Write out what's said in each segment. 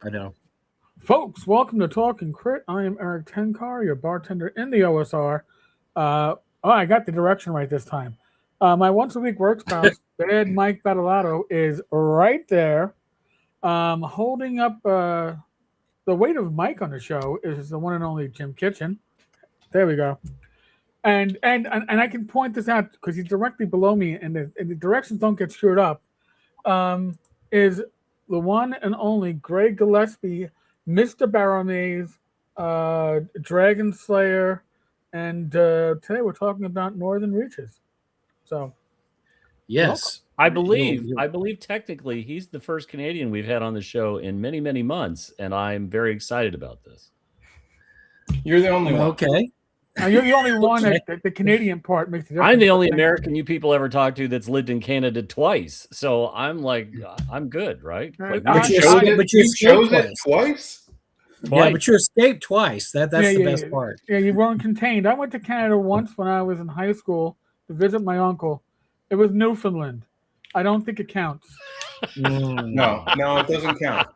I know. Folks, welcome to Talking Crit. I am Eric Tenkar, your bartender in the OSR. I got the direction right this time. My once a week work spouse, Bad Mike Battalato, is right there, holding up the weight of Mike on the show. Is the one and only Jim Kitchen. There we go. And I can point this out because he's directly below me, and the directions don't get screwed up. Is the one and only Greg Gillespie, Mr. Barrowmaze, Dragon Slayer, and today we're talking about Northern Reaches. So, Yes. I believe technically he's the first Canadian we've had on the show in many, many months, and I'm very excited about this. You're the only one. Okay. you're the only one that the Canadian part makes a difference. I'm the only American you people ever talked to that's lived in Canada twice, so I'm like, I'm good, right? Like, But you chose it twice? Yeah, but you escaped twice. That's the best part. Yeah, you weren't contained. I went to Canada once when I was in high school to visit my uncle. It was Newfoundland. I don't think it counts. No, it doesn't count.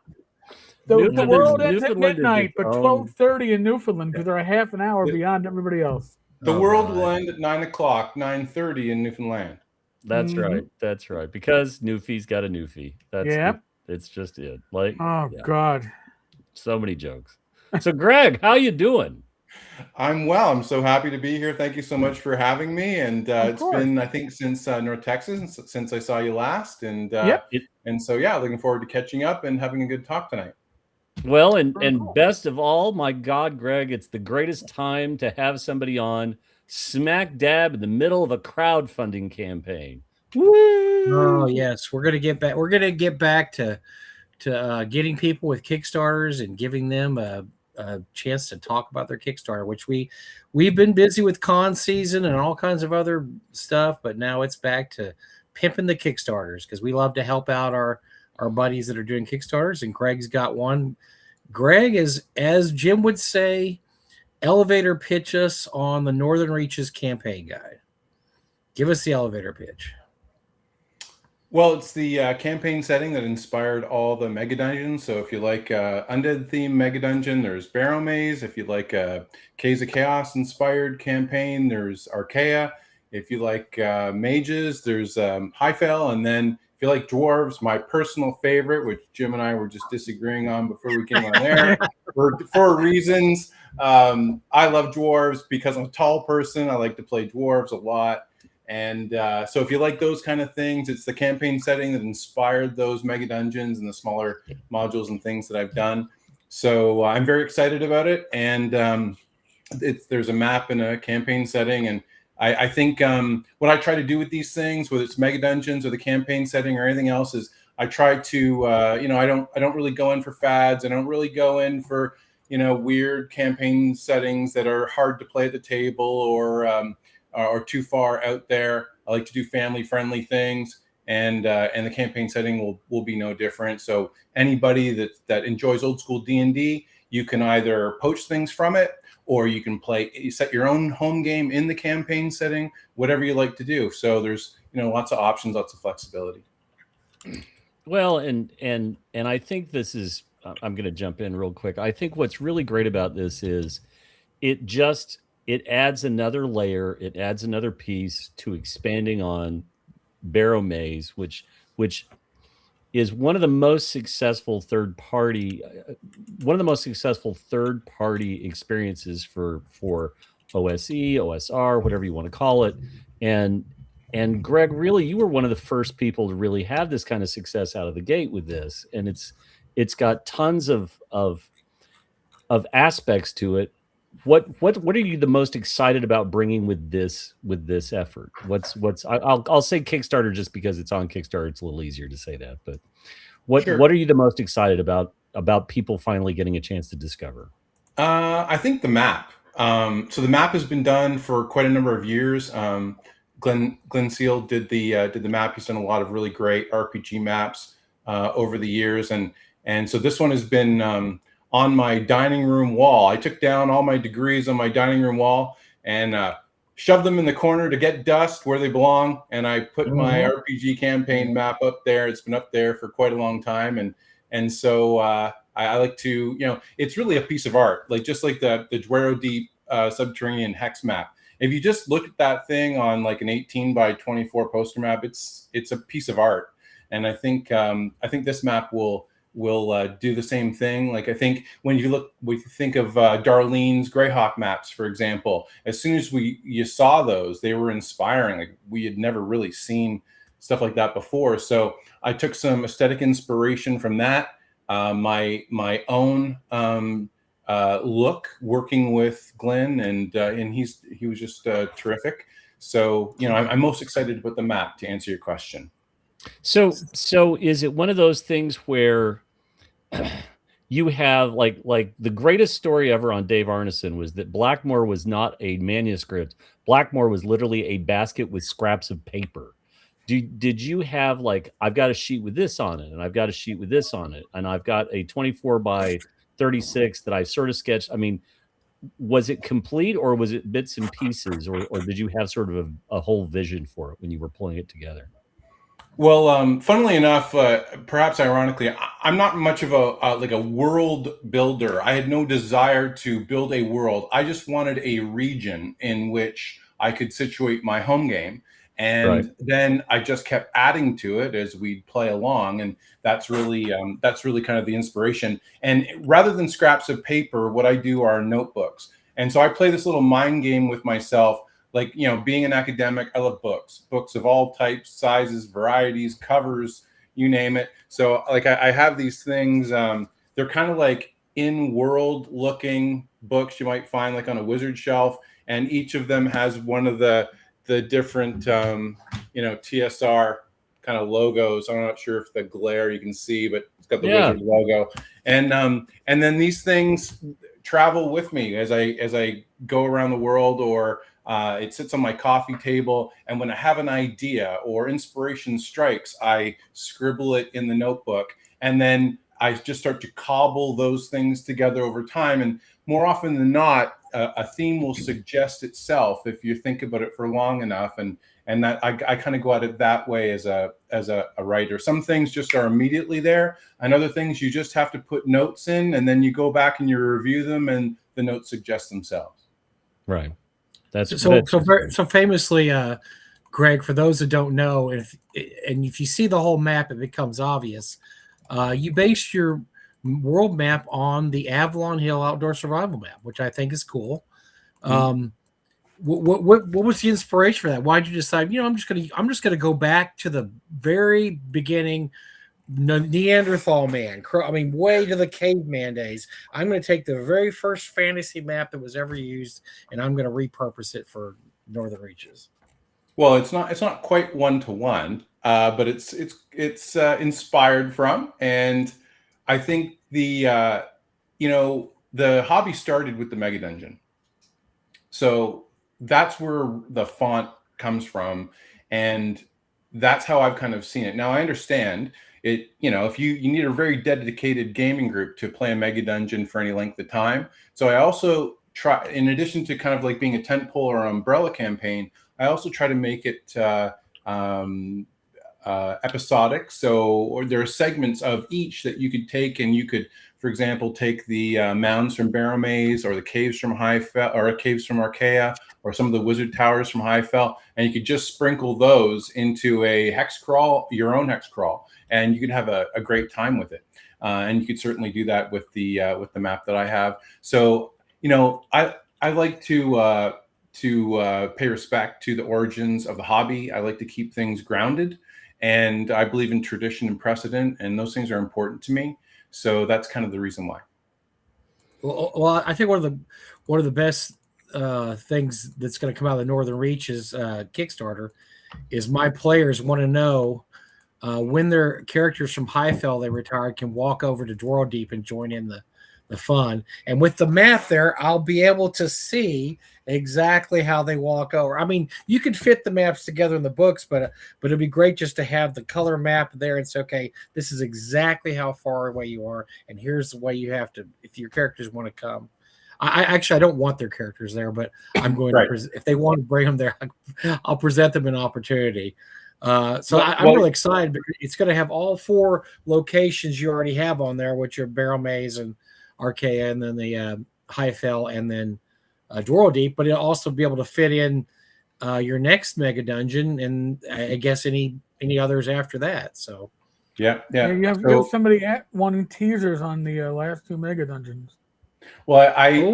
The world ends at midnight, but 12:30 in Newfoundland because they're a half an hour beyond everybody else. The world will end at 9 o'clock, 9:30 in Newfoundland. That's right. That's right. Because Newfie's got a Newfie. It's just it. Like, God, so many jokes. So, Greg, how you doing? I'm well. I'm so happy to be here. Thank you so much for having me. And it's been, I think, since North Texas, since I saw you last. And and so, looking forward to catching up and having a good talk tonight. Well, and best of all, my God, Greg, it's the greatest time to have somebody on smack dab in the middle of a crowdfunding campaign. Woo! Oh yes, we're gonna get back. We're gonna get back to getting people with Kickstarters and giving them a chance to talk about their Kickstarter, which we've been busy with con season and all kinds of other stuff, but now it's back to pimping the Kickstarters because we love to help out our buddies that are doing Kickstarters, and Greg's got one. Greg is, as Jim would say, elevator pitch us on the Northern Reaches campaign guide. Give us the elevator pitch. Well, it's the campaign setting that inspired all the mega dungeons. So if you like undead theme mega dungeon, there's Barrow Maze. If you like a Caves of Chaos inspired campaign, there's Archaea. If you like mages, there's Highfell. And then if you like dwarves, my personal favorite, which Jim and I were just disagreeing on before we came on air, for reasons. I love dwarves because I'm a tall person. I like to play dwarves a lot. And so if you like those kind of things, it's the campaign setting that inspired those mega dungeons and the smaller modules and things that I've done. So I'm very excited about it. And there's a map and a campaign setting. And I think what I try to do with these things, whether it's mega dungeons or the campaign setting or anything else, is I try to, I don't really go in for fads. I don't really go in for, weird campaign settings that are hard to play at the table or too far out there. I like to do family-friendly things, and the campaign setting will be no different. So anybody that enjoys old school D&D, you can either poach things from it, or you can set your own home game in the campaign setting, whatever you like to do. So there's lots of options, lots of flexibility. Well, and I think this is, I'm going to jump in real quick. I think what's really great about this is it adds another layer. It adds another piece to expanding on Barrow Maze, which is one of the most successful third party experiences for OSE, OSR, whatever you want to call it. And Greg, really, you were one of the first people to really have this kind of success out of the gate with this, and it's got tons of aspects to it. What are you the most excited about bringing with this effort? I'll say Kickstarter just because it's on Kickstarter. It's a little easier to say that, but what are you the most excited about people finally getting a chance to discover? I think the map. So the map has been done for quite a number of years. Glenn Seal did the map. He's done a lot of really great RPG maps over the years, and so this one has been on my dining room wall. I took down all my degrees on my dining room wall and shoved them in the corner to get dust where they belong. And I put my RPG campaign map up there. It's been up there for quite a long time. And so I like to, it's really a piece of art, like just like the Dwero Deep subterranean hex map. If you just look at that thing on like an 18 by 24 poster map, it's a piece of art. And I think this map will do the same thing. Like I think when we think of Darlene's Greyhawk maps, for example, as soon as you saw those, they were inspiring. Like we had never really seen stuff like that before. So I took some aesthetic inspiration from that. My own look working with Glenn, and he was just terrific. So I'm most excited about the map, to answer your question. So is it one of those things where you have like the greatest story ever on Dave Arneson was that Blackmore was not a manuscript. Blackmore was literally a basket with scraps of paper. Did you have like, I've got a sheet with this on it, and I've got a sheet with this on it, and I've got a 24 by 36 that I sort of sketched? I mean, was it complete, or was it bits and pieces, or did you have sort of a whole vision for it when you were pulling it together? Well, funnily enough, perhaps ironically, I'm not much of a world builder. I had no desire to build a world. I just wanted a region in which I could situate my home game. And then I just kept adding to it as we play along, and that's really kind of the inspiration. And rather than scraps of paper, what I do are notebooks. And so I play this little mind game with myself. Like, being an academic, I love books of all types, sizes, varieties, covers, you name it. So like I have these things. They're kind of like in-world looking books you might find like on a wizard shelf, and each of them has one of the different TSR kind of logos. I'm not sure if the glare you can see, but it's got the wizard logo. And then these things travel with me as I go around the world, or it sits on my coffee table. And when I have an idea or inspiration strikes, I scribble it in the notebook, and then I just start to cobble those things together over time. And more often than not, a theme will suggest itself if you think about it for long enough. And that I kind of go at it that way as a writer. Some things just are immediately there, and other things you just have to put notes in, and then you go back and you review them, and the notes suggest themselves. Right. That's so famously, Greg, for those that don't know, if you see the whole map, it becomes obvious. You base your world map on the Avalon Hill Outdoor Survival map, which I think is cool. What was the inspiration for that? Why did you decide, I'm just gonna go back to the very beginning, Neanderthal man, way to the caveman days. I'm going to take the very first fantasy map that was ever used, and I'm going to repurpose it for Northern Reaches. Well, it's not quite one-to-one, but it's inspired from, and I think the hobby started with the Mega Dungeon, so that's where the font comes from, and that's how I've kind of seen it. Now I understand it, if you need a very dedicated gaming group to play a Mega Dungeon for any length of time. So I also try, in addition to kind of like being a tentpole or umbrella campaign, I also try to make it episodic. So there are segments of each that you could take, and you could, for example, take the mounds from Barrow Maze, or the caves from Highfell, or caves from Archaea, or some of the wizard towers from Highfell, and you could just sprinkle those into a hex crawl, your own hex crawl, and you could have a great time with it. And you could certainly do that with the map that I have. So I like to pay respect to the origins of the hobby. I like to keep things grounded, and I believe in tradition and precedent, and those things are important to me. So that's kind of the reason why. Well, I think one of the best things that's going to come out of the Northern Reaches Kickstarter is my players want to know when their characters from Highfell they retired can walk over to Dwero Deep and join in the fun. And with the map there, I'll be able to see exactly how they walk over. I mean, you could fit the maps together in the books, but it'd be great just to have the color map there and say, okay, this is exactly how far away you are, and here's the way you have to, if your characters want to come. I don't want their characters there, but I'm going to if they want to bring them there, I'll present them an opportunity. I'm really excited because it's going to have all 4 locations you already have on there, which are Barrel Maze and Archaea, and then the Hyphel, and then Dworo Deep. But it'll also be able to fit in your next mega dungeon, and I guess any others after that. So yeah. You have somebody wanting teasers on the last 2 mega dungeons. Well, I'm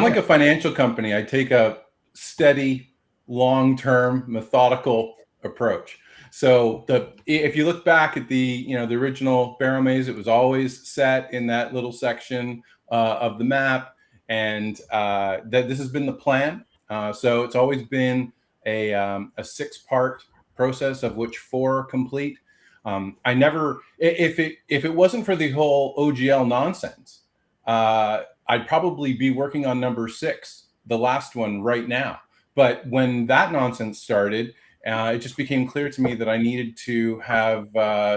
like a financial company. I take a steady, long-term, methodical approach. So if you look back at the original Barrow Maze, it was always set in that little section of the map, and that this has been the plan. So it's always been a 6-part process, of which 4 are complete. I never, if it wasn't for the whole OGL nonsense, I'd probably be working on number 6, the last one, right now. But when that nonsense started, it just became clear to me that I needed to have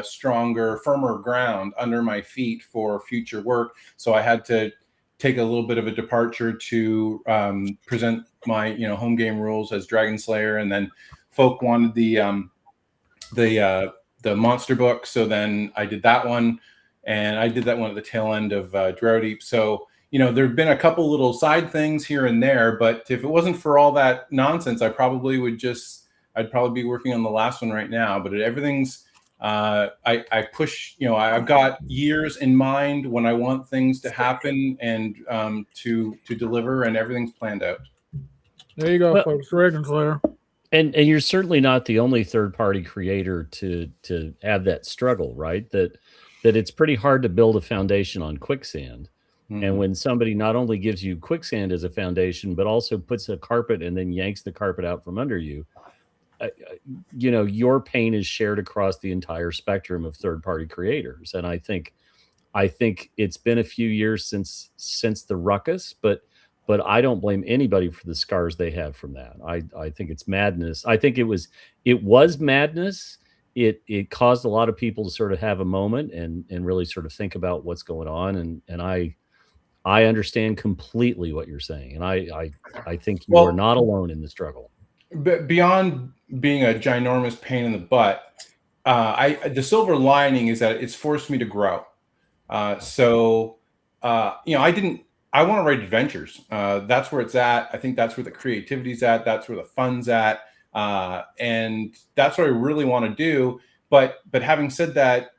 stronger, firmer ground under my feet for future work. So I had to take a little bit of a departure to present my home game rules as Dragon Slayer, and then folk wanted the monster book. So then I did that one, and I did that one at the tail end of Dworo Deep. So there've been a couple little side things here and there, but if it wasn't for all that nonsense, I'd probably be working on the last one right now. But everything's I push, I've got years in mind when I want things to happen and to deliver, and everything's planned out. There you go, folks. Dragon Slayer. And you're certainly not the only third-party creator to have that struggle, right? That it's pretty hard to build a foundation on quicksand. Mm-hmm. And when somebody not only gives you quicksand as a foundation, but also puts a carpet and then yanks the carpet out from under you, your pain is shared across the entire spectrum of third-party creators. And I think it's been a few years since the ruckus, but I don't blame anybody for the scars they have from that. I think it's madness. I think it was madness. It caused a lot of people to sort of have a moment and really sort of think about what's going on. And I understand completely what you're saying. And I think you are not alone in the struggle. But beyond being a ginormous pain in the butt, the silver lining is that it's forced me to grow. I want to write adventures. That's where it's at. I think that's where the creativity's at. That's where the fun's at. And that's what I really want to do. But having said that,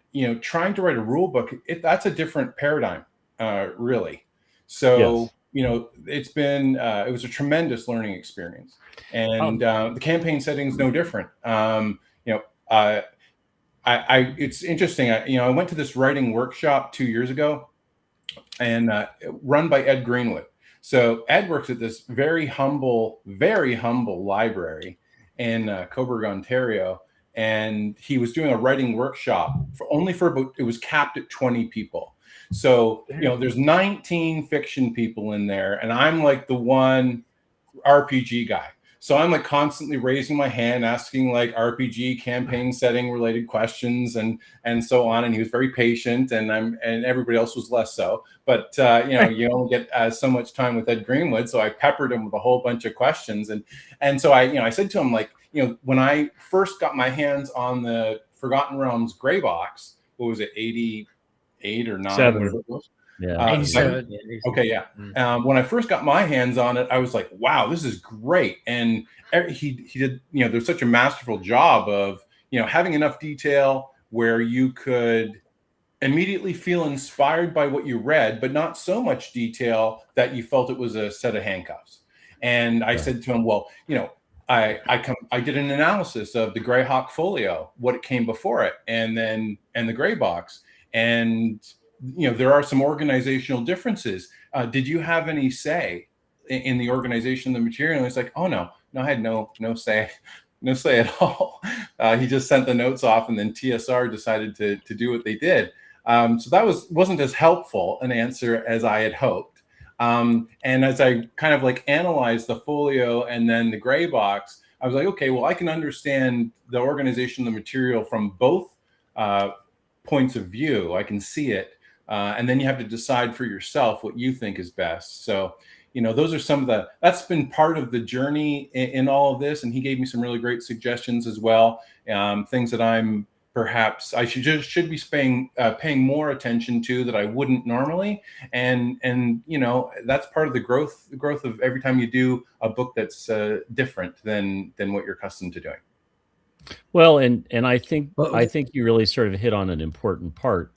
trying to write a rule book, that's a different paradigm, really. So, yes. It's been, it was a tremendous learning experience. And the campaign setting is no different. It's interesting. I went to this writing workshop 2 years ago, and run by Ed Greenwood. So Ed works at this very humble library in Coburg, Ontario, and he was doing a writing workshop it was capped at 20 people. So there's 19 fiction people in there, and I'm like the one RPG guy. So I'm like constantly raising my hand, asking like RPG campaign setting related questions and so on. And he was very patient, and everybody else was less so. But you only get so much time with Ed Greenwood, so I peppered him with a whole bunch of questions. And so I said to him, like, when I first got my hands on the Forgotten Realms gray box, what was it, 88 or 9? 7. Yeah. 87. Okay, yeah. When I first got my hands on it, I was like, wow, this is great. And he did, there's such a masterful job of, having enough detail where you could immediately feel inspired by what you read, but not so much detail that you felt it was a set of handcuffs. And I said to him, well, I did an analysis of the Greyhawk folio, what it came before it, and the gray box. And there are some organizational differences. Did you have any say in the organization of the material? And he's like, oh no, I had no say at all. He just sent the notes off, and then TSR decided to do what they did. So that wasn't as helpful an answer as I had hoped. And as I kind of like analyzed the folio and then the gray box, I was like, okay, well, I can understand the organization of the material from both points of view. I can see it. And then you have to decide for yourself what you think is best. So, those are some of that's been part of the journey in all of this. And he gave me some really great suggestions as well. Things that perhaps I should be paying more attention to that I wouldn't normally. And that's part of the growth of every time you do a book that's different than what you're accustomed to doing. Well, and I think you really sort of hit on an important part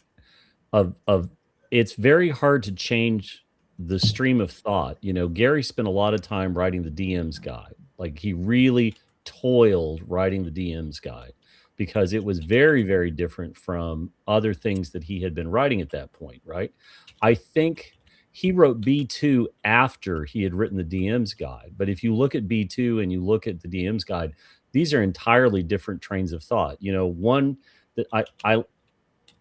of it's very hard to change the stream of thought. Gary spent a lot of time writing the DM's guide. Like, he really toiled writing the DM's guide because it was very, very different from other things that he had been writing at that point, right? I think he wrote B2 after he had written the DM's guide. But if you look at B2 and you look at the DM's guide, these are entirely different trains of thought. One that I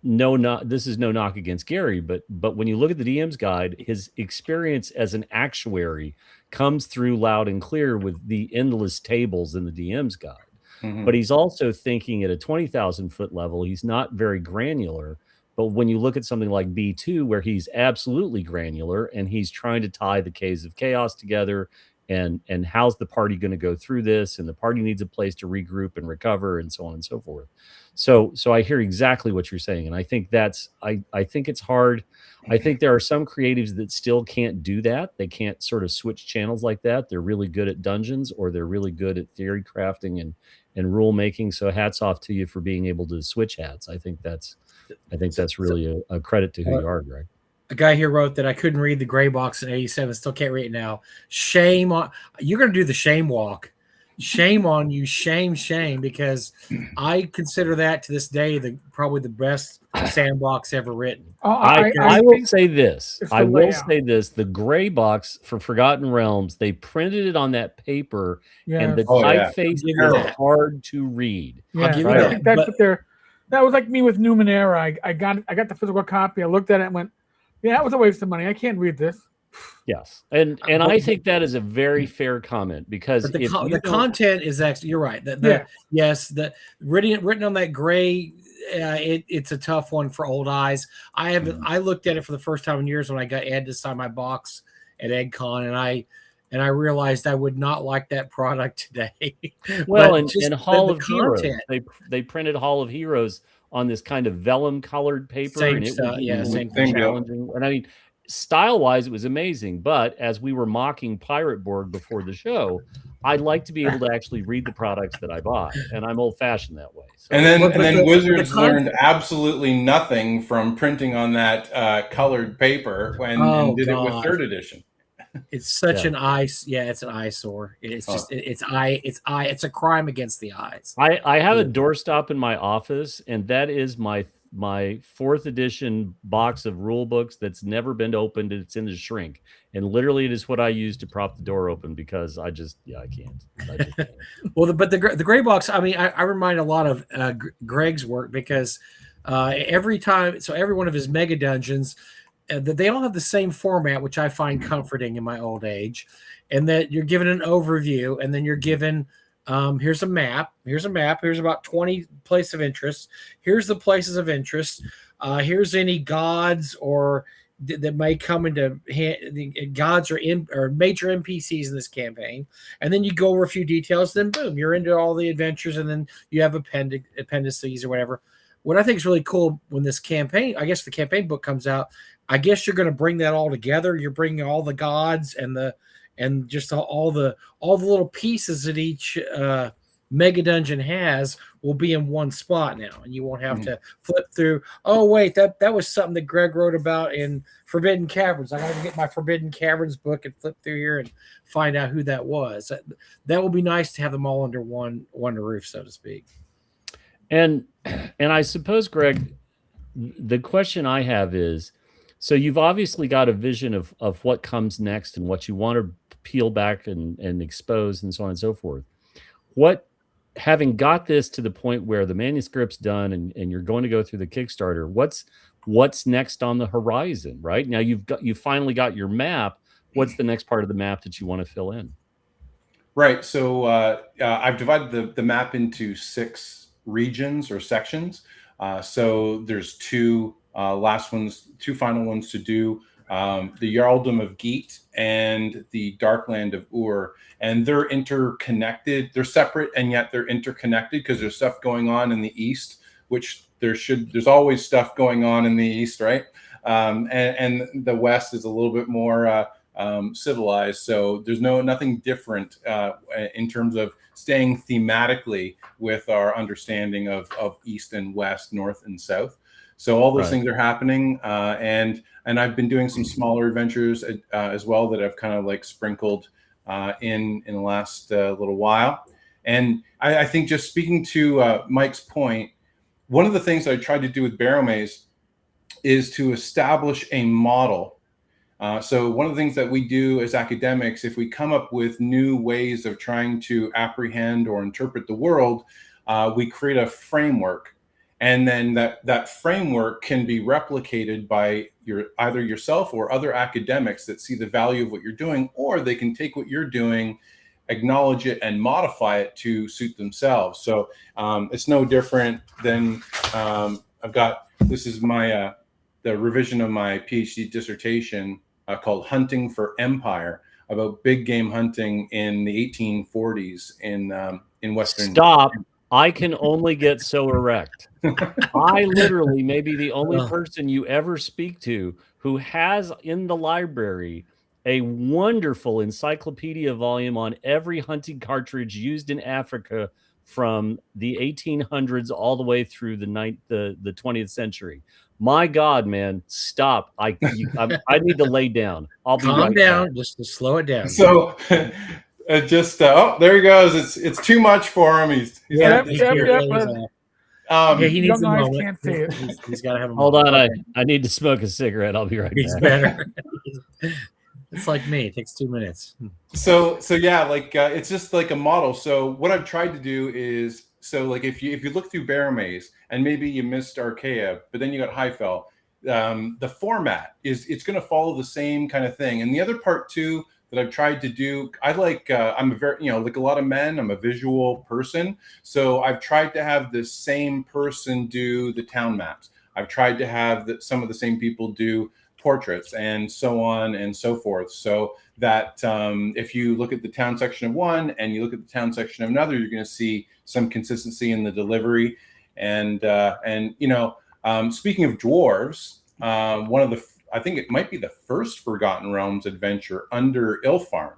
this is no knock against Gary, but when you look at the DM's guide, his experience as an actuary comes through loud and clear with the endless tables in the DM's guide. Mm-hmm. But he's also thinking at a 20,000 foot level. He's not very granular. But when you look at something like B2, where he's absolutely granular and he's trying to tie the Caves of Chaos together, and how's the party going to go through this, and the party needs a place to regroup and recover, and so on and so forth. So I hear exactly what you're saying, and I think I think it's hard. I think there are some creatives that still can't do that. They can't sort of switch channels like that. They're really good at dungeons, or they're really good at theory crafting and rule making. So hats off to you for being able to switch hats. I think that's really a credit to who you are, Greg. A guy here wrote that I couldn't read the gray box in 87. Still can't read it now. Shame on you're going to do the shame walk. Shame on you. Shame, because I consider that to this day probably the best sandbox ever written. I will say this. I will say this. The gray box for Forgotten Realms, they printed it on that paper, and the typeface is hard to read. Yeah, I think that's what they're. That was like me with Numenera. I got the physical copy. I looked at it and went, yeah, that was a waste of money. I can't read this. Yes, and I think that is a very fair comment, because the content is actually, you're right. Yes, the written on that gray, it's a tough one for old eyes. I looked at it for the first time in years when I got Ed to sign my box at EdCon, and I realized I would not like that product today. Well, and Hall of Heroes, they printed Hall of Heroes on this kind of vellum colored paper, same and it stuff, was same challenging. And I mean, style wise, it was amazing. But as we were mocking Pirate Board before the show, I'd like to be able to actually read the products that I buy, and I'm old fashioned that way. So, and then Wizards learned absolutely nothing from printing on that colored paper and did it with 3rd edition. It's such an it's an eyesore. It's just it's a crime against the eyes. I have a doorstop in my office, and that is my 4th edition box of rule books that's never been opened. It's in the shrink, and literally it is what I use to prop the door open, because I just can't. Well, but the gray box, I mean, I remind a lot of Greg's work, because every one of his mega dungeons, they all have the same format, which I find comforting in my old age, and that you're given an overview, and then you're given here's a map. Here's about 20 places of interest. Here's the places of interest. Here's any gods or that may come into gods or major NPCs in this campaign. And then you go over a few details. Then boom, you're into all the adventures, and then you have appendices or whatever. What I think is really cool when this campaign, I guess the campaign book comes out, I guess you're going to bring that all together. You're bringing all the gods and just all the little pieces that each mega dungeon has will be in one spot now, and you won't have to flip through. Oh wait, that was something that Greg wrote about in Forbidden Caverns. I got to get my Forbidden Caverns book and flip through here and find out who that was. That will be nice to have them all under one roof, so to speak. And I suppose, Greg, the question I have is, so you've obviously got a vision of what comes next and what you want to peel back and expose and so on and so forth. Having got this to the point where the manuscript's done and you're going to go through the Kickstarter, what's next on the horizon? Right now, you finally got your map. What's the next part of the map that you want to fill in? Right. So I've divided the map into 6 regions or sections. So there's 2 final ones to do. the Jarldom of Geet and the Darkland of Ur, and they're interconnected. They're separate, and yet they're interconnected because there's stuff going on in the east, which there's always stuff going on in the east, right? And the west is a little bit more civilized, so there's nothing different in terms of staying thematically with our understanding of east and west, north and south. So all those things are happening, and I've been doing some smaller adventures as well that I've kind of like sprinkled in the last little while. And I think, just speaking to Mike's point, one of the things that I tried to do with Barrow Maze is to establish a model. So one of the things that we do as academics, if we come up with new ways of trying to apprehend or interpret the world, we create a framework. And then that framework can be replicated by either yourself or other academics that see the value of what you're doing, or they can take what you're doing, acknowledge it, and modify it to suit themselves. So it's no different than this is my the revision of my PhD dissertation called "Hunting for Empire," about big game hunting in the 1840s in Western. Stop. I can only get so erect. I literally may be the only person you ever speak to who has in the library a wonderful encyclopedia volume on every hunting cartridge used in Africa from the 1800s all the way through the 20th century. My God, man, stop. I need to lay down. I'll be Calm right down, back. just to slow it down. So there he goes. It's too much for him. He's Yep. he needs Young a eyes moment. can't see it. He's got to have a Hold moment. on, I need to smoke a cigarette. I'll be right He's back. better. It's like me. It takes 2 minutes. So yeah, like it's just like a model. So what I've tried to do is, so like if you look through Barrow Maze and maybe you missed Archaea, but then you got Highfell, the format it's going to follow the same kind of thing. And the other part too that I've tried to do, I'm a very, like a lot of men, I'm a visual person. So I've tried to have the same person do the town maps. I've tried to have some of the same people do portraits, and so on and so forth. So that if you look at the town section of one and you look at the town section of another, you're going to see some consistency in the delivery. And speaking of dwarves, I think it might be the first Forgotten Realms adventure under Ilfarm.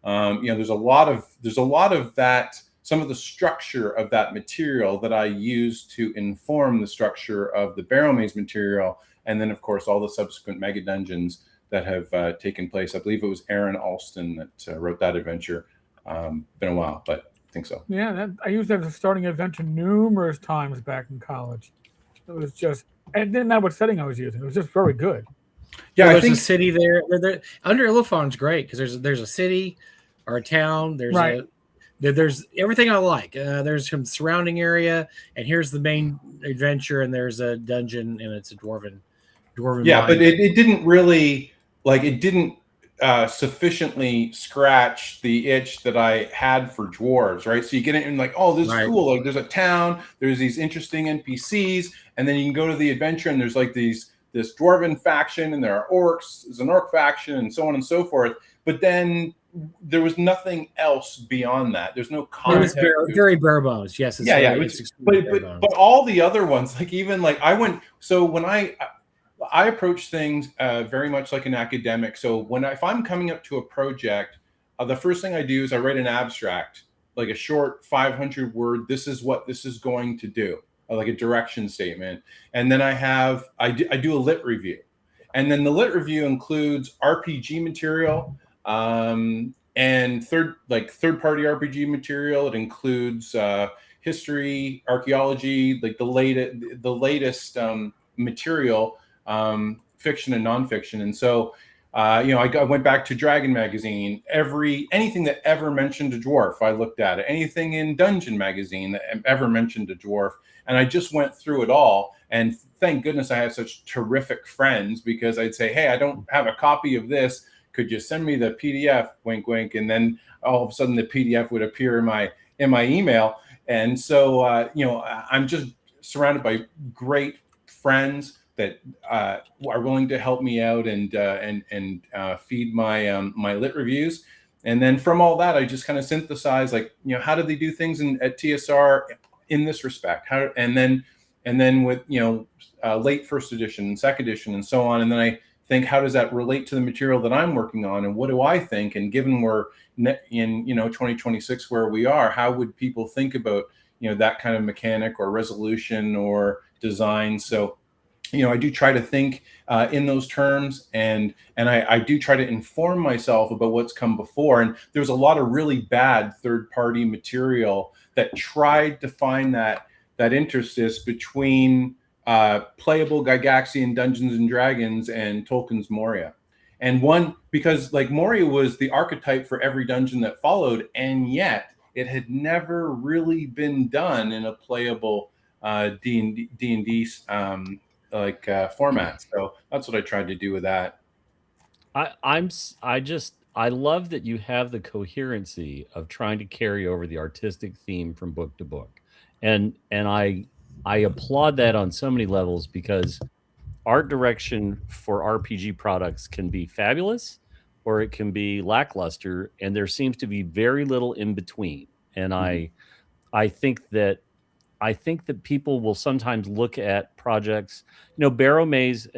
There's a lot of that, some of the structure of that material that I use to inform the structure of the Barrow Maze material. And then, of course, all the subsequent mega dungeons that have taken place. I believe it was Aaron Alston that wrote that adventure. Been a while, but I think so. Yeah, I used that as a starting adventure numerous times back in college. It was just, and it didn't matter what setting I was using. It was just very good. Yeah, there's a city there. Under Illifarm's great because there's a city or a town. There's everything I like. There's some surrounding area, and here's the main adventure, and there's a dungeon, and it's a dwarven. Yeah, but it didn't really sufficiently scratch the itch that I had for dwarves, right? So you get it and like, oh, this is cool. Like there's a town, there's these interesting NPCs, and then you can go to the adventure and there's like this dwarven faction, and there are orcs, there's an orc faction, and so on and so forth. But then there was nothing else beyond that. There's no context. It was very bare bones. Yes. But all the other ones, like even like when I approach things very much like an academic. So if I'm coming up to a project, the first thing I do is I write an abstract, like a short 500-word. This is what this is going to do, like a direction statement. And then I do a lit review, and then the lit review includes RPG material and third-party RPG material. It includes history, archaeology, like the latest material. Fiction and nonfiction. And so, I went back to Dragon Magazine. Anything that ever mentioned a dwarf, I looked at it. Anything in Dungeon Magazine that ever mentioned a dwarf. And I just went through it all. And thank goodness I have such terrific friends, because I'd say, hey, I don't have a copy of this. Could you send me the PDF? Wink, wink. And then all of a sudden the PDF would appear in my email. And so, I'm just surrounded by great friends. that are willing to help me out and feed my my lit reviews. And then from all that, I just kind of synthesize, like, how do they do things at TSR in this respect? How, and then with, late first edition and second edition and so on. And then I think, how does that relate to the material that I'm working on? And what do I think? And given we're in, 2026, where we are, how would people think about, that kind of mechanic or resolution or design? So, I do try to think in those terms, and I do try to inform myself about what's come before. And there's a lot of really bad third-party material that tried to find that interstice between playable Gygaxian Dungeons and Dragons and Tolkien's Moria. And one, because like Moria was the archetype for every dungeon that followed, and yet it had never really been done in a playable D&D format. So that's what I tried to do with that. I love that you have the coherency of trying to carry over the artistic theme from book to book, and I applaud that on so many levels, because art direction for RPG products can be fabulous or it can be lackluster, and there seems to be very little in between. And I think that people will sometimes look at projects. Barrow Maze,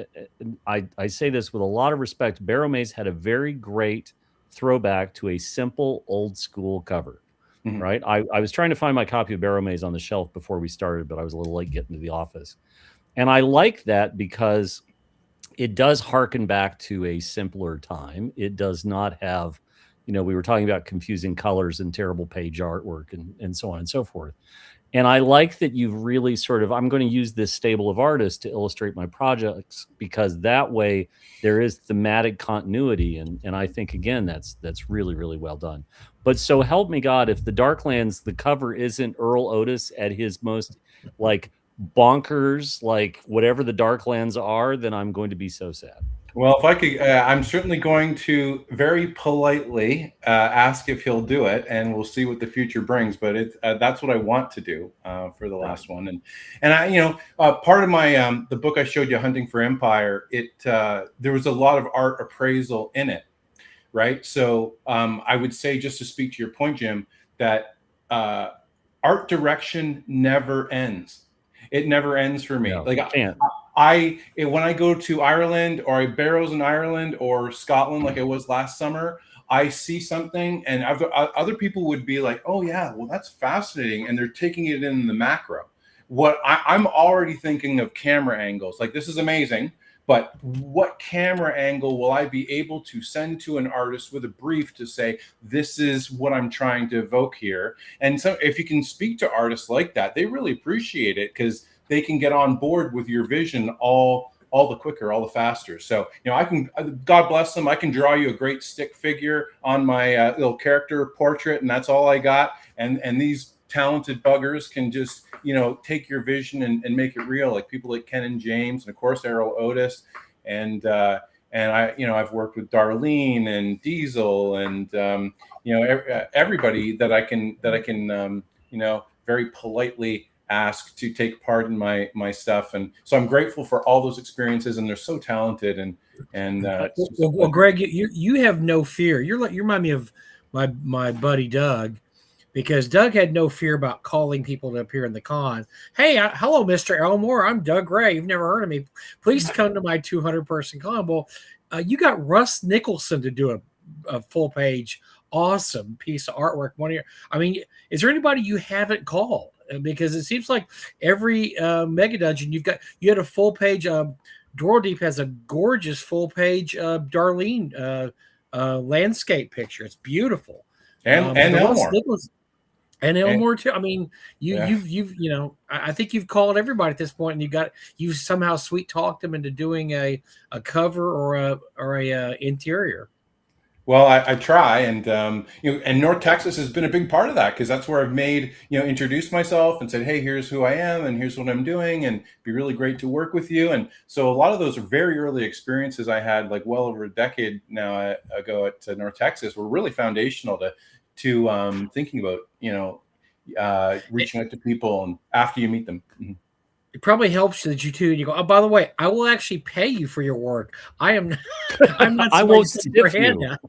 I say this with a lot of respect, Barrow Maze had a very great throwback to a simple old school cover, right? I was trying to find my copy of Barrow Maze on the shelf before we started, but I was a little late getting to the office. And I like that because it does harken back to a simpler time. It does not have, we were talking about confusing colors and terrible page artwork and so on and so forth. And I like that you've really I'm going to use this stable of artists to illustrate my projects, because that way there is thematic continuity. And I think, again, that's really, really well done. But so help me God, if the Darklands, the cover isn't Earl Otis at his most bonkers, whatever the Darklands are, then I'm going to be so sad. Well, if I could, I'm certainly going to very politely ask if he'll do it, and we'll see what the future brings. But that's what I want to do for the last one. And I, part of my the book I showed you, Hunting for Empire, there was a lot of art appraisal in it, right? So I would say, just to speak to your point, Jim, that art direction never ends. It never ends for me. No, like it can't. When I go to Ireland, or I barrows in Ireland or Scotland, like I was last summer, I see something, and other people would be like, "Oh yeah, well that's fascinating," and they're taking it in the macro. I'm already thinking of camera angles. Like, this is amazing, but what camera angle will I be able to send to an artist with a brief to say, this is what I'm trying to evoke here? And so if you can speak to artists like that, they really appreciate it, because they can get on board with your vision all the quicker, all the faster. So, I can, God bless them, I can draw you a great stick figure on my little character portrait, and that's all I got. And these talented buggers can just, take your vision and make it real, like people like Ken and James, and of course Errol Otis, and I, I've worked with Darlene and Diesel, and everybody that I can very politely ask to take part in my stuff. And so I'm grateful for all those experiences, and they're so talented. And well, Greg, you have no fear. You remind me of my buddy Doug, because Doug had no fear about calling people to appear in the con. Hey, hello, Mr. Elmore. I'm Doug Ray. You've never heard of me. Please come to my 200-person con. Well, you got Russ Nicholson to do a full page, awesome piece of artwork. Is there anybody you haven't called? Because it seems like every mega dungeon you had a full page. Doro Deep has a gorgeous full page Darlene landscape picture. It's beautiful. And Elmore. And Elmore too. I mean, you've I think you've called everybody at this point, and you've somehow sweet talked them into doing a cover or a interior. Well, I try, and and North Texas has been a big part of that, because that's where I've made, introduced myself and said, hey, here's who I am and here's what I'm doing, and it'd be really great to work with you. And so a lot of those are very early experiences I had, like well over a decade now ago at North Texas, were really foundational to thinking about reaching out to people and after you meet them. Mm-hmm. It probably helps that you too. And you go, oh, by the way, I will actually pay you for your work. I'm not I somebody won't to stick your stiff hand you. out.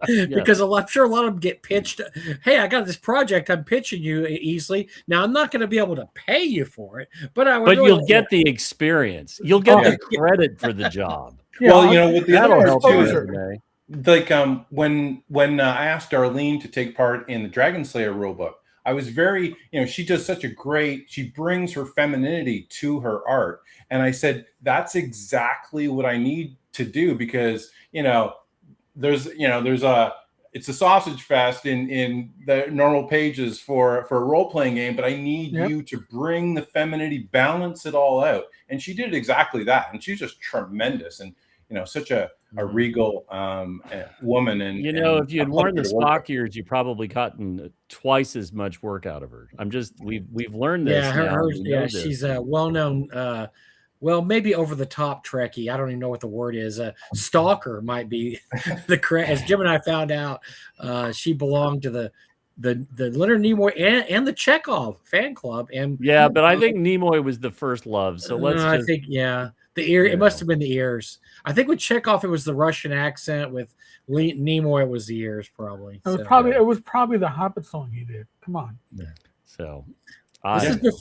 Yes. Because I'm sure a lot of them get pitched. Hey, I got this project. I'm pitching you easily. Now I'm not going to be able to pay you for it, but I would. But really you'll like get the experience. You'll get Yeah. the credit for the job. Yeah, Well, you know, with the other That'll part help your too, resume. like when I asked Darlene to take part in the Dragon Slayer rulebook, I was very, she does such a great, she brings her femininity to her art. And I said, that's exactly what I need to do because, there's it's a sausage fest in the normal pages for a role-playing game, but I need you to bring the femininity, balance it all out. And she did exactly that. And she's just tremendous. And, such a regal woman. And if you had a worn the pleasure to work with. Spock years, you probably gotten twice as much work out of her. We've learned this. Yeah, now. she's a well-known, well, maybe over the top Trekkie. I don't even know what the word is. Stalker might be the correct. As Jim and I found out, she belonged to the Leonard Nimoy and the Chekhov fan club. And yeah, but I think Nimoy was the first love. So I think the ear. It must have been the ears. I think with Chekhov it was the Russian accent. With Nimoy it was the ears probably. It was probably the Hobbit song he did. Come on. Yeah. So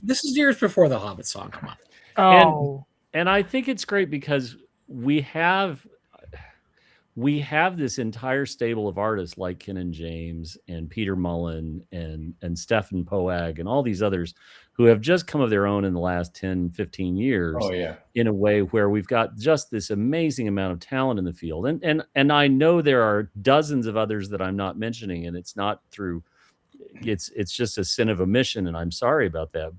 this is years before the Hobbit song. Come on. Oh. And I think it's great because we have this entire stable of artists like Ken and James and Peter Mullen and Stefan Poag and all these others who have just come of their own in the last 10, 15 years. Oh, yeah. In a way where we've got just this amazing amount of talent in the field. And I know there are dozens of others that I'm not mentioning, and it's not through, it's just a sin of omission, and I'm sorry about that.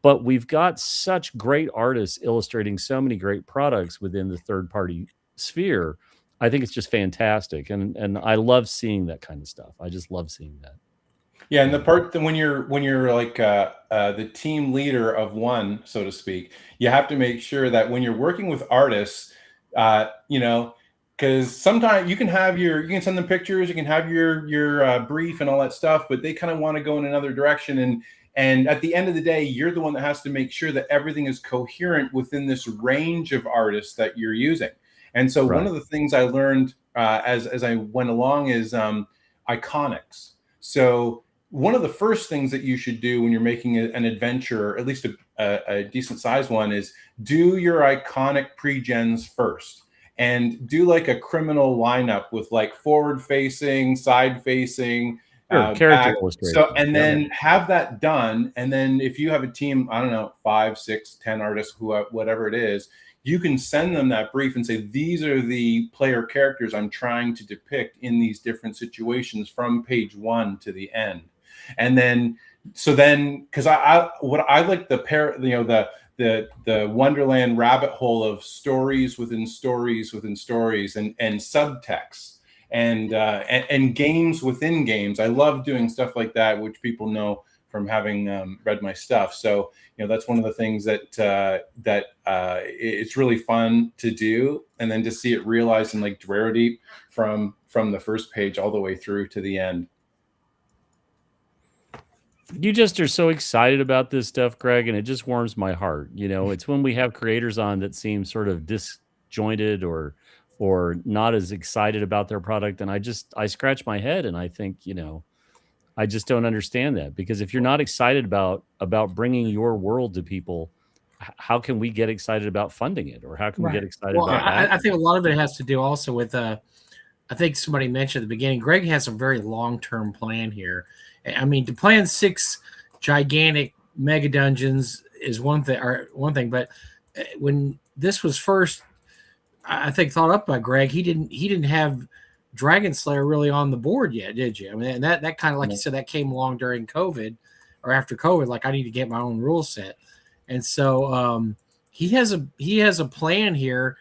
But we've got such great artists illustrating so many great products within the third-party sphere. I think it's just fantastic, and I love seeing that kind of stuff. I just love seeing that. Yeah, and the part that when you're like the team leader of one, so to speak, you have to make sure that when you're working with artists, because sometimes you can send them pictures, you can have your brief and all that stuff, but they kind of want to go in another direction. And at the end of the day, you're the one that has to make sure that everything is coherent within this range of artists that you're using. And so one of the things I learned as I went along is iconics. So one of the first things that you should do when you're making an adventure, at least a decent sized one, is do your iconic pre-gens first. And do like a criminal lineup with like forward facing, side facing, character illustration. So, and then have that done. And then if you have a team, I don't know, 5, 6, 10 artists, whatever it is, you can send them that brief and say, these are the player characters I'm trying to depict in these different situations from page 1 to the end. And then, because I like the Wonderland rabbit hole of stories within stories within stories and subtext. And games within games. I love doing stuff like that, which people know from having read my stuff. So, that's one of the things that it's really fun to do. And then to see it realized in like Dweredeep from the first page all the way through to the end. You just are so excited about this stuff, Greg, and it just warms my heart. It's when we have creators on that seem sort of disjointed or not as excited about their product. And I scratch my head and I think, I just don't understand that, because if you're not excited about bringing your world to people, how can we get excited about funding it? Or how can we get excited about that? I think a lot of it has to do also with, I think somebody mentioned at the beginning, Greg has a very long-term plan here. I mean, to plan 6 gigantic mega dungeons is one thing, but when this was first, I think, thought up by Greg, he didn't have Dragon Slayer really on the board yet, did you? I mean, and that kind of, like you said, that came along during COVID or after COVID. Like, I need to get my own rule set, and so he has a plan here.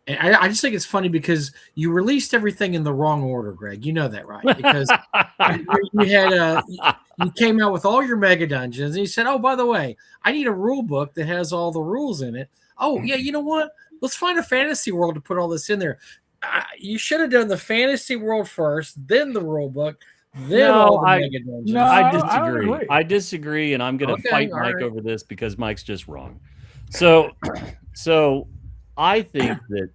And I just think it's funny because you released everything in the wrong order, Greg. You know that, right? Because you came out with all your mega dungeons, and you said, "Oh, by the way, I need a rule book that has all the rules in it." Oh, yeah, you know what? Let's find a fantasy world to put all this in there. You should have done the fantasy world first, then the rule book, Then No, all the I- mega dungeons. No, I I don't disagree. agree. I disagree, and I'm going to Okay, fight all Mike right. over this because Mike's just wrong. So, so I think that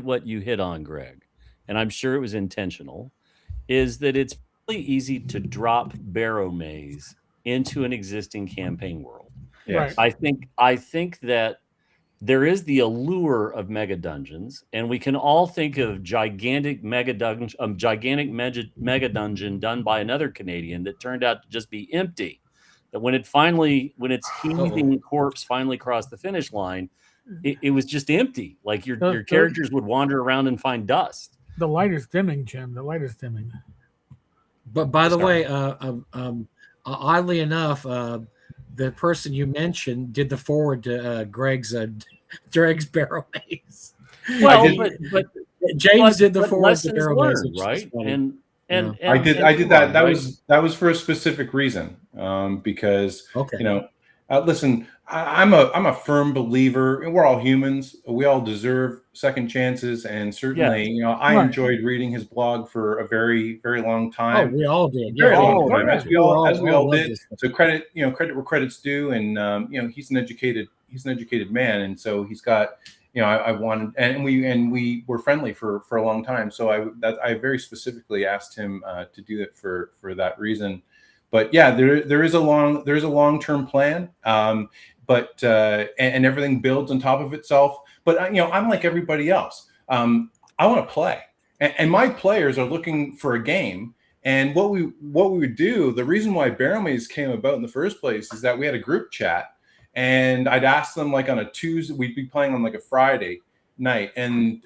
what you hit on, Greg, and I'm sure it was intentional, is that it's really easy to drop Barrow Maze into an existing campaign world. Yes. Right. I think that there is the allure of mega dungeons, and we can all think of gigantic mega dungeon done by another Canadian that turned out to just be empty. That when its heaving corpse finally crossed the finish line, it was just empty. Like your characters would wander around and find dust. The light is dimming, Jim. The light is dimming. But by the Sorry. way, oddly enough, the person you mentioned did the forward to Greg's Barrow Maze. Well, did- James did the but forward to lessons Barrow Maze, learned, which is right? funny. And I did come that. on, That right? was for a specific reason. Because Okay. listen, I'm a firm believer, and we're all humans. We all deserve second chances, and certainly, I Right. enjoyed reading his blog for a very, very long Oh, time. we all did. Very Yeah. long oh, time, yeah. as we all loved did. this stuff. So credit where credit's due, and he's an educated man, and so he's got. I wanted, and we were friendly for a long time. So I very specifically asked him to do it for that reason. But yeah, there is a long-term plan, but and everything builds on top of itself. But I'm like everybody else. I want to play, and my players are looking for a game. And what we would do, the reason why Barrel Maze came about in the first place is that we had a group chat. And I'd ask them like on a Tuesday, we'd be playing on like a Friday night. And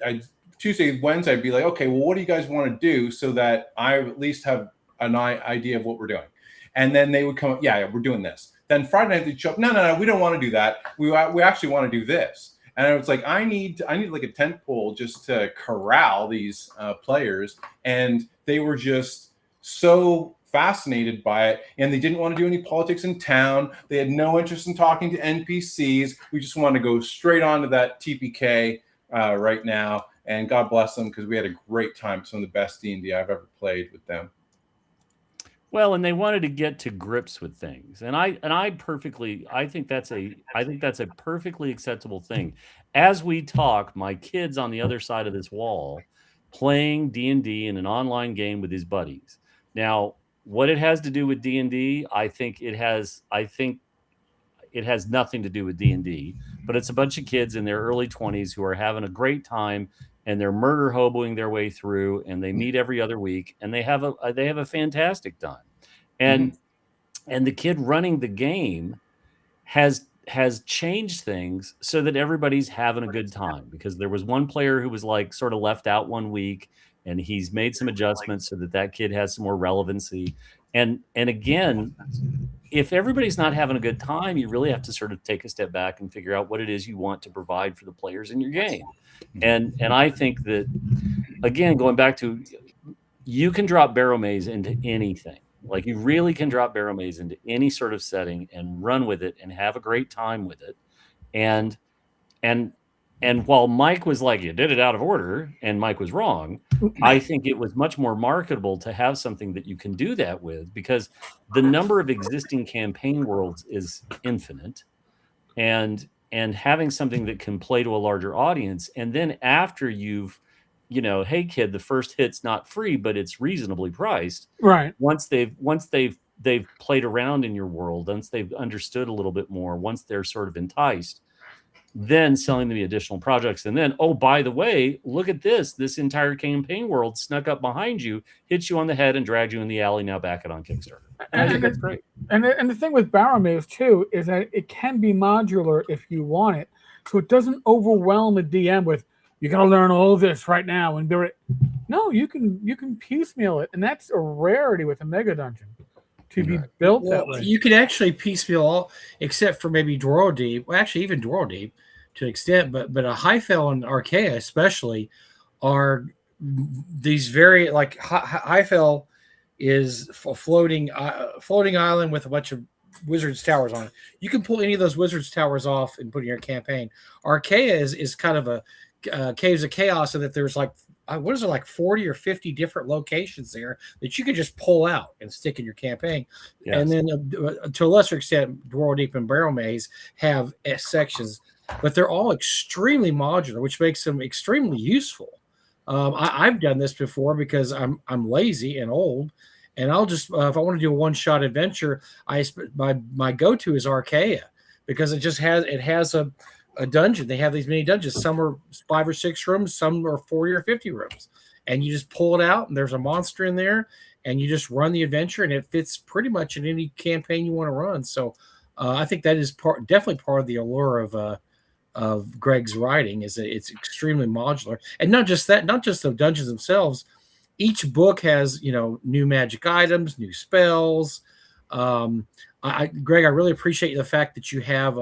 Tuesday, Wednesday, I'd be like, okay, well, what do you guys want to do so that I at least have an idea of what we're doing? And then they would come up, yeah, we're doing this. Then Friday night, they'd show up, no, we don't want to do that. We actually want to do this. And I was like, I need like a tent pole just to corral these players. And they were just so fascinated by it, and they didn't want to do any politics in town. They had no interest in talking to NPCs. We just wanted to go straight on to that TPK right now, and God bless them, because we had a great time. Some of the best D&D I've ever played with them. Well, and they wanted to get to grips with things, and I think that's a perfectly acceptable thing. As we talk, my kid's on the other side of this wall, playing D&D in an online game with his buddies. Now, what it has to do with D&D, I think it has nothing to do with D&D, but it's a bunch of kids in their early 20s who are having a great time, and they're murder hoboing their way through, and they meet every other week, and they have a fantastic time. And the kid running the game has changed things so that everybody's having a good time, because there was one player who was like sort of left out one week, and he's made some adjustments so that kid has some more relevancy. And again, if everybody's not having a good time, you really have to sort of take a step back and figure out what it is you want to provide for the players in your game. And I think that, again, going back to, you can drop Barrow Maze into anything. Like, you really can drop Barrow Maze into any sort of setting and run with it and have a great time with it. And while Mike was like, you did it out of order, and Mike was wrong, I think it was much more marketable to have something that you can do that with, because the number of existing campaign worlds is infinite, and having something that can play to a larger audience. And then after you've, hey kid, the first hit's not free, but it's reasonably priced. Right. Once they've played around in your world, once they've understood a little bit more, once they're sort of enticed, then selling them the additional projects. And then, oh, by the way, look at this entire campaign world snuck up behind you, hit you on the head, and dragged you in the alley. Now back it on Kickstarter. And I think that's great. And the thing with Barrow Maze too is that it can be modular if you want it, so it doesn't overwhelm a DM with, you got to learn all this right now and do it. No, you can piecemeal it, and that's a rarity with a mega dungeon to be built that way. You can actually piecemeal all, except for maybe Dwarrow Deep. Well, actually, even Dwarrow Deep to an extent, but a Highfell and Archaea especially are these very, like, Highfell is a floating island with a bunch of wizards towers on it. You can pull any of those wizards towers off and put in your campaign. Archaea is kind of a Caves of Chaos, so that there's like what is it, like 40 or 50 different locations there that you could just pull out and stick in your campaign. Yes. And then to a lesser extent, Dwarrel Deep and Barrel Maze have sections, but they're all extremely modular, which makes them extremely useful. I've done this before because I'm lazy and old, and I'll just if I want to do a one-shot adventure, my go-to is Archaea because it has a dungeon. They have these mini dungeons. Some are 5 or 6 rooms, some are 40 or 50 rooms, and you just pull it out, and there's a monster in there, and you just run the adventure, and it fits pretty much in any campaign you want to run. So I think that is definitely part of the allure of Greg's writing is that it's extremely modular, and not just that, not just the dungeons themselves. Each book has new magic items, new spells. Greg, I really appreciate the fact that you have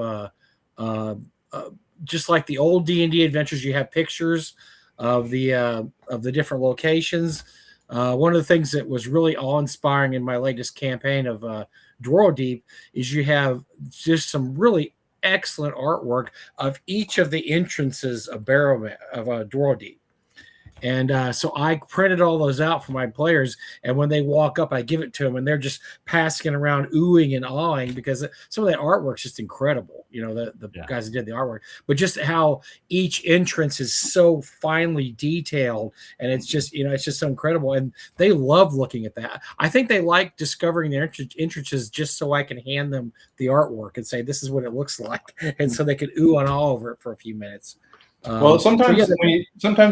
just like the old D&D adventures, you have pictures of the different locations. One of the things that was really awe-inspiring in my latest campaign of Dwarrel Deep is you have just some really excellent artwork of each of the entrances of Dwarrel Deep. And so I printed all those out for my players. And when they walk up, I give it to them, and they're just passing around, oohing and awing because some of that artwork's just incredible. The guys that did the artwork, but just how each entrance is so finely detailed, and it's just so incredible. And they love looking at that. I think they like discovering their entrances just so I can hand them the artwork and say, this is what it looks like. And so they can ooh and awe over it for a few minutes. Well, sometimes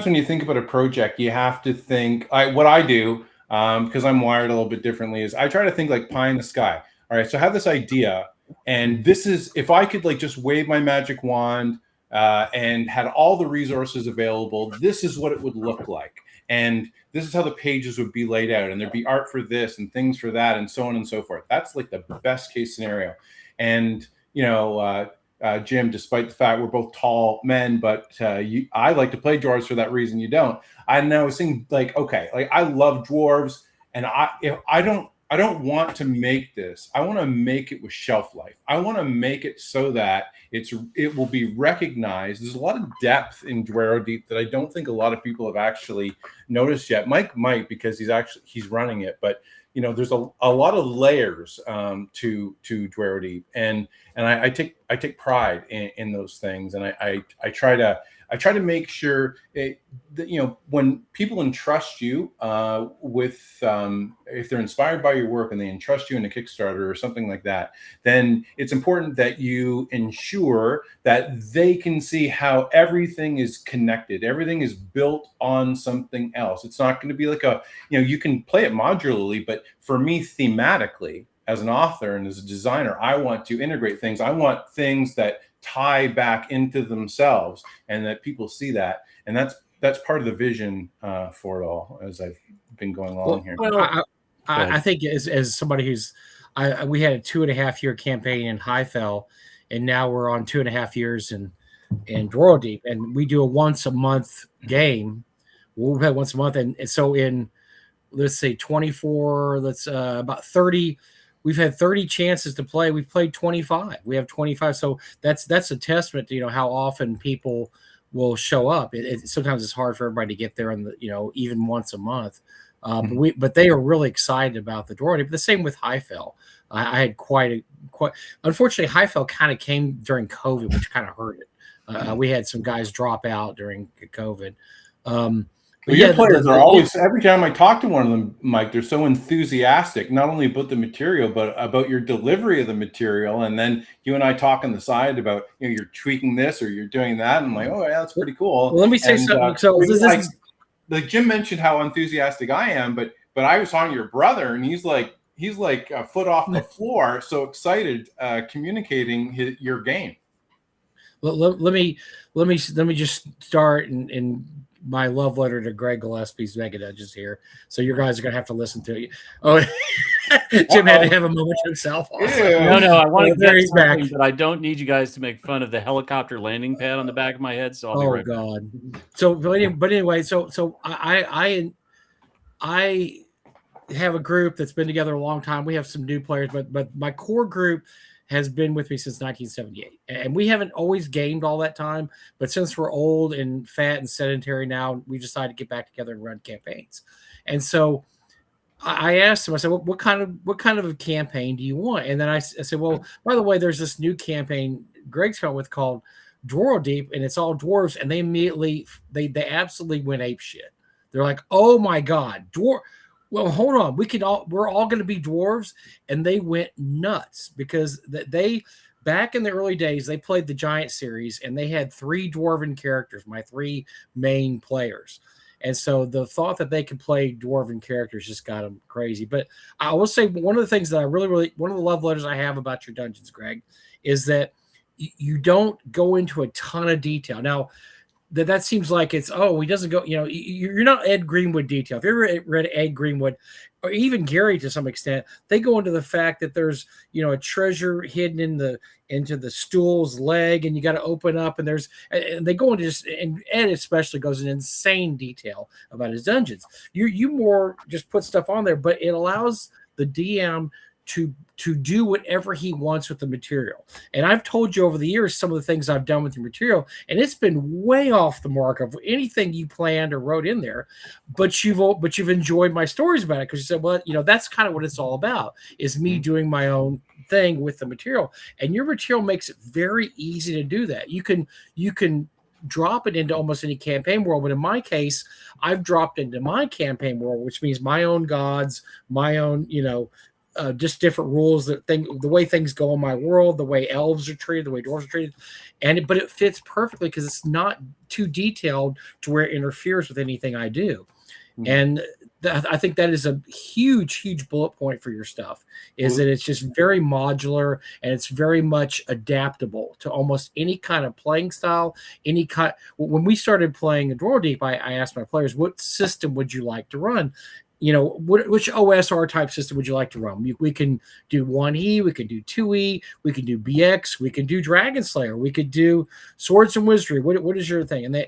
when you think about a project, you have to think. What I do, because I'm wired a little bit differently, is I try to think like pie in the sky. All right, so I have this idea, and this is if I could like just wave my magic wand and had all the resources available, this is what it would look like, and this is how the pages would be laid out, and there'd be art for this and things for that, and so on and so forth. That's like the best case scenario, and Jim, despite the fact we're both tall men, but I like to play dwarves for that reason. You don't. I know. Saying like, okay, like I love dwarves, and I don't want to make this. I want to make it with shelf life. I want to make it so that it will be recognized. There's a lot of depth in Dwarrel Deep that I don't think a lot of people have actually noticed yet. Mike might because he's running it, but there's a lot of layers to Dwarrel Deep, and I take pride in those things, and I try to make sure that when people entrust you with if they're inspired by your work and they entrust you in a Kickstarter or something like that, then it's important that you ensure that they can see how everything is connected. Everything is built on something else. It's not going to be like you can play it modularly, but for me, thematically, as an author and as a designer, I want to integrate things. I want things that tie back into themselves and that people see that. And that's part of the vision for it all as I've been going along here. Well, I think as somebody who's we had a 2.5-year campaign in Highfell, and now we're on 2.5 years in Dwarrel Deep, and we do a once a month game. We'll have once a month, and so in let's say 24, about 30. We've had 30 chances to play. We've played 25. We have 25. So that's a testament to how often people will show up. Sometimes it's hard for everybody to get there, even once a month. But they are really excited about the Dwarrel Deep. The same with Highfell. I had quite. Unfortunately, Highfell kind of came during COVID, which kind of hurt it. We had some guys drop out during COVID. But your players are always, every time I talk to one of them, Mike, they're so enthusiastic, not only about the material, but about your delivery of the material. And then you and I talk on the side about, you're tweaking this or you're doing that. And I'm like, oh, yeah, that's pretty cool. Well, let me say something. So like Jim mentioned how enthusiastic I am, but I was talking to your brother, and he's like a foot off the floor, so excited communicating your game. Let me just start and my love letter to Greg Gillespie's Mega Dungeons here. So you guys are going to have to listen to it. Oh, Jim had to have a moment to himself. Yeah. No, I want to get something, but I don't need you guys to make fun of the helicopter landing pad on the back of my head. So I'll be right back. So, but anyway, so I have a group that's been together a long time. We have some new players, but my core group has been with me since 1978. And we haven't always gamed all that time, but since we're old and fat and sedentary now, we decided to get back together and run campaigns. And so I asked him, I said, what kind of a campaign do you want? And then I said, well, by the way, there's this new campaign Greg's come with called Dwarf Deep, and it's all dwarves. And they immediately, they absolutely went ape shit. They're like, oh my God, dwarf. Well, hold on. We're all going to be dwarves. And they went nuts because they, back in the early days, they played the Giant series and they had 3 dwarven characters, my 3 main players. And so the thought that they could play dwarven characters just got them crazy. But I will say one of the things that I really, one of the love letters I have about your dungeons, Greg, is that you don't go into a ton of detail. Now, that seems like it's, he doesn't go, you're not Ed Greenwood detail. If you ever read Ed Greenwood, or even Gary to some extent, they go into the fact that there's, a treasure hidden into the stool's leg, and you got to open up, and they go into and Ed especially goes in insane detail about his dungeons. You more just put stuff on there, but it allows the DM to do whatever he wants with the material. And I've told you over the years some of the things I've done with the material, and it's been way off the mark of anything you planned or wrote in there. But you've enjoyed my stories about it because you said, well, that's kind of what it's all about, is me doing my own thing with the material. And your material makes it very easy to do that. You can drop it into almost any campaign world, but in my case, I've dropped into my campaign world, which means my own gods, my own, just different rules, the way things go in my world, the way elves are treated, the way dwarves are treated, but it fits perfectly because it's not too detailed to where it interferes with anything I do. Mm-hmm. And I think that is a huge bullet point for your stuff, is that it's just very modular and it's very much adaptable to almost any kind of playing style. When we started playing Dwarf Deep, I asked my players, what system would you like to run? Which OSR type system would you like to run? We can do 1E, we can do 2E, we can do BX, we can do Dragon Slayer, we could do Swords and Wizardry. What is your thing? And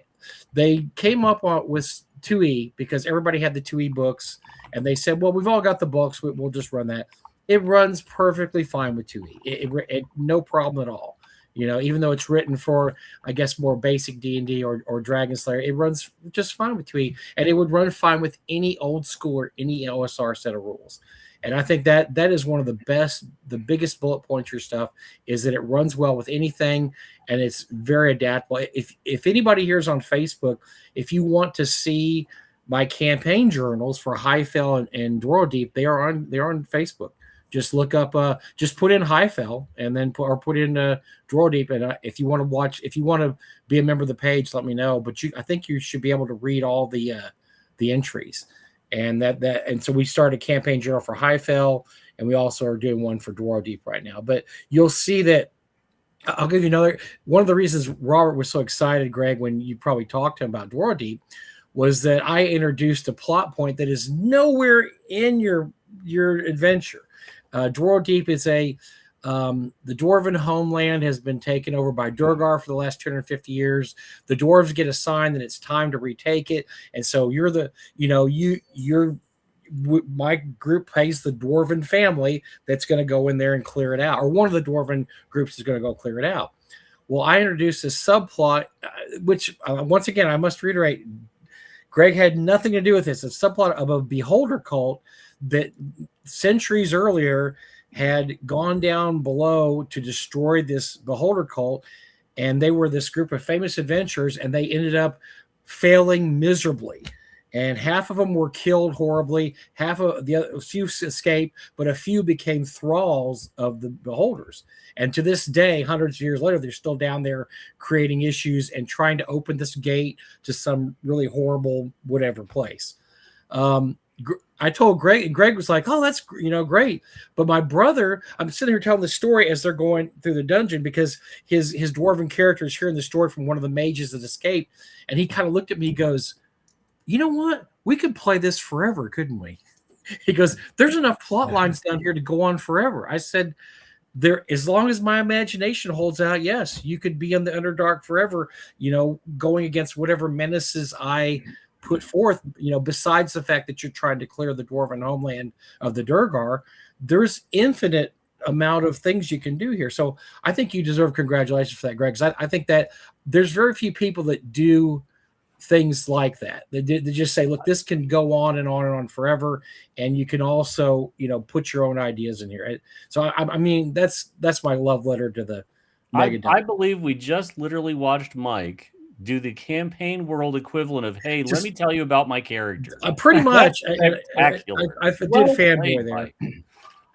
they came up with 2E because everybody had the 2E books, and they said, well, we've all got the books, we'll just run that. It runs perfectly fine with 2E. It no problem at all. Even though it's written for, I guess, more basic D&D or Dragon Slayer, it runs just fine with 2E, and it would run fine with any old school or any OSR set of rules. And I think that is one of the biggest bullet points your stuff, is that it runs well with anything, and it's very adaptable. If anybody here is on Facebook, if you want to see my campaign journals for Highfell and Dwarf Deep, they're on Facebook. Just look up, just put in Highfell and then put in Dwarf Deep. And if you want to be a member of the page, let me know. But I think you should be able to read all the entries, and and so we started a campaign journal for Highfell, and we also are doing one for Dwarf Deep right now. But you'll see that. I'll give you another one of the reasons Robert was so excited, Greg, when you probably talked to him about Dwarf Deep, was that I introduced a plot point that is nowhere in your adventure. Dwarf Deep is the dwarven homeland has been taken over by Durgar for the last 250 years. The dwarves get a sign that it's time to retake it, and so my group pays the dwarven family that's going to go in there and clear it out, or one of the dwarven groups is going to go clear it out. Well, I introduced this subplot, which once again I must reiterate, Greg had nothing to do with this. It's a subplot of a beholder cult that centuries earlier had gone down below to destroy this beholder cult, and they were this group of famous adventurers, and they ended up failing miserably, and half of them were killed horribly, a few escaped, but a few became thralls of the beholders. And to this day, hundreds of years later, they're still down there creating issues and trying to open this gate to some really horrible whatever place. I told Greg, and Greg was like, oh, that's, great. But my brother, I'm sitting here telling the story as they're going through the dungeon, because his dwarven character is hearing the story from one of the mages that escaped. And he kind of looked at me, he goes, you know what? We could play this forever, couldn't we? He goes, there's enough plot lines down here to go on forever. I said, as long as my imagination holds out, yes, you could be in the Underdark forever, going against whatever menaces I put forth, besides the fact that you're trying to clear the dwarven homeland of the Durgar. There's infinite amount of things you can do here. So I think you deserve congratulations for that, Greg. 'Cause I think that there's very few people that do things like that. They just say, look, this can go on and on and on forever. And you can also, put your own ideas in here. So, I mean, that's my love letter to the Mega I believe we just literally watched Mike do the Campaign World equivalent of, hey, let me tell you about my character. Pretty much. Spectacular. I did Well fanboy played, there.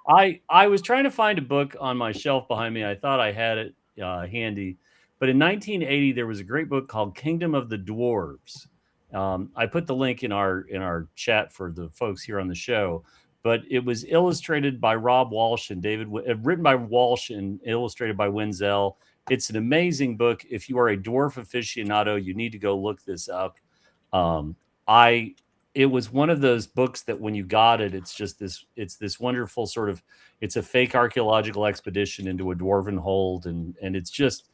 Mike. I was trying to find a book on my shelf behind me. I thought I had it handy. But in 1980, there was a great book called Kingdom of the Dwarves. I put the link in our chat for the folks here on the show. But it was illustrated by Rob Walsh and written by Walsh and illustrated by Wenzel. It's an amazing book. If you are a dwarf aficionado, you need to go look this up. It was one of those books that when you got it, it's this wonderful sort of, it's a fake archaeological expedition into a dwarven hold. And it's just,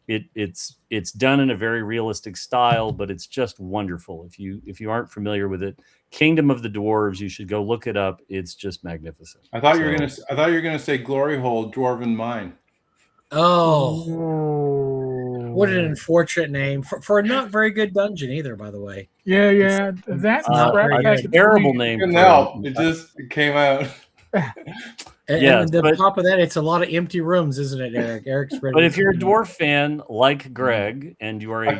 it's done in a very realistic style, but it's just wonderful. If you aren't familiar with it, Kingdom of the Dwarves, you should go look it up. It's just magnificent. I thought you were gonna say Glory Hole Dwarven Mine. Oh, what an unfortunate name for a not very good dungeon either, by the way. Yeah. That's a terrible name. It just came out. And the top of that, it's a lot of empty rooms, isn't it, Eric? Eric's ready. But if you're a dwarf fan like Greg, and you are you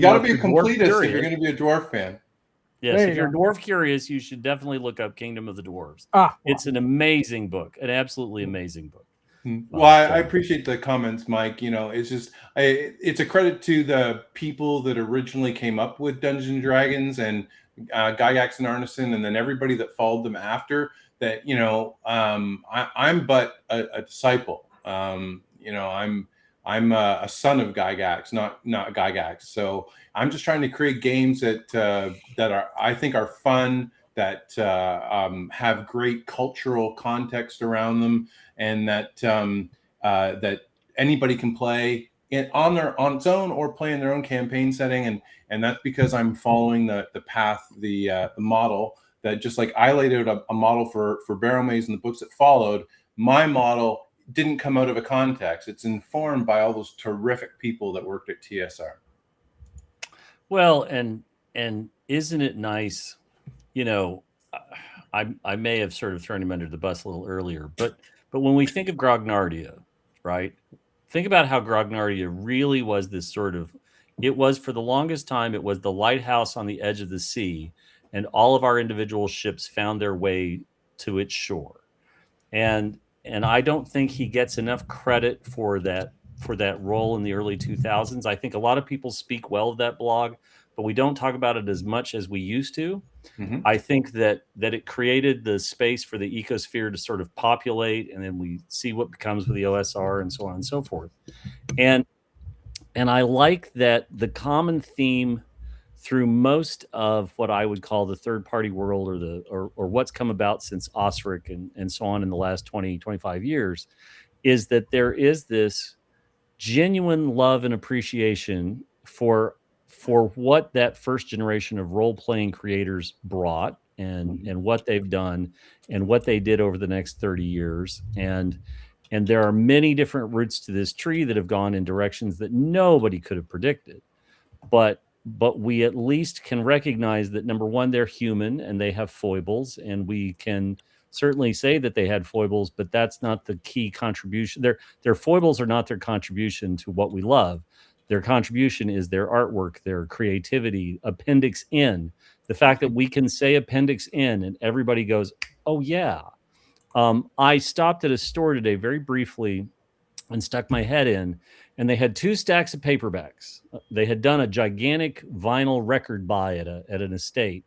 got to be a completist if you're going to be a dwarf fan. Yes, if you're dwarf curious, you should definitely look up Kingdom of the Dwarves. It's an amazing book, an absolutely amazing book. Well, I appreciate the comments, Mike. It's just it's a credit to the people that originally came up with Dungeons and Dragons and Gygax and Arneson, and then everybody that followed them after. That I'm but a disciple. I'm a son of Gygax, not Gygax. So I'm just trying to create games that I think are fun, that have great cultural context around them, and that anybody can play on its own or play in their own campaign setting. And that's because I'm following the path, the model. That just like I laid out a model for Barrow Maze and the books that followed, my model didn't come out of a context. It's informed by all those terrific people that worked at TSR. Well, and isn't it nice? I may have sort of thrown him under the bus a little earlier, but when we think of Grognardia, right? Think about how Grognardia really was this sort of, it was for the longest time, it was the lighthouse on the edge of the sea. And all of our individual ships found their way to its shore. And I don't think he gets enough credit for that role in the early 2000s. I think a lot of people speak well of that blog, but we don't talk about it as much as we used to. Mm-hmm. I think that it created the space for the ecosphere to sort of populate, and then we see what becomes with the OSR and so on and so forth. And I like that the common theme through most of what I would call the third-party world or what's come about since Osric and so on in the last 20, 25 years is that there is this genuine love and appreciation for what that first generation of role-playing creators brought and what they've done and what they did over the next 30 years. And there are many different roots to this tree that have gone in directions that nobody could have predicted. But we at least can recognize that, number one, they're human and they have foibles, and we can certainly say that they had foibles, but that's not the key contribution. Their foibles are not their contribution to what we love. Their contribution is their artwork, their creativity, Appendix N. The fact that we can say Appendix N and everybody goes, oh, yeah. I stopped at a store today very briefly and stuck my head in, and they had 2 stacks of paperbacks. They had done a gigantic vinyl record buy at an estate,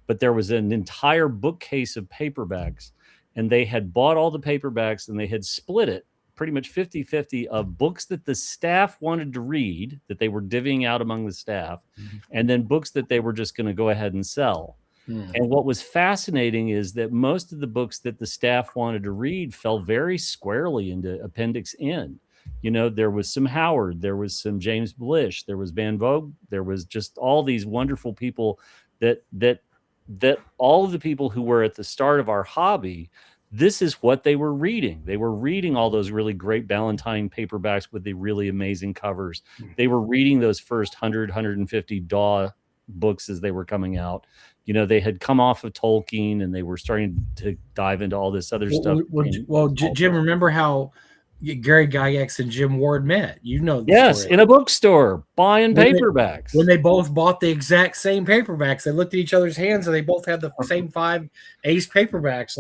but there was an entire bookcase of paperbacks, and they had bought all the paperbacks and they had split it pretty much 50-50 of books that the staff wanted to read that they were divvying out among the staff, and then books that they were just going to go ahead and sell. And what was fascinating is that most of the books that the staff wanted to read fell very squarely into Appendix N. There was some Howard, there was some James Blish, there was Van Vogt, there was just all these wonderful people that all of the people who were at the start of our hobby this is what they were reading. They were reading all those really great Ballantine paperbacks with the really amazing covers. They were reading those first 100, 150 DAW books as they were coming out. They had come off of Tolkien and they were starting to dive into all this other stuff. Jim, remember how Gary Gygax and Jim Ward met? Yes, story. In a bookstore buying paperbacks. When they both bought the exact same paperbacks, they looked at each other's hands and they both had the same 5 Ace paperbacks.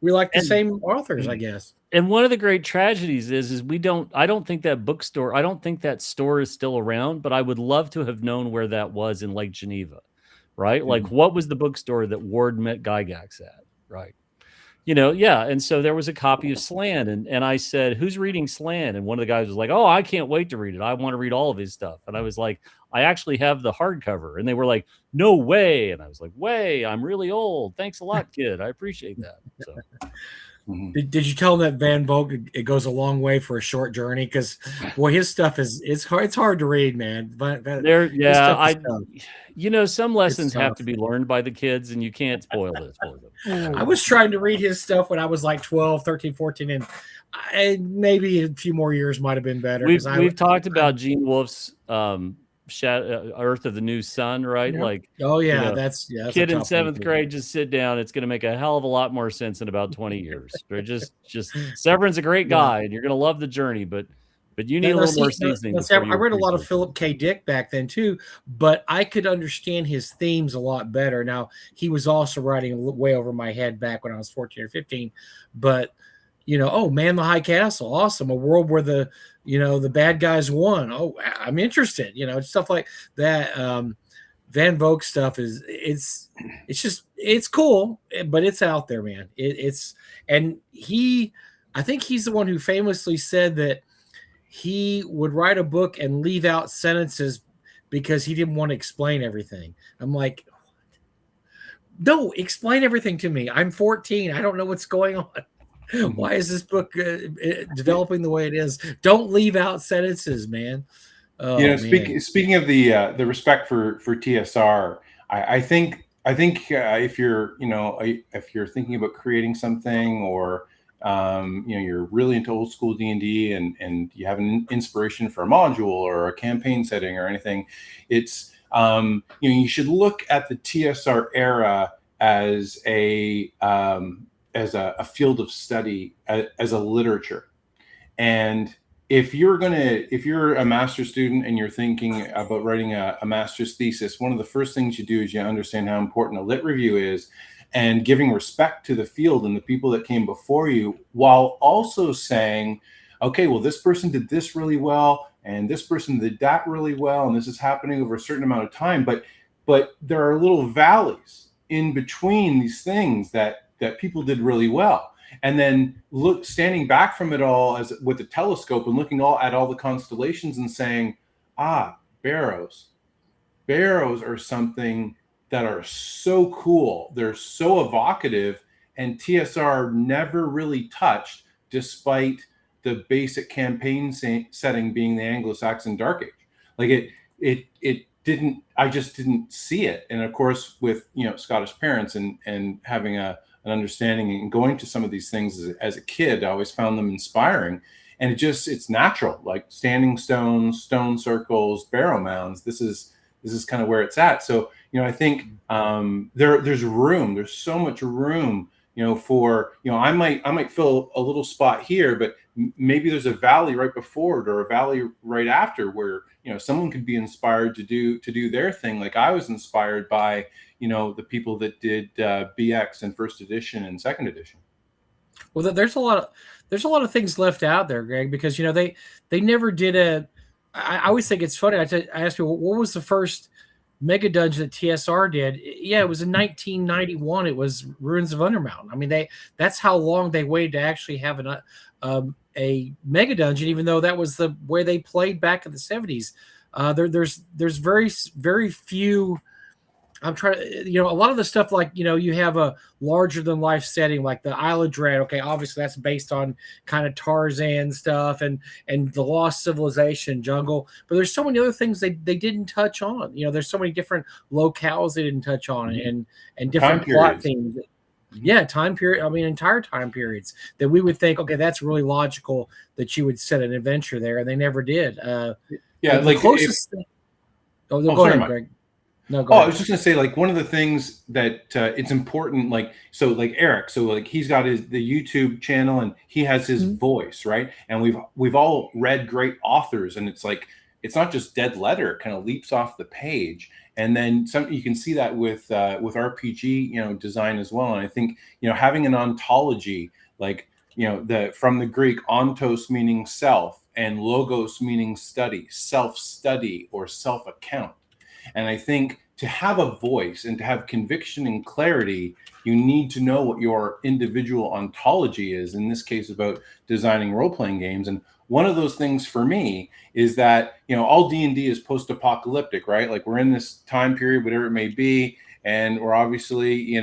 We like the same authors, I guess. And one of the great tragedies is I don't think that store is still around, but I would love to have known where that was in Lake Geneva, right? Like, what was the bookstore that Ward met Gygax at, right? And so there was a copy of Slan, and I said, who's reading Slan? And one of the guys was like, oh, I can't wait to read it. I want to read all of his stuff. And I was like, I actually have the hardcover. And they were like, no way. And I was like, way, I'm really old. Thanks a lot, kid. I appreciate that. So. Did you tell him that Van Vogt, it goes a long way for a short journey? Because boy, his stuff it's hard to read, man. But some lessons have to be learned by the kids, and you can't spoil this for them. I was trying to read his stuff when I was like 12, 13, 14, and maybe a few more years might have been better. We've talked about Gene Wolfe's Earth of the New Sun, right? Yeah. Like, that's kid in 7th grade, just sit down. It's going to make a hell of a lot more sense in about 20 years. They're just Severin's a great guy, and you're going to love the journey, but you need a little more seasoning. I read a lot of Philip K. Dick back then too, but I could understand his themes a lot better. Now, he was also writing way over my head back when I was 14 or 15, but Man the High Castle, awesome. A world where the bad guys won. Oh, I'm interested. Stuff like that. Van Vogt stuff it's cool, but it's out there, man. I think he's the one who famously said that he would write a book and leave out sentences because he didn't want to explain everything. I'm like, no, explain everything to me. I'm 14. I don't know what's going on. Why is this book developing the way it is? Don't leave out sentences, man. Speaking of the respect for TSR, I think if you're thinking about creating something, or you're really into old school D&D and you have an inspiration for a module or a campaign setting or anything, it's you should look at the TSR era as a field of study, as a literature. And if you're a master's student and you're thinking about writing a master's thesis, one of the first things you do is you understand how important a lit review is, and giving respect to the field and the people that came before you, while also saying, okay, well, this person did this really well, and this person did that really well, and this is happening over a certain amount of time. But there are little valleys in between these things that people did really well. And then standing back from it all with a telescope and looking at all the constellations and saying, barrows are something that are so cool. They're so evocative, and TSR never really touched, despite the basic campaign setting being the Anglo-Saxon Dark Age. Like it didn't. I just didn't see it. And of course, with Scottish parents and having an understanding and going to some of these things as a kid, I always found them inspiring. And it's natural, like standing stones, stone circles, barrow mounds. This is kind of where it's at. So I think there's room. There's so much room, for I might fill a little spot here, but maybe there's a valley right before it or a valley right after where someone could be inspired to do their thing. Like I was inspired by the people that did BX and first edition and second edition. Well, there's a lot of things left out there, Greg, because they never did I always think it's funny. I ask people, what was the first mega dungeon that TSR did? Yeah, it was in 1991. It was Ruins of Undermountain. I mean, that's how long they waited to actually have a mega dungeon, even though that was the way they played back in the 70s. There's very, very few. I'm trying to, a lot of the stuff, like, you have a larger than life setting, like the Isle of Dread. Okay, obviously that's based on kind of Tarzan stuff and the Lost Civilization jungle. But there's so many other things they didn't touch on. There's so many different locales they didn't touch on, and different plot themes. Yeah, time period. I mean, entire time periods that we would think, okay, that's really logical that you would set an adventure there, and they never did. Yeah, the like closest thing. Oh, no, oh, go sorry, ahead, Mike. Greg. No, go Oh, I ahead. was just gonna say, like, one of the things that it's important, like, so, like Eric, so like he's got the YouTube channel and he has his voice, right? And we've all read great authors, and it's like it's not just dead letter; it kind of leaps off the page. And then some, you can see that with RPG, design as well. And I think having an ontology, like the from the Greek ontos meaning self and logos meaning study, self study or self account. And I think to have a voice and to have conviction and clarity, you need to know what your individual ontology is, in this case, about designing role-playing games. And one of those things for me is that, all D&D is post-apocalyptic, right? Like we're in this time period, whatever it may be, and we're obviously, in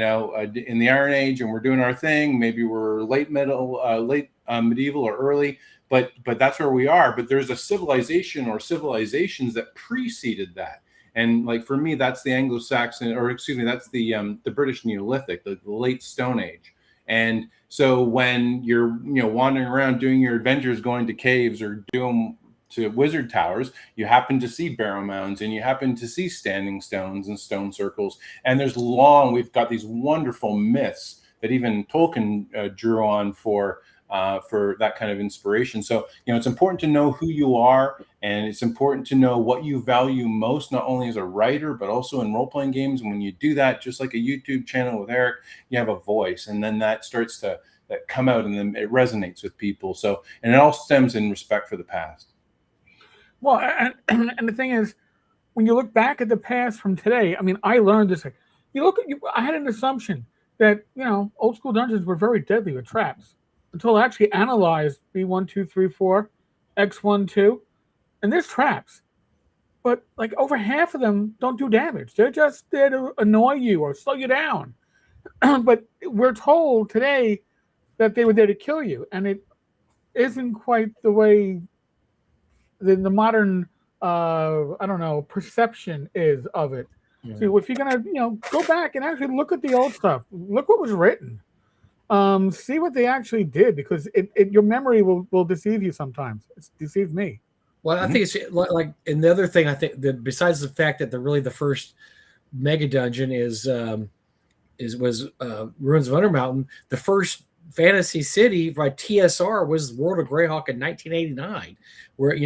the Iron Age, and we're doing our thing. Maybe we're late medieval or early, but that's where we are. But there's a civilization or civilizations that preceded that. And like for me, that's the Anglo-Saxon, or excuse me, that's the British Neolithic, the late Stone Age. And so when you're wandering around doing your adventures, going to caves or doing to wizard towers, you happen to see barrow mounds and you happen to see standing stones and stone circles. And we've got these wonderful myths that even Tolkien drew on for that kind of inspiration. So, it's important to know who you are, and it's important to know what you value most, not only as a writer, but also in role-playing games. And when you do that, just like a YouTube channel with Eric, you have a voice, and then that starts to come out, and then it resonates with people. So, and it all stems in respect for the past. Well, and the thing is, when you look back at the past from today, I mean, I learned this. I had an assumption that old school dungeons were very deadly with traps until I actually analyzed B1, 2, 3, 4, X1, 2, and there's traps, but like over half of them don't do damage. They're just there to annoy you or slow you down. But we're told today that they were there to kill you, and it isn't quite the way the modern perception is of it. Yeah. So if you're gonna go back and actually look at the old stuff, look what was written, see what they actually did, because your memory will deceive you sometimes. It's deceived me. Well, I think it's like, and the other thing I think that besides the fact that the first mega dungeon was Ruins of Undermountain, the first fantasy city by TSR was World of Greyhawk in 1989, where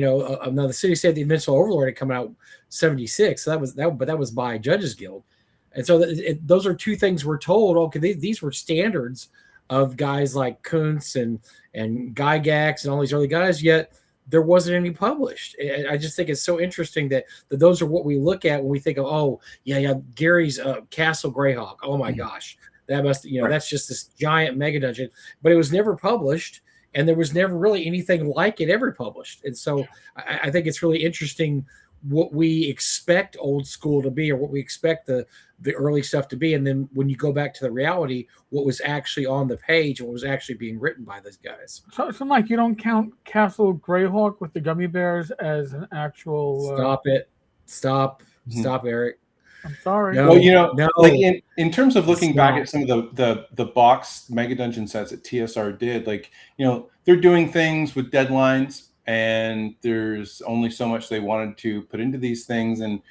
now the city said the Invincible Overlord had come out 76, so that was by Judges Guild, and so those are two things we're told. Okay, these were standards of guys like Kuntz and Gygax and all these early guys, yet there wasn't any published. And I just think it's so interesting that those are what we look at when we think of, Gary's Castle Greyhawk. Oh my gosh, that must, that's just this giant mega dungeon, but it was never published, and there was never really anything like it ever published. And so I think it's really interesting what we expect old school to be, or what we expect the early stuff to be, and then when you go back to the reality, what was actually on the page and what was actually being written by those guys. So Mike, you don't count Castle Greyhawk with the gummy bears as an actual? Stop, Eric. I'm sorry. No, well, like in terms of looking back at some of the box mega dungeon sets that TSR did, like they're doing things with deadlines, and there's only so much they wanted to put into these things, and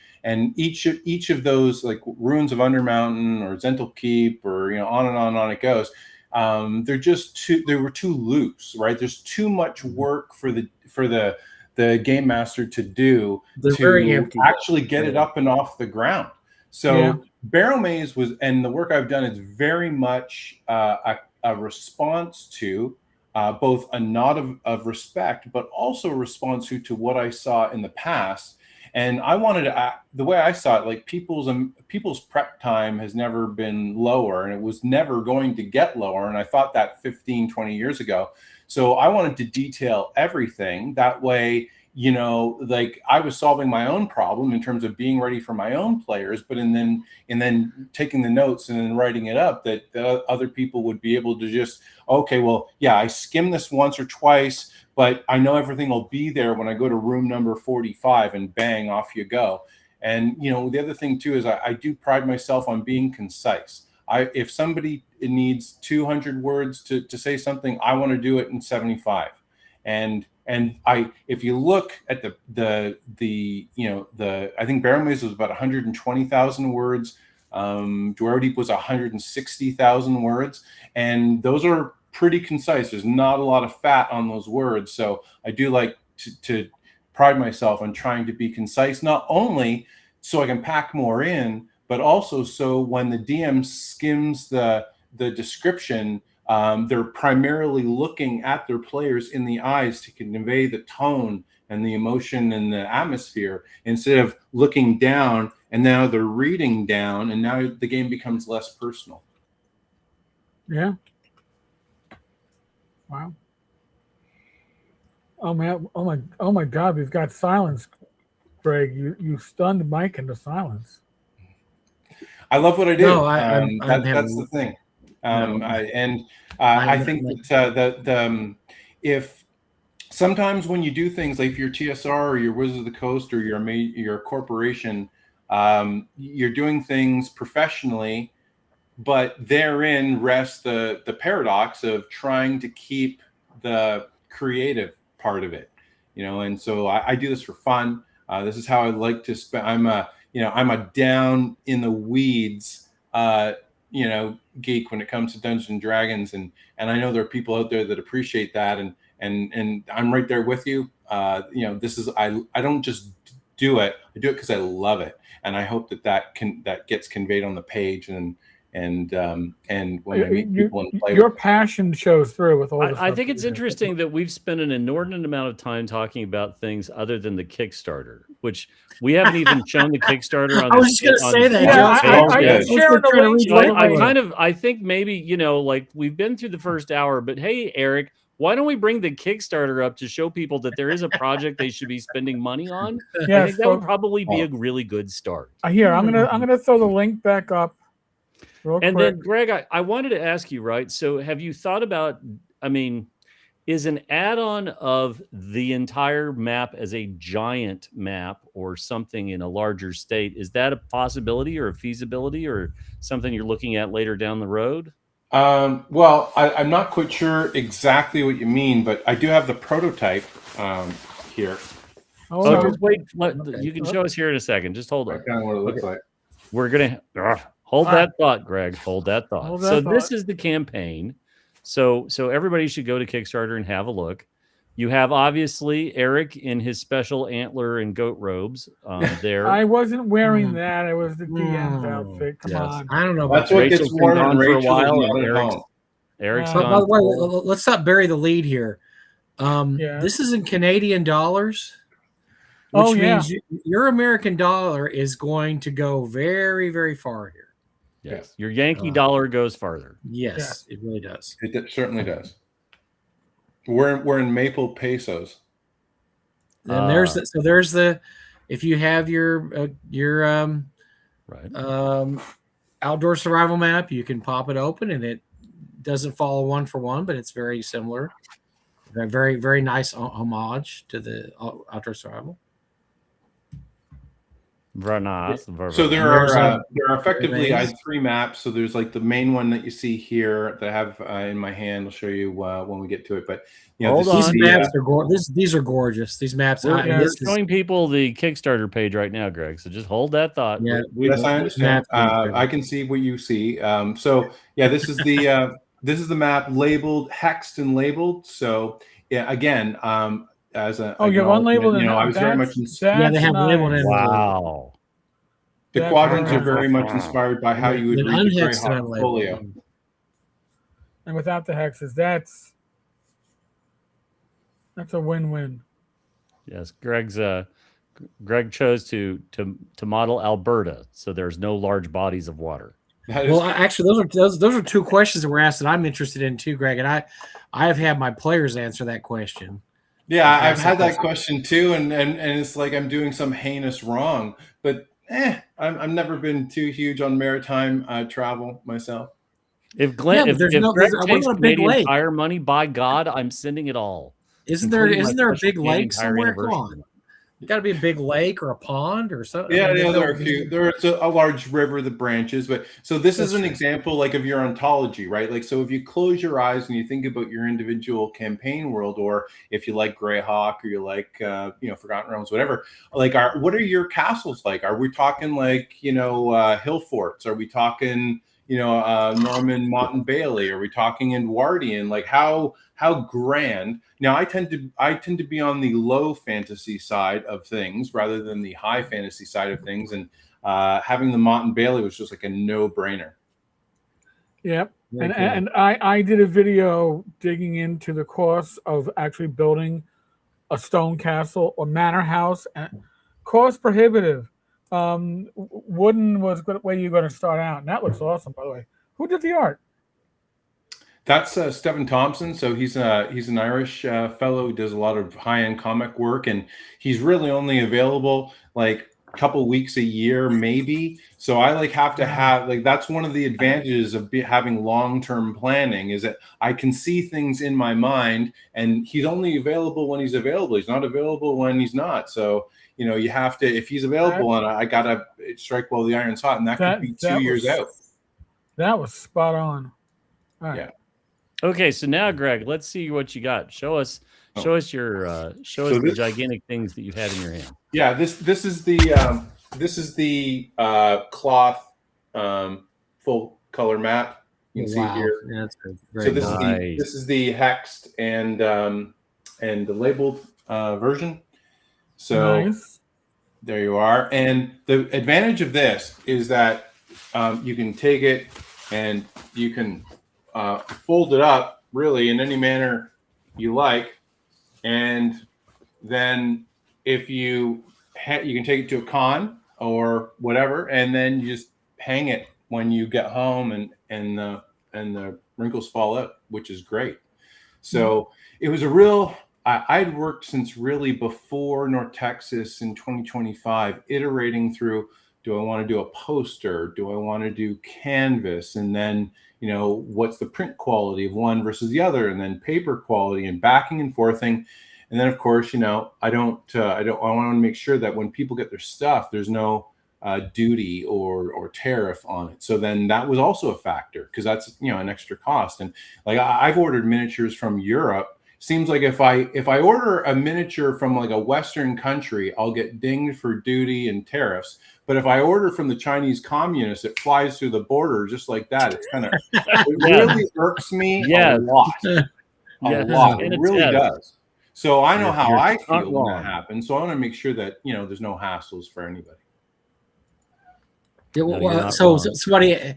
each of those, like Ruins of Undermountain or Zental Keep, or on and on it goes. They were too loose, right? There's too much work for the game master to do to actually get it up and off the ground. So Barrow Maze and the work I've done is very much a response to both a nod of respect, but also a response to what I saw in the past. And I wanted to, the way I saw it, like people's prep time has never been lower, and it was never going to get lower. And I thought that 15, 20 years ago. So I wanted to detail everything that way. Like I was solving my own problem in terms of being ready for my own players, but and then taking the notes and then writing it up, that other people would be able to just, okay, well, yeah, I skimmed this once or twice, but I know everything will be there when I go to room number 45, and bang, off you go. And the other thing too is I do pride myself on being concise. If somebody needs 200 words to say something, I want to do it in 75. And if you look at the I think Barrel Maze was about 120,000 words. Dwaro Deep was 160,000 words, and those are pretty concise. There's not a lot of fat on those words, so I do like to pride myself on trying to be concise, not only so I can pack more in, but also so when the DM skims the description, they're primarily looking at their players in the eyes to convey the tone and the emotion and the atmosphere, instead of looking down and now they're reading down, and now the game becomes less personal. Yeah. Wow. Oh man! Oh my God! We've got silence, Greg. You stunned Mike into silence. I love what I do. No, that's the thing. I think that if sometimes when you do things like your TSR or your Wizards of the Coast or your corporation, you're doing things professionally, but therein rests the paradox of trying to keep the creative part of it, and so I do this for fun. This is how I like to spend. I'm a down in the weeds geek when it comes to Dungeons and Dragons, and I know there are people out there that appreciate that, and I'm right there with you. This is I don't just do it. I do it because I love it, and I hope that gets conveyed on the page, and when I meet people and play, your passion shows through with all. I think it's interesting that we've spent an inordinate amount of time talking about things other than the Kickstarter, which we haven't even shown the Kickstarter on. I was just going to say that. I think maybe like we've been through the first hour, but hey, Eric, why don't we bring the Kickstarter up to show people that there is a project they should be spending money on? I think that would probably be a really good start. Here, I'm gonna throw the link back up. And then, Greg, I wanted to ask you, right? So have you thought about, is an add-on of the entire map as a giant map or something in a larger state, is that a possibility or a feasibility or something you're looking at later down the road? Well, I'm not quite sure exactly what you mean, but I do have the prototype here. Just wait. You can show us here in a second. Just hold on. Kind of what it looks like. We're going to... Hold that thought, Greg. Hold that thought. This is the campaign. So everybody should go to Kickstarter and have a look. You have obviously Eric in his special antler and goat robes there. I wasn't wearing that. It was the DM's outfit. Come on. I don't know. That's what gets worn on for a while. Eric's gone. By the way, let's not bury the lead here. This is in Canadian dollars. Which means your American dollar is going to go very, very far here. Yes, your Yankee dollar goes farther. Yes, it really does. It certainly does. We're in maple pesos. And there's the if you have your outdoor survival map, you can pop it open, and it doesn't follow one for one, but it's very similar. Very, very nice homage to the outdoor survival. Very nice. So there are effectively three maps. So there's like the main one that you see here that I have in my hand. I'll show you when we get to it. But these maps are gorgeous. These are gorgeous. These maps. We're showing people the Kickstarter page right now, Greg. So just hold that thought. Yeah, yes, I understand. I can see what you see. This is the map labeled, hexed, and labeled. So again. As a you have unlabeled, I was very much inspired. They have labeled. Wow. The quadrants are very much inspired by how you would read the Greyhawk folio. And without the hexes, that's a win-win. Yes, Greg chose to model Alberta, so there's no large bodies of water. Well, actually, those are two questions that were asked that I'm interested in too, Greg, and I have had my players answer that question. Yeah, I've had that question too, and it's like I'm doing some heinous wrong. But I've never been too huge on maritime travel myself. If Greg takes Canadian Tire money, by God, I'm sending it all. Isn't there a big lake somewhere? Come on. Got to be a big lake or a pond or something. Yeah, I mean, yeah, there's there are no. a few. There's a large river that branches, but so this is That's an true. example like of your ontology, right? Like, so if you close your eyes and you think about your individual campaign world, or if you like Greyhawk or you like, Forgotten Realms, whatever, like, what are your castles like? Are we talking like, hill forts? Are we talking, Norman Mott and Bailey? Are we talking Edwardian? Like, how grand? Now, I tend to be on the low fantasy side of things rather than the high fantasy side of things, and having the Mott and Bailey was just like a no-brainer. Yep. Very And cool. I did a video digging into the cost of actually building a stone castle or manor house, and cost prohibitive. Wooden was the way you're going to start out, and that looks awesome, by the way. Who did the art? That's Stephen Thompson. So he's an Irish fellow who does a lot of high-end comic work, and he's really only available like a couple weeks a year, maybe. So I have to have that's one of the advantages of having long-term planning, is that I can see things in my mind, and he's only available when he's available. He's not available when he's not. So you have to, if he's available, and I gotta strike while the iron's hot, and that could be 2 years out. That was spot on. All right. Yeah. Okay, so now, Greg, let's see what you got. Show us the gigantic things that you had in your hand. Yeah, this is the cloth full color map. You can see here. Yeah, that's very So this nice. is the hexed and the labeled version. So Nice. there you are. And the advantage of this is that you can take it and you can fold it up really in any manner you like, and then if you can take it to a con or whatever, and then you just hang it when you get home, and the wrinkles fall out, which is great. So it was a real. I'd worked since really before North Texas in 2025, iterating through: do I want to do a poster? Do I want to do canvas? And then what's the print quality of one versus the other, and then paper quality, and backing and forthing. And then, of course, I want to make sure that when people get their stuff, there's no duty or tariff on it. So then that was also a factor, because that's an extra cost. And like I've ordered miniatures from Europe. Seems like if I order a miniature from like a Western country, I'll get dinged for duty and tariffs. But if I order from the Chinese communists, it flies through the border just like that. It's kind of it really irks me a lot. A lot. It really does. So I know how I feel when that happens. So I want to make sure that there's no hassles for anybody. Yeah, well, so somebody,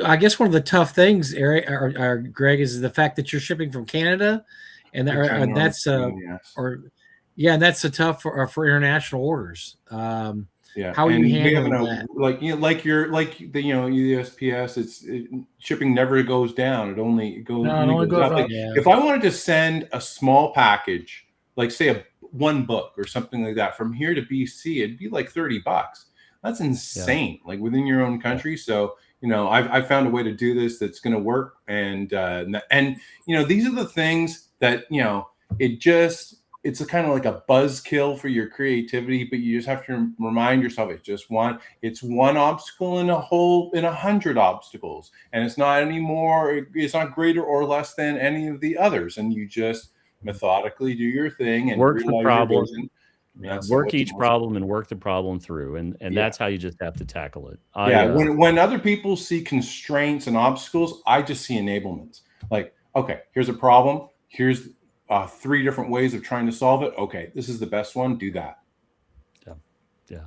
I guess one of the tough things, Eric or Greg, is the fact that you're shipping from Canada, and that's and that's tough for international orders. Yeah. How are you handling that? Like the USPS, shipping never goes down. It only goes up. Like, if I wanted to send a small package, like say one book or something like that from here to BC, it'd be like $30. That's insane. Like within your own country. So I've found a way to do this that's going to work. And these are the things that it's a kind of like a buzzkill for your creativity, but you just have to remind yourself it's one obstacle in 100 obstacles, and it's not greater or less than any of the others. And you just methodically do your thing and work the problem. Work each problem and work the problem through, and that's how you just have to tackle it. When other people see constraints and obstacles, I just see enablements. Like, okay, here's a problem. Here's 3 different ways of trying to solve it. Okay, this is the best one. Do that. Yeah.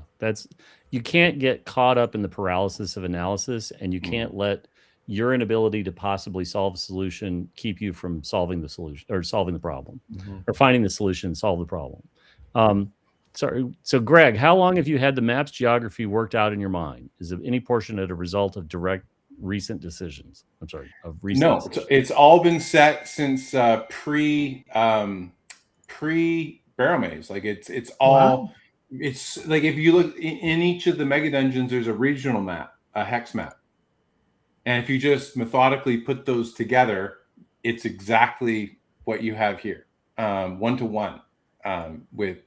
You can't get caught up in the paralysis of analysis, and you can't let your inability to possibly solve a solution keep you from solving the solution or solving the problem, or finding the solution and solve the problem. So Greg, how long have you had the map's geography worked out in your mind? Is it any portion of a result of recent decisions? No, it's all been set since pre Barrel Maze. Like it's all it's like, if you look in each of the mega dungeons, there's a regional map, a hex map, and if you just methodically put those together, it's exactly what you have here, 1-to-1, with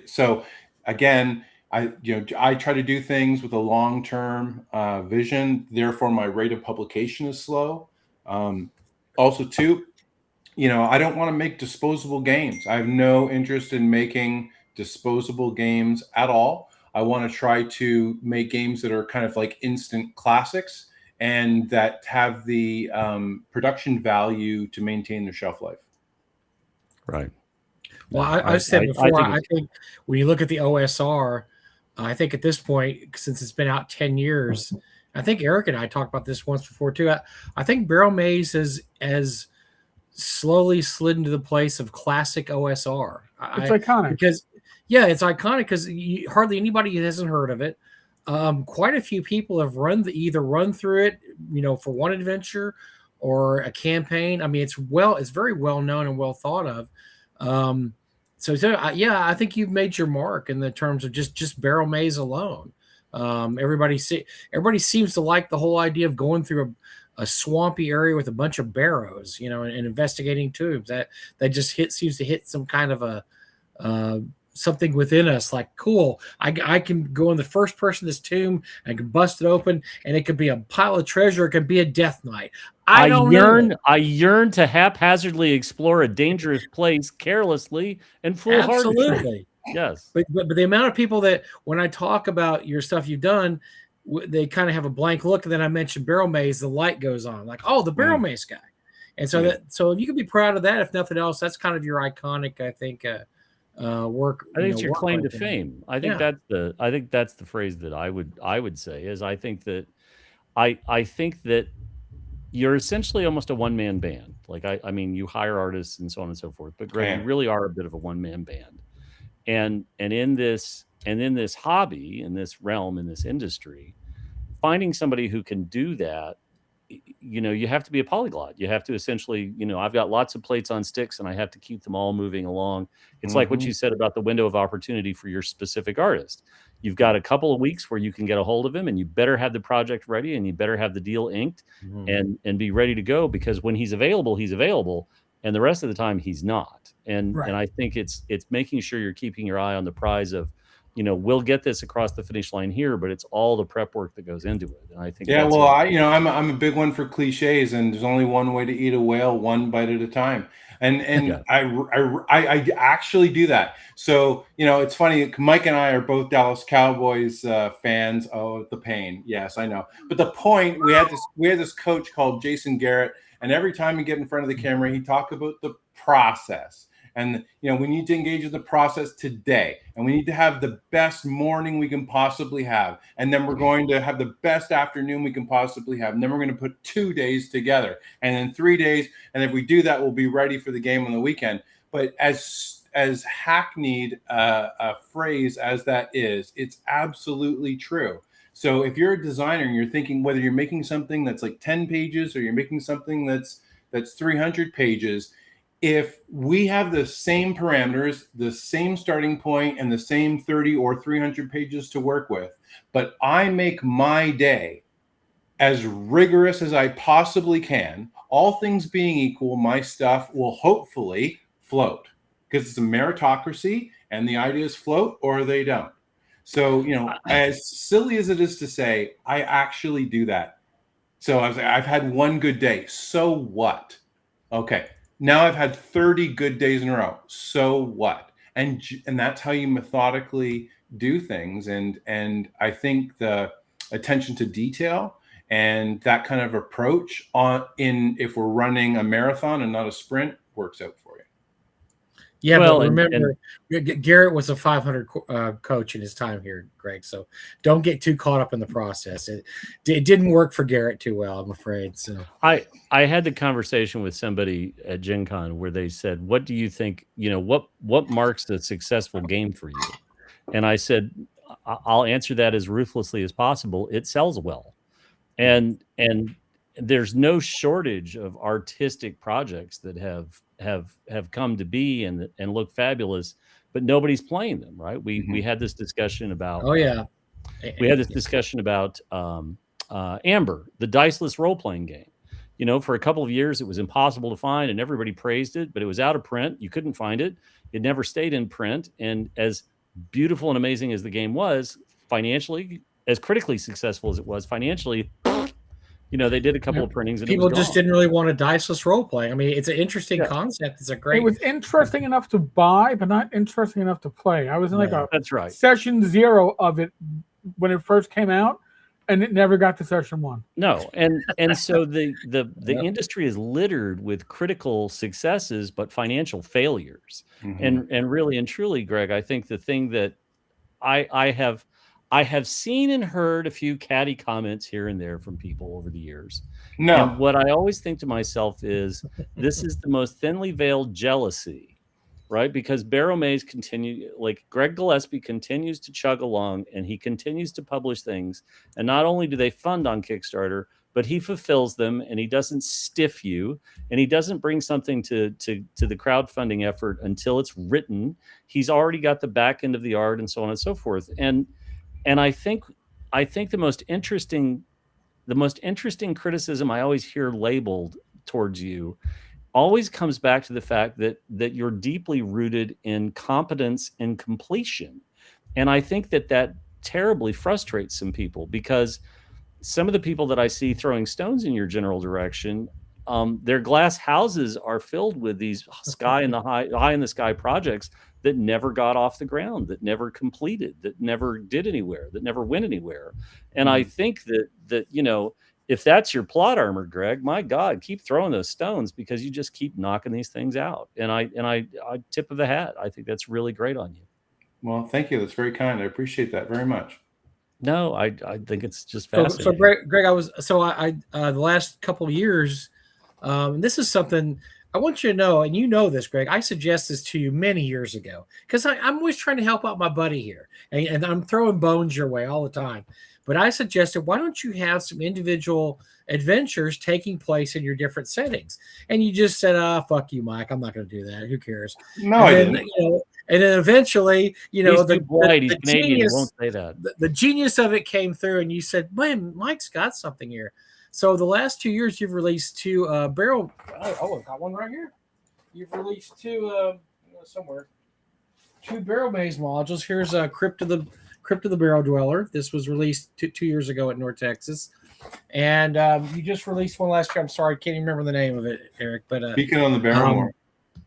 So again, I try to do things with a long-term vision. Therefore, my rate of publication is slow. Also, too, I don't want to make disposable games. I have no interest in making disposable games at all. I want to try to make games that are kind of like instant classics and that have the production value to maintain their shelf life. Right. Well, I've said before, I think when you look at the OSR, I think at this point, since it's been out 10 years, I think Eric and I talked about this once before too. I think Barrel Maze has slowly slid into the place of classic OSR. It's iconic. Because, it's iconic because hardly anybody hasn't heard of it. Quite a few people have either run through it, for one adventure or a campaign. I mean, it's very well known and well thought of. I think you've made your mark in the terms of just Barrel Maze alone. Everybody seems to like the whole idea of going through a swampy area with a bunch of barrows, and investigating tubes. That just seems to hit some kind of a something within us. Like, cool, I can go in the first person this tomb and I can bust it open, and it could be a pile of treasure. It could be a death knight. I yearn to haphazardly explore a dangerous place carelessly and foolhardily. Absolutely. Yes. But the amount of people that when I talk about your stuff you've done, they kind of have a blank look. And then I mentioned Barrel Maze, the light goes on, like, oh, the Barrel Maze guy. And so so you can be proud of that. If nothing else, that's kind of your iconic, I think, work. I think it's your claim to fame. I think that's the phrase that I would say is I think that you're essentially almost a one-man band. Like I mean, you hire artists and so on and so forth, but Greg, you really are a bit of a one-man band. And in this hobby, in this realm, in this industry, finding somebody who can do that, you have to be a polyglot. You have to essentially, I've got lots of plates on sticks and I have to keep them all moving along. It's like what you said about the window of opportunity for your specific artist. You've got a couple of weeks where you can get a hold of him, and you better have the project ready, and you better have the deal inked and be ready to go, because when he's available, and the rest of the time he's not. And I think it's making sure you're keeping your eye on the prize of, we'll get this across the finish line here, but it's all the prep work that goes into it. And I think I'm a big one for cliches, and there's only one way to eat a whale, one bite at a time. And I actually do that. So, it's funny. Mike and I are both Dallas Cowboys fans. Oh, the pain. Yes, I know. But the point, we had this coach called Jason Garrett, and every time he get in front of the camera, he talked about the process. And, we need to engage in the process today, and we need to have the best morning we can possibly have. And then we're going to have the best afternoon we can possibly have. And then we're going to put 2 days together, and then 3 days. And if we do that, we'll be ready for the game on the weekend. But as hackneyed a phrase as that is, it's absolutely true. So if you're a designer and you're thinking whether you're making something that's like 10 pages or you're making something that's 300 pages, if we have the same parameters, the same starting point, and the same 30 or 300 pages to work with, but I make my day as rigorous as I possibly can, all things being equal, my stuff will hopefully float, because it's a meritocracy, and the ideas float or they don't. So, as silly as it is to say, I actually do that. So I was like, I've had one good day. So what? Okay. Now I've had 30 good days in a row. So what? And that's how you methodically do things. And I think the attention to detail and that kind of approach if we're running a marathon and not a sprint works out for you. Yeah, well, but remember, Garrett was a 500 coach in his time here, Greg. So don't get too caught up in the process. It didn't work for Garrett too well, I'm afraid. So I had the conversation with somebody at Gen Con where they said, "What do you think? What marks a successful game for you?" And I said, "I'll answer that as ruthlessly as possible. It sells well, and there's no shortage of artistic projects that have come to be and look fabulous, but nobody's playing them, right? We had this discussion about we had this discussion about Amber, the diceless role-playing game. For a couple of years, it was impossible to find, and everybody praised it, but it was out of print. You couldn't find it. It never stayed in print. And as beautiful and amazing as the game was, financially, as critically successful as it was financially, they did a couple of printings and people it was just gone. didn't really want a diceless role play. I mean, it's an interesting concept. It's a great. It was interesting enough to buy, but not interesting enough to play. I was in That's right. session 0 of it when it first came out, and it never got to session 1. No, and so the industry is littered with critical successes but financial failures. And really and truly, Greg, I think the thing that I have seen and heard a few catty comments here and there from people over the years. No. And what I always think to myself is this is the most thinly veiled jealousy, right? Because Barrow Mays Greg Gillespie continues to chug along, and he continues to publish things. And not only do they fund on Kickstarter, but he fulfills them, and he doesn't stiff you, and he doesn't bring something to the crowdfunding effort until it's written. He's already got the back end of the art and so on and so forth. And I think the most interesting criticism I always hear labeled towards you always comes back to the fact that you're deeply rooted in competence and completion. And I think that terribly frustrates some people, because some of the people that I see throwing stones in your general direction, their glass houses are filled with these high in the sky projects that never got off the ground, that never completed, that never did anywhere, that never went anywhere. And I think that if that's your plot armor, Greg, my God, keep throwing those stones, because you just keep knocking these things out. And I tip of the hat. I think that's really great on you. Well, thank you. That's very kind. I appreciate that very much. No, I think it's just fascinating. So Greg, the last couple of years, this is something I want you to know, and you know this, Greg. I suggest this to you many years ago, because I'm always trying to help out my buddy here, and I'm throwing bones your way all the time. But I suggested, why don't you have some individual adventures taking place in your different settings? And you just said, fuck you, Mike. I'm not going to do that. Who cares? No, I didn't. And then eventually, he's Canadian. He won't say that. The genius of it came through, and you said, man, Mike's got something here. So the last 2 years, you've released 2 barrel. Oh, I've got one right here. You've released 2 somewhere. 2 Barrow Maze modules. Here's a Crypt of the Barrow Dweller. This was released 2 years ago at North Texas. And you just released one last year. I'm sorry, I can't even remember the name of it, Eric. But Beacon on the Barrow.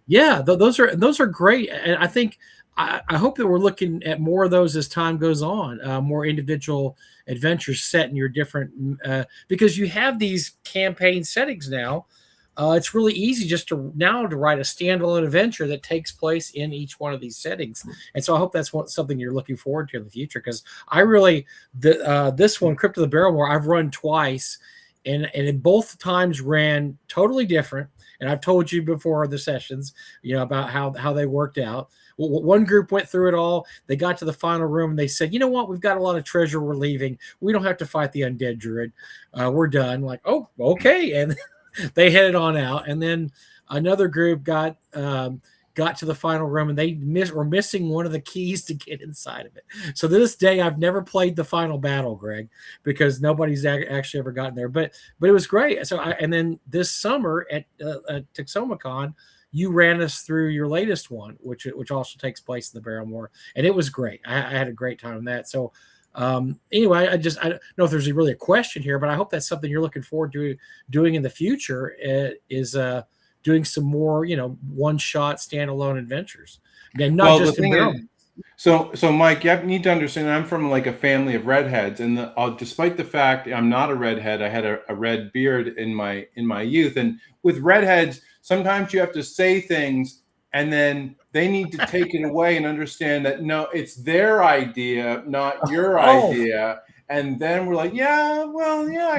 Yeah, those are great. And I think I hope that we're looking at more of those as time goes on, more individual adventures set in your different because you have these campaign settings now. It's really easy just to write a standalone adventure that takes place in each one of these settings. And so I hope that's something you're looking forward to in the future, because I really, this one, Crypt of the Barrelmore, I've run twice, and it both times ran totally different. And I've told you before the sessions, about how they worked out. One group went through it all. They got to the final room and they said, you know what? We've got a lot of treasure. We're leaving. We don't have to fight the undead druid. We're done. Like, oh, okay. And they headed on out. And then another group got to the final room, and they were missing one of the keys to get inside of it. So to this day, I've never played the final battle, Greg, because nobody's actually ever gotten there. But it was great. So and then this summer at TaxomaCon, you ran us through your latest one, which also takes place in the Barrowmore, and it was great. I had a great time in that. So anyway, I don't know if there's really a question here, but I hope that's something you're looking forward to doing in the future. Is doing some more, one-shot standalone adventures. Again, not just in Barrow. So Mike, you need to understand, I'm from like a family of redheads, and despite the fact I'm not a redhead, I had a red beard in my youth. And with redheads, sometimes you have to say things, and then they need to take it away and understand that no, it's their idea, not your idea. And then we're like, we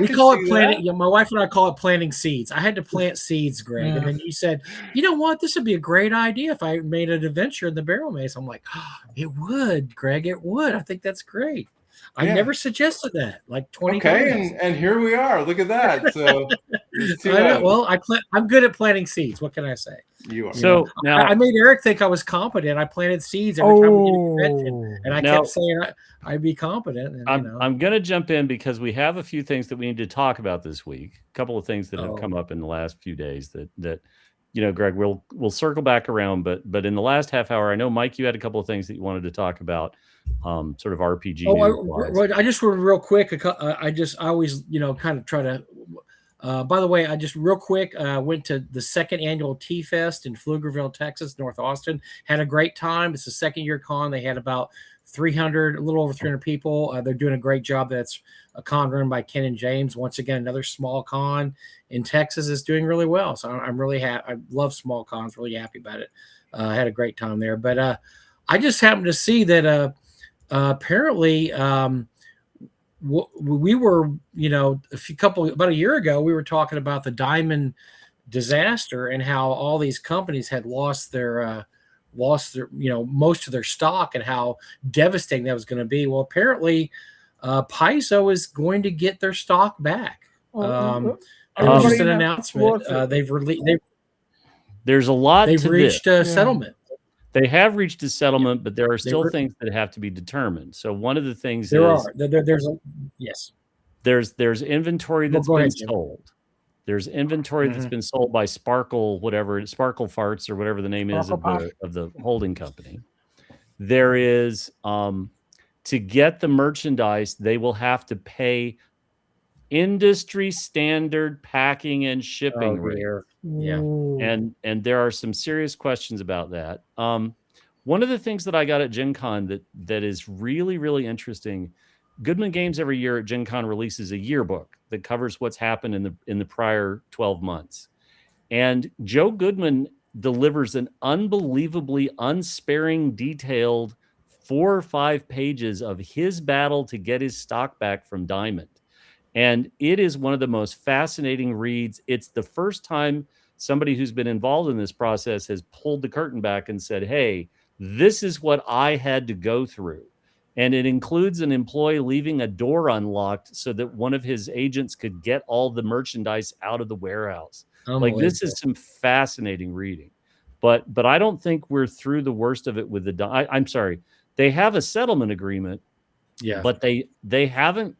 call it planting. My wife and I call it planting seeds. I had to plant seeds, Greg. Yeah. And then you said, you know what? This would be a great idea if I made an adventure in the Barrow Maze. I'm like, it would, Greg. It would. I think that's great. I Yeah. never suggested that, like 20 Okay, times. and here we are. Look at that. So I know. Well, I'm good at planting seeds. What can I say? you are. So now I made Eric think I was competent. I planted seeds every time we did a convention, and I Now- kept saying I'd be competent. And, I'm going to jump in because we have a few things that we need to talk about this week. A couple of things that have come up in the last few days that Greg, we'll circle back around. But in the last half hour, I know, Mike, you had a couple of things that you wanted to talk about, sort of RPG. I just real quick. I always kind of try to. By the way, I just real quick went to the second annual Tea Fest in Pflugerville, Texas, North Austin. Had a great time. It's the second year con. They had about 300, a little over 300 people. They're doing a great job. That's a con run by Ken and James. Once again, another small con in Texas is doing really well. So I'm really happy. I love small cons. Really happy about it. I had a great time there. But I just happened to see that apparently. We were, about a year ago, we were talking about the diamond disaster and how all these companies had lost their, most of their stock and how devastating that was going to be. Well, apparently, Paizo is going to get their stock back. There was just an announcement. There's a lot. They've reached a settlement. They have reached a settlement, but there are still things that have to be determined. So one of the things there's inventory that's been sold. There's inventory that's been sold by Sparkle Farts or whatever the name is of the holding company. There is to get the merchandise, they will have to pay industry standard packing and shipping rate. Yeah. And there are some serious questions about that. One of the things that I got at Gen Con that is really, really interesting, Goodman Games every year at Gen Con releases a yearbook that covers what's happened in the prior 12 months. And Joe Goodman delivers an unbelievably unsparing, detailed 4 or 5 pages of his battle to get his stock back from Diamond. And it is one of the most fascinating reads. It's the first time somebody who's been involved in this process has pulled the curtain back and said, hey, this is what I had to go through. And it includes an employee leaving a door unlocked so that one of his agents could get all the merchandise out of the warehouse. Like, this is some fascinating reading. But I don't think we're through the worst of it with I'm sorry. They have a settlement agreement. Yeah. But they haven't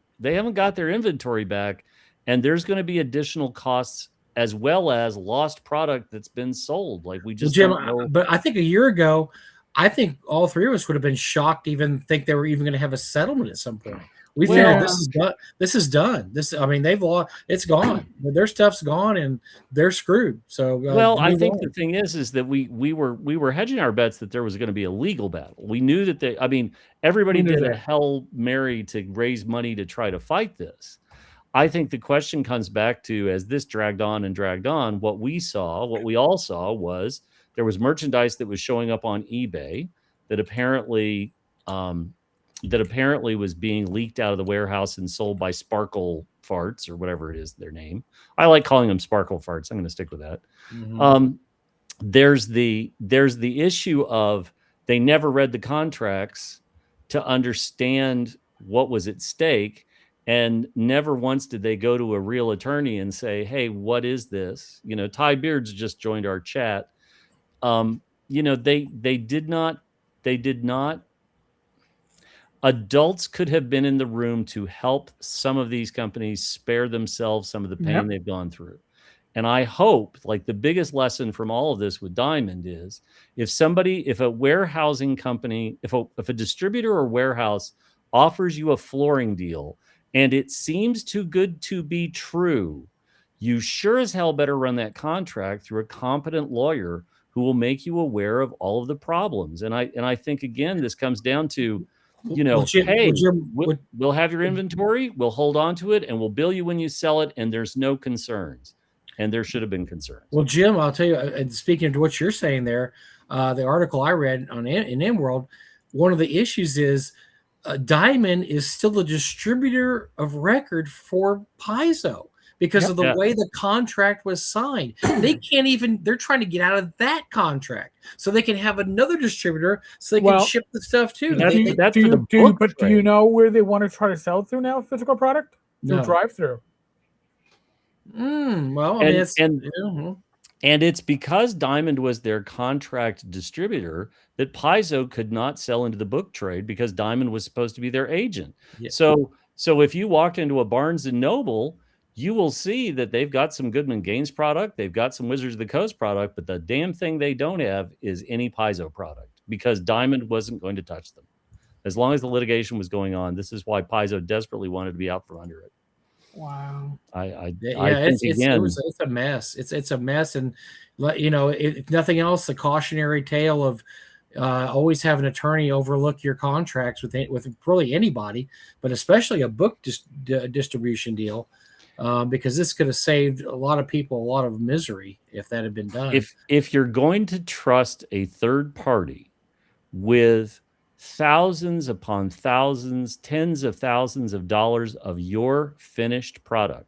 got their inventory back, and there's going to be additional costs as well as lost product that's been sold. Like, we just don't know. But I think a year ago, I think all three of us would have been shocked to even think they were even going to have a settlement at some point. We figured this is done. They've lost. It's gone. Their stuff's gone, and they're screwed. So, I think the thing is that we were hedging our bets that there was going to be a legal battle. We knew that everybody did a Hail Mary to raise money to try to fight this. I think the question comes back to, as this dragged on, what we all saw was there was merchandise that was showing up on eBay that apparently was being leaked out of the warehouse and sold by Sparkle Farts or whatever it is their name. I like calling them Sparkle Farts. I'm going to stick with that. Mm-hmm. There's the issue of they never read the contracts to understand what was at stake, and never once did they go to a real attorney and say, hey, what is this? Ty Beards just joined our chat. They did not. Adults could have been in the room to help some of these companies spare themselves some of the pain they've gone through. And I hope, like, the biggest lesson from all of this with Diamond is if a warehousing company, if a distributor or warehouse offers you a flooring deal and it seems too good to be true, you sure as hell better run that contract through a competent lawyer who will make you aware of all of the problems. And I think, again, this comes down to, we'll have your inventory, we'll hold on to it, and we'll bill you when you sell it, and there's no concerns. And there should have been concerns. Well, Jim, I'll tell you, and speaking to what you're saying there, the article I read in InWorld, one of the issues is Diamond is still the distributor of record for Paizo, because Yep. of the Yeah. way the contract was signed. They can't even. They're trying to get out of that contract so they can have another distributor so they can Well, ship the stuff too. That's- They- that's do for you, the do you, book but do you trade. know where they want to try to sell through now? Physical product through No. drive-through. Well, I mean, it's And it's because Diamond was their contract distributor that Paizo could not sell into the book trade because Diamond was supposed to be their agent. Yeah. So if you walked into a Barnes and Noble, you will see that they've got some Goodman Gaines product, they've got some Wizards of the Coast product, but the damn thing they don't have is any Paizo product because Diamond wasn't going to touch them. As long as the litigation was going on, this is why Paizo desperately wanted to be out from under it. Wow. I it's think again, it's a mess. It's a mess, and if nothing else, the cautionary tale of always have an attorney overlook your contracts with really anybody, but especially a book distribution deal, because this could have saved a lot of people a lot of misery if that had been done. if you're going to trust a third party with thousands upon thousands, tens of thousands of dollars of your finished product,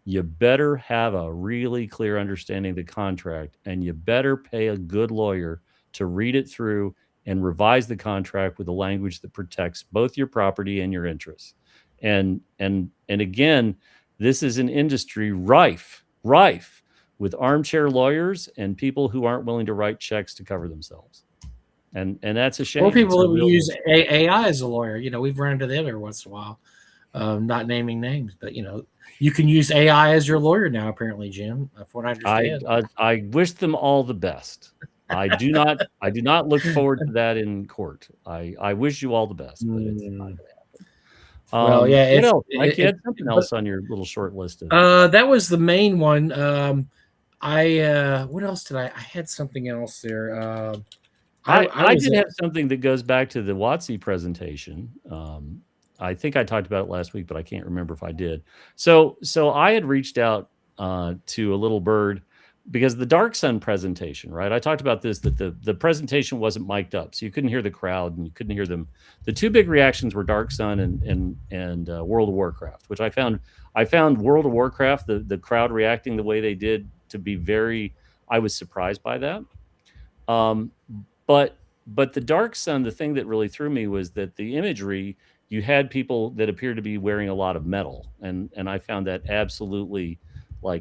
you better have a really clear understanding of the contract, and you better pay a good lawyer to read it through and revise the contract with the language that protects both your property and your interests. And again, this is an industry rife with armchair lawyers and people who aren't willing to write checks to cover themselves. And that's a shame. Or people that use AI as a lawyer. We've run into them every once in a while. Not naming names, but you can use AI as your lawyer now. Apparently, Jim, from what I understand. I wish them all the best. I do not look forward to that in court. I wish you all the best, but it's not going to happen. Well, yeah. What else? Mike, you had something else on your little short list. That was the main one. What else did I had something else there. I did have something that goes back to the WotC presentation. I think I talked about it last week, but I can't remember if I did. So I had reached out to a little bird because the Dark Sun presentation, right? I talked about this, that the presentation wasn't mic'd up, so you couldn't hear the crowd and you couldn't hear them. The two big reactions were Dark Sun and World of Warcraft, which I found World of Warcraft, the crowd reacting the way they did to be I was surprised by that. But the Dark Sun, the thing that really threw me was that the imagery, you had people that appeared to be wearing a lot of metal, and I found that absolutely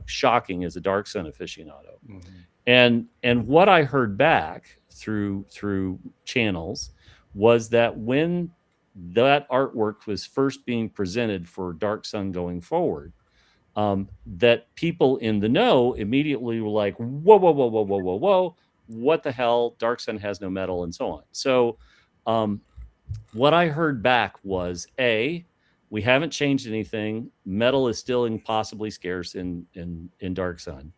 shocking as a Dark Sun aficionado. Mm-hmm. And what I heard back through channels was that when that artwork was first being presented for Dark Sun going forward, that people in the know immediately were like, whoa, what the hell? Dark Sun has no metal, and so on. So what I heard back was, we haven't changed anything. Metal is still impossibly scarce in Dark Sun.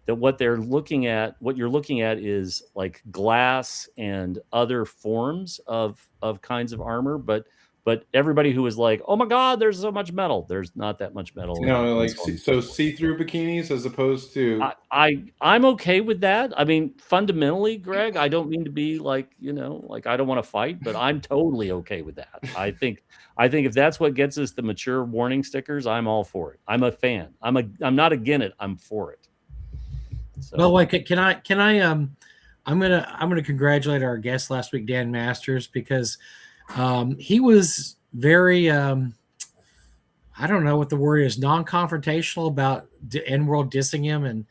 That what you're looking at is like glass and other forms of kinds of armor, but everybody who was like, oh my God, there's so much metal. There's not that much metal. So see-through bikinis as opposed to. I'm okay with that. I mean, fundamentally, Greg, I don't mean to be I don't want to fight, but I'm totally okay with that. I think if that's what gets us the mature warning stickers, I'm all for it. I'm a fan. I'm not against it. I'm for it. So. Well, can I? I'm gonna congratulate our guest last week, Dan Masters, because he was very I don't know what the word is, non-confrontational about N-World dissing him and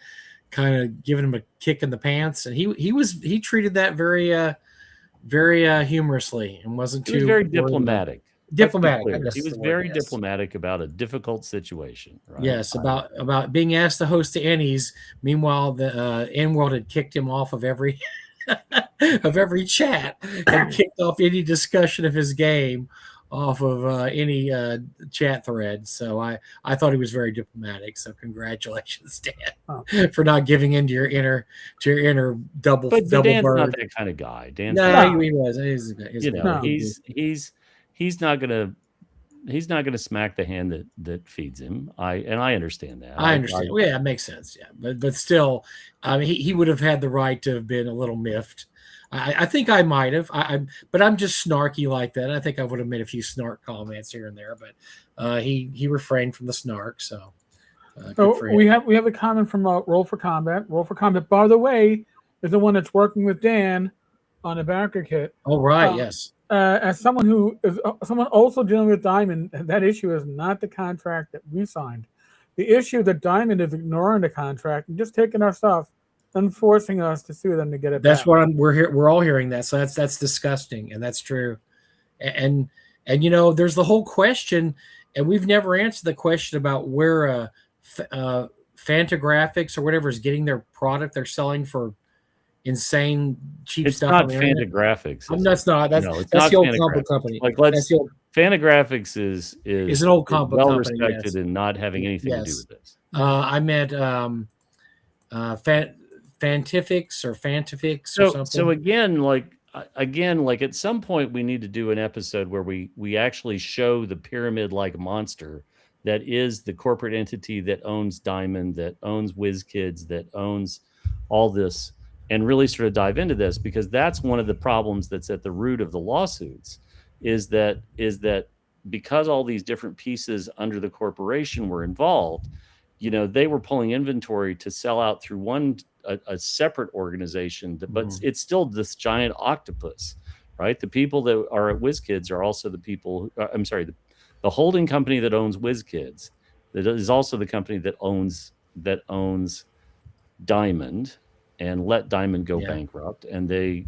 kind of giving him a kick in the pants, and he treated that very humorously and wasn't too. He was very diplomatic. Diplomatic. He was very diplomatic about a difficult situation. Right? Yes, about being asked to host the Ennies. Meanwhile, the N-World had kicked him off of every chat and kicked off any discussion of his game off of any chat thread. So I thought he was very diplomatic. So congratulations, Dan, for not giving in to your inner double. But double Dan's bird. not that kind of guy. Dan's he was. He's not gonna smack the hand that feeds him. I understand that. I understand. Yeah, it makes sense. Yeah, but still, he would have had the right to have been a little miffed. I think I might have. But I'm just snarky like that. I think I would have made a few snark comments here and there, but he refrained from the snark. So Good So for him. we have a comment from Roll for Combat. Roll for Combat, by the way, is the one that's working with Dan on the Barker kit. Oh, right. Uh, Yes. As someone who is someone also dealing with Diamond, that issue is not the contract that we signed. The issue that Diamond is ignoring the contract and just taking our stuff and forcing us to sue them to get it That's back. what we're all hearing that. So that's disgusting. And that's true. And there's the whole question, and we've never answered the question about where Fantagraphics or whatever is getting their product they're selling for insane cheap It's stuff not on the internet. Fantagraphics. That's not. That's No, it's that's not the old Fantagraphics. comic company. Like That's the old, Fantagraphics is an old comic book well company, respected yes. and not having anything to do with this. I meant Fantifics or Fantifix or something. So again, like at some point we need to do an episode where we actually show the pyramid-like monster that is the corporate entity that owns Diamond, that owns WizKids, that owns all this, and really sort of dive into this, because that's one of the problems that's at the root of the lawsuits, is that because all these different pieces under the corporation were involved, they were pulling inventory to sell out through a separate organization, but it's still this giant octopus, right? The people that are at WizKids are also the people. I'm sorry, the holding company that owns WizKids, that is also the company that owns Diamond and let Diamond go bankrupt, and they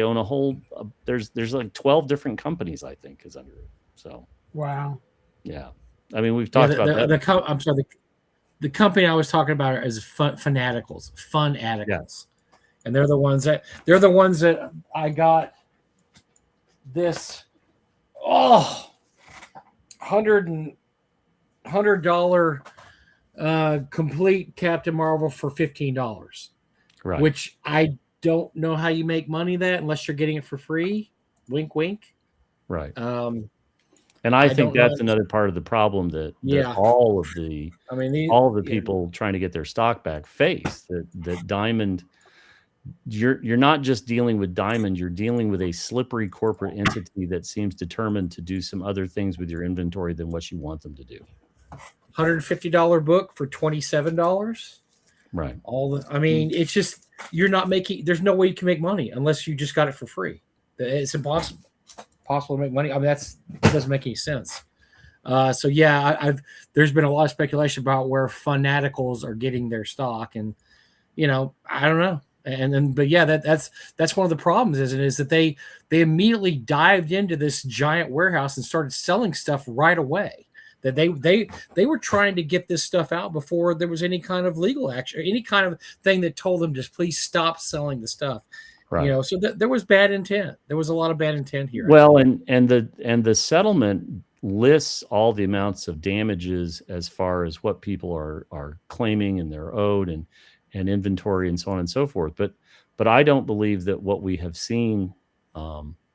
own a whole. There's like 12 different companies, I think, is under it. So wow, yeah, I mean we've talked about that. I'm sorry. The company I was talking about is Fanaticals, and they're the ones that I got this $100 complete Captain Marvel for $15, right? Which I don't know how you make money that unless you're getting it for free. Wink, wink. Right. And I think that's another part of the problem that all of the people trying to get their stock back face, that Diamond, you're not just dealing with Diamond, you're dealing with a slippery corporate entity that seems determined to do some other things with your inventory than what you want them to do. $150 book for $27. Right. It's just, you're not making, there's no way you can make money unless you just got it for free. It's impossible to make money. it doesn't make any sense. There's been a lot of speculation about where Fanaticals are getting their stock, and I don't know. That's one of the problems, is that they immediately dived into this giant warehouse and started selling stuff right away. That they were trying to get this stuff out before there was any kind of legal action, any kind of thing that told them just please stop selling the stuff. Right. So there was bad intent. There was a lot of bad intent here. Well, and the settlement lists all the amounts of damages as far as what people are claiming and they're owed, and inventory and so on and so forth. But I don't believe that what we have seen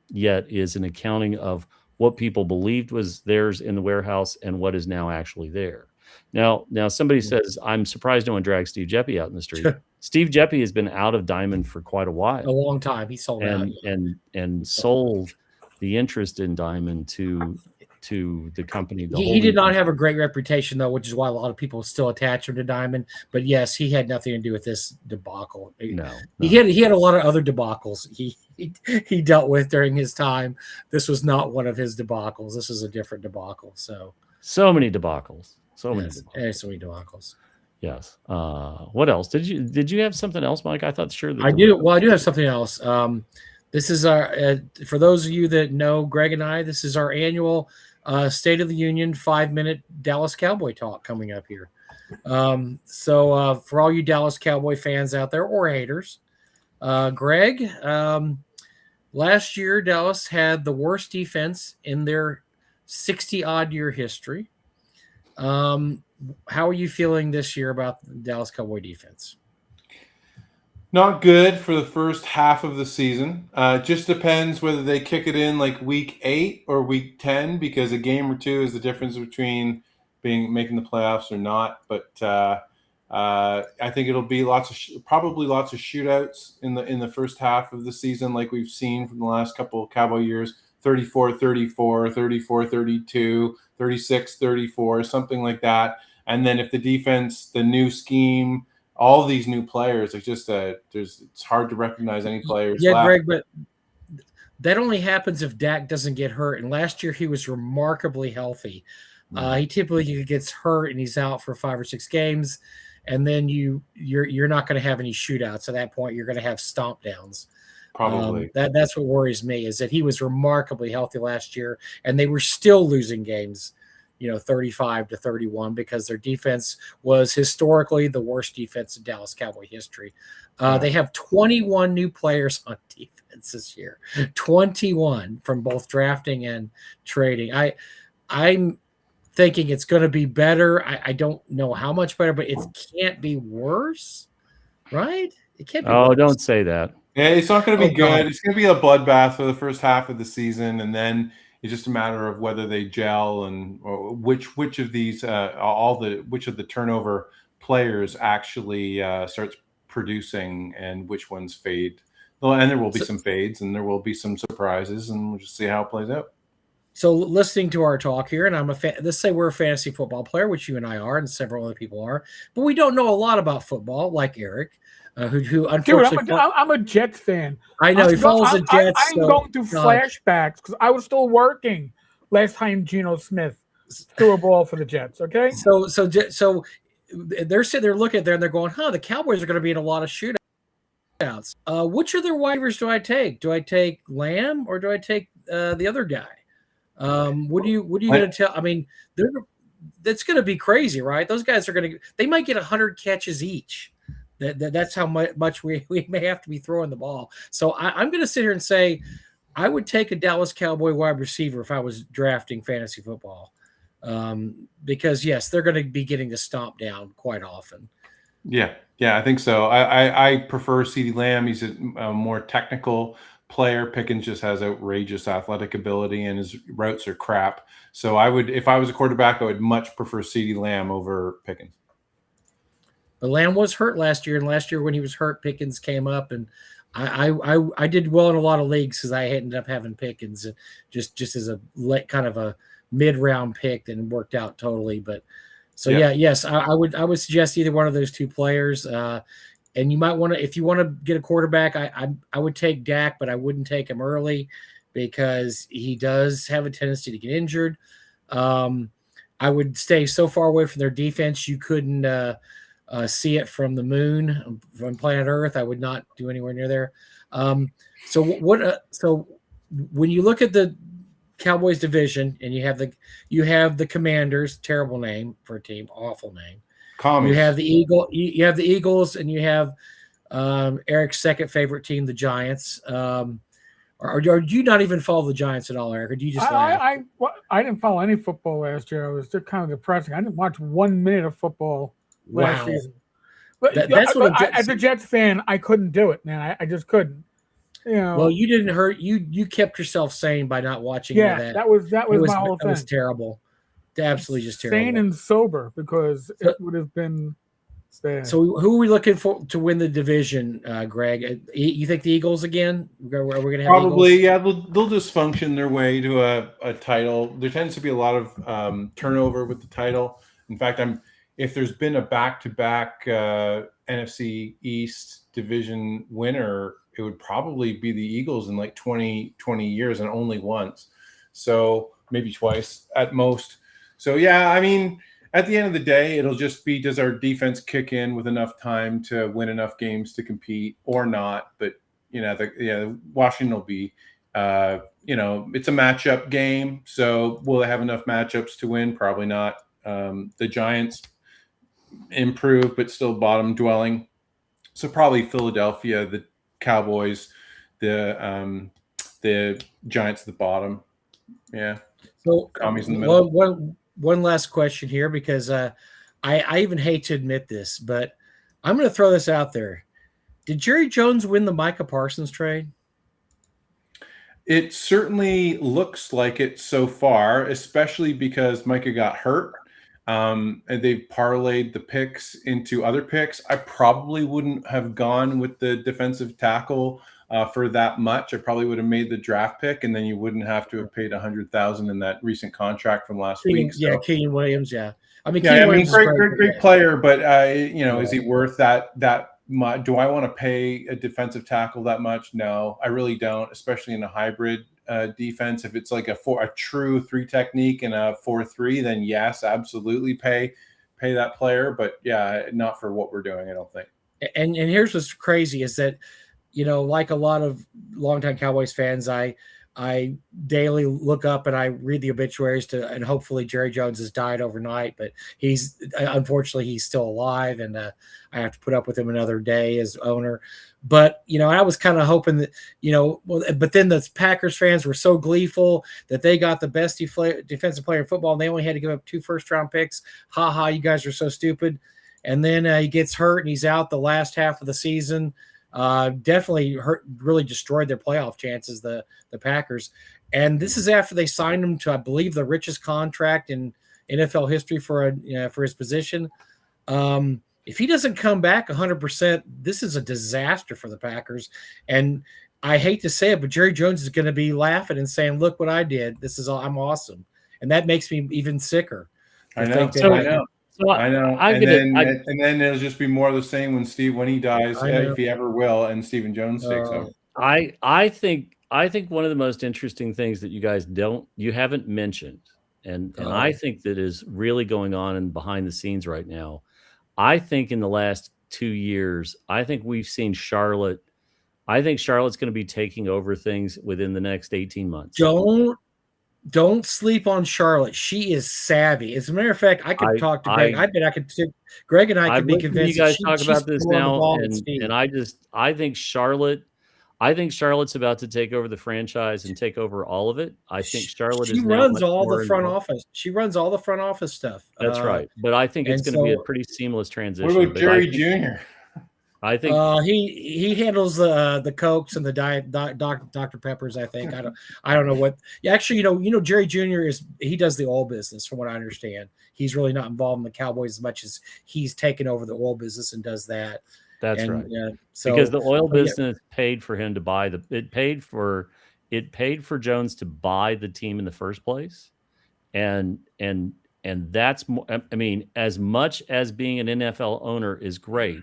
yet is an accounting of what people believed was theirs in the warehouse and what is now actually there. Now somebody says, I'm surprised no one dragged Steve Gillespie out in the street. Steve Gillespie has been out of Diamond for quite a while. A long time. He sold out. And sold the interest in Diamond to the company. He did not have a great reputation, though, which is why a lot of people still attach him to Diamond. But yes, he had nothing to do with this debacle. No. He had a lot of other debacles he dealt with during his time. This was not one of his debacles. This is a different debacle. So many debacles. So many debacles. Yes. What else? Did you have something else, Mike? I thought sure that I do. Well, I do have something else. This is our for those of you that know Greg and I, this is our annual State of the Union 5-minute Dallas Cowboy talk coming up here. So for all you Dallas Cowboy fans out there or haters, Greg, last year Dallas had the worst defense in their 60-odd year history. How are you feeling this year about the Dallas Cowboy defense? Not good for the first half of the season. It just depends whether they kick it in like week 8 or week 10, because a game or two is the difference between making the playoffs or not. But I think it'll be probably lots of shootouts in the first half of the season, like we've seen from the last couple of Cowboy years. 34-34, 34-32, 36-34, something like that. And then if the defense, the new scheme, all these new players, it's just it's hard to recognize any players Yeah, left. Greg, but that only happens if Dak doesn't get hurt. And last year he was remarkably healthy. He typically gets hurt and he's out for 5 or 6 games, and then you're not going to have any shootouts at that point. You're going to have stomp downs. Probably. That's what worries me, is that he was remarkably healthy last year, and they were still losing games, 35-31, because their defense was historically the worst defense in Dallas Cowboy history. They have 21 new players on defense this year, 21 from both drafting and trading. I'm thinking it's going to be better. I don't know how much better, but it can't be worse, right? It can't be worse. Don't say that. Yeah, it's not going to be good. God. It's going to be a bloodbath for the first half of the season, and then it's just a matter of whether they gel and which of these which of the turnover players actually starts producing and which ones fade. And there will be some fades and there will be some surprises, and we'll just see how it plays out. So listening to our talk here, and I'm a fan, let's say we're a fantasy football player, which you and I are, and several other people are, but we don't know a lot about football, like Eric, who unfortunately. Dude, I'm a Jets fan. I know he follows the Jets. I'm going through flashbacks because I was still working last time Geno Smith threw a ball for the Jets. Okay. So they're sitting there looking at there and they're going, the Cowboys are going to be in a lot of shootouts. Which of their wide receivers do I take? Do I take Lamb or do I take the other guy? What are you going to tell? I mean, that's going to be crazy, right? Those guys they might get 100 catches each. That's how much we may have to be throwing the ball. So I'm going to sit here and say I would take a Dallas Cowboy wide receiver if I was drafting fantasy football, because yes, they're going to be getting the stomp down quite often. Yeah, I think so. I prefer CeeDee Lamb. He's a more technical player. Pickens just has outrageous athletic ability, and his routes are crap. So if I was a quarterback, I would much prefer CeeDee Lamb over Pickens. But Lamb was hurt last year, and last year when he was hurt, Pickens came up, and I did well in a lot of leagues because I ended up having Pickens just as a kind of a mid-round pick that worked out totally. But so yes, I would suggest either one of those two players. And you might want to, if you want to get a quarterback, I would take Dak, but I wouldn't take him early because he does have a tendency to get injured. I would stay so far away from their defense you couldn't see it from the moon, from planet Earth. I would not do anywhere near there. So when you look at the Cowboys division and you have the Commanders, terrible name for a team, awful name. You have the Eagles, and you have Eric's second favorite team, the Giants. Or do you not even follow the Giants at all, Eric? Or do you just laugh? I didn't follow any football last year. I was just kind of depressing. I didn't watch 1 minute of football last season. But as a Jets fan, I couldn't do it, man. I just couldn't. Well, you didn't hurt. You kept yourself sane by not watching. Yeah, that was my whole thing. That was terrible. Absolutely just terrible. Sane and sober, because it would have been sad. So who are we looking for to win the division, Greg? You think the Eagles again? Are we going to have probably? Eagles? Yeah, they'll just function their way to a title. There tends to be a lot of turnover with the title. In fact, if there's been a back-to-back NFC East division winner, it would probably be the Eagles in like 20 years, and only once. So maybe twice at most. So yeah, I mean, at the end of the day, it'll just be, does our defense kick in with enough time to win enough games to compete or not? But Washington will be, it's a matchup game. So will they have enough matchups to win? Probably not. The Giants improve, but still bottom dwelling. So probably Philadelphia, the Cowboys, the Giants at the bottom. Yeah. So Commies in the middle. One last question here, because I even hate to admit this, but I'm going to throw this out there. Did Jerry Jones win the Micah Parsons trade? It certainly looks like it so far, especially because Micah got hurt. And they've parlayed the picks into other picks. I probably wouldn't have gone with the defensive tackle for that much. I probably would have made the draft pick, and then you wouldn't have to have paid $100,000 in that recent contract from last week. Yeah, Keenan Williams. Yeah, I mean, Yeah, King I mean, Williams is great player, but is Yeah. he worth that much? Do I want to pay a defensive tackle that much? No, I really don't, especially in a hybrid defense. If it's like a true 3 technique and a 4-3, then yes, absolutely pay that player. But yeah, not for what we're doing, I don't think. And here's what's crazy is that, like a lot of longtime Cowboys fans, I daily look up and I read the obituaries and hopefully Jerry Jones has died overnight, but unfortunately he's still alive, and I have to put up with him another day as owner. But I was kind of hoping that but then the Packers fans were so gleeful that they got the best defensive player in football, and they only had to give up 2 first-round picks. Ha ha! You guys are so stupid. And then he gets hurt and he's out the last half of the season. Definitely hurt, really destroyed their playoff chances, the Packers. And this is after they signed him to, I believe, the richest contract in NFL history for his position. If he doesn't come back 100%, this is a disaster for the Packers. And I hate to say it, but Jerry Jones is going to be laughing and saying, "Look what I did. I'm awesome." And that makes me even sicker. I know. I know. And then it'll just be more of the same when he dies, if he ever will, and Stephen Jones takes over. I think one of the most interesting things that you haven't mentioned, and I think that is really going on in behind the scenes right now. I think in the last 2 years, I think we've seen Charlotte. I think Charlotte's going to be taking over things within the next 18 months. Don't sleep on Charlotte. She is savvy. As a matter of fact, I could talk to Greg. I bet I could. Greg and I could be convinced. You guys talk about this now, and I think Charlotte. I think Charlotte's about to take over the franchise and take over all of it. I think Charlotte she runs all the front office. She runs all the front office stuff. That's right. But I think it's going to be a pretty seamless transition. What about Jerry Jr.? I think he handles the Cokes and the diet Dr. Peppers. I think I don't know what. Actually, Jerry Jr. he does the oil business, from what I understand. He's really not involved in the Cowboys as much as he's taken over the oil business and does that. That's right. Because the oil business paid for him to buy it paid for Jones to buy the team in the first place, and that's more. I mean, as much as being an NFL owner is great,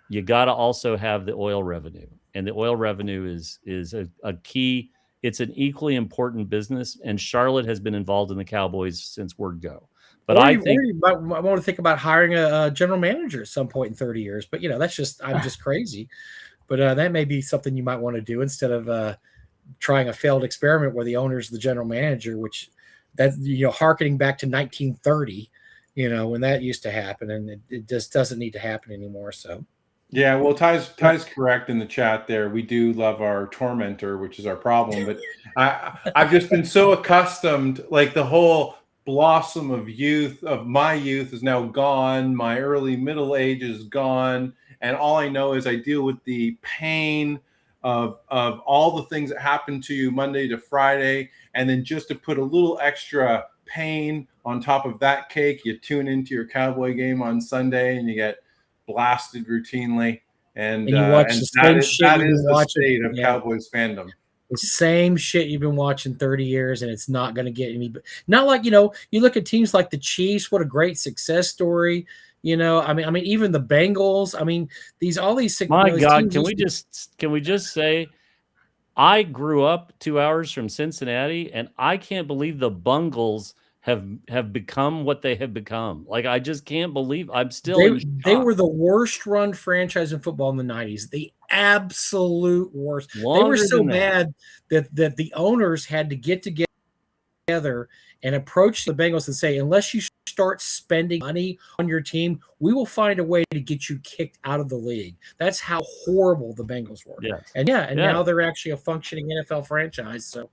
you got to also have the oil revenue, and the oil revenue is a key. It's an equally important business, and Charlotte has been involved in the Cowboys since word go. But I think you might want to think about hiring a general manager at some point in 30 years. But I'm just crazy. But that may be something you might want to do instead of trying a failed experiment where the owner's the general manager, which harkening back to 1930, when that used to happen, and it just doesn't need to happen anymore. So. Yeah, well, Ty's correct in the chat there. We do love our tormentor, which is our problem. But I've just been so accustomed, like the whole blossom of my youth is now gone. My early middle age is gone, and all I know is I deal with the pain of all the things that happen to you Monday to Friday, and then just to put a little extra pain on top of that cake, you tune into your Cowboy game on Sunday and you get blasted routinely, and you watch the same shit that is the state of Cowboys fandom. The same shit you've been watching 30 years, and it's not going to get any. Not like you look at teams like the Chiefs. What a great success story. I mean, even the Bengals. I mean, all these. My God, can we just say, I grew up 2 hours from Cincinnati, and I can't believe the Bungles have become what they have become. Like, I just can't believe. I'm still. They were the worst run franchise in football in the 90s. The absolute worst. They were so bad that the owners had to get together and approach the Bengals and say, unless you start spending money on your team, we will find a way to get you kicked out of the league. That's how horrible the Bengals were. Yes. Now they're actually a functioning NFL franchise. So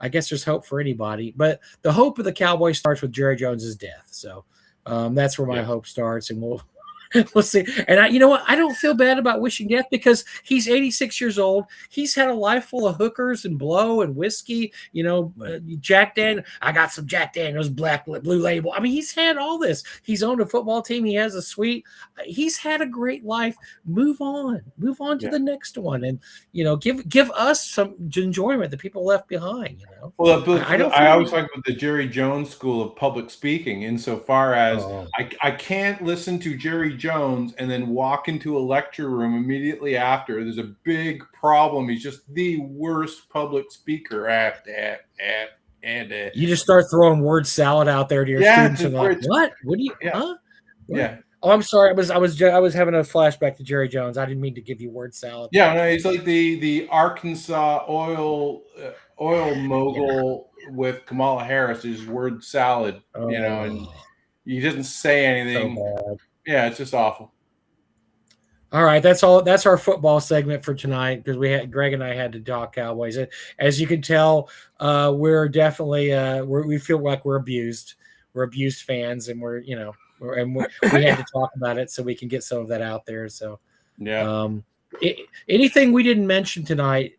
I guess there's hope for anybody. But the hope of the Cowboys starts with Jerry Jones's death. So that's where my hope starts. And We'll see. And you know what? I don't feel bad about wishing death because he's 86 years old. He's had a life full of hookers and blow and whiskey. Jack Daniel. I got some Jack Daniels blue label. I mean, he's had all this. He's owned a football team. He has a suite. He's had a great life. Move on to the next one, and give us some enjoyment. The people left behind. Well, I always feel talk about the Jerry Jones school of public speaking, insofar as Oh. I can't listen to Jerry Jones and then walk into a lecture room immediately after. There's a big problem. He's just the worst public speaker. You just start throwing word salad out there to your students and like, what? What do you? Yeah. Huh? What? Yeah. Oh, I'm sorry. I was having a flashback to Jerry Jones. I didn't mean to give you word salad. Yeah, no, he's like the Arkansas oil mogul with Kamala Harris. Is word salad, and he doesn't say anything. So bad. Yeah, it's just awful. All right, that's all. That's our football segment for tonight because Greg and I had to talk Cowboys. As you can tell, we're definitely we feel like we're abused. We're abused fans, and we had to talk about it so we can get some of that out there. So yeah. Anything we didn't mention tonight,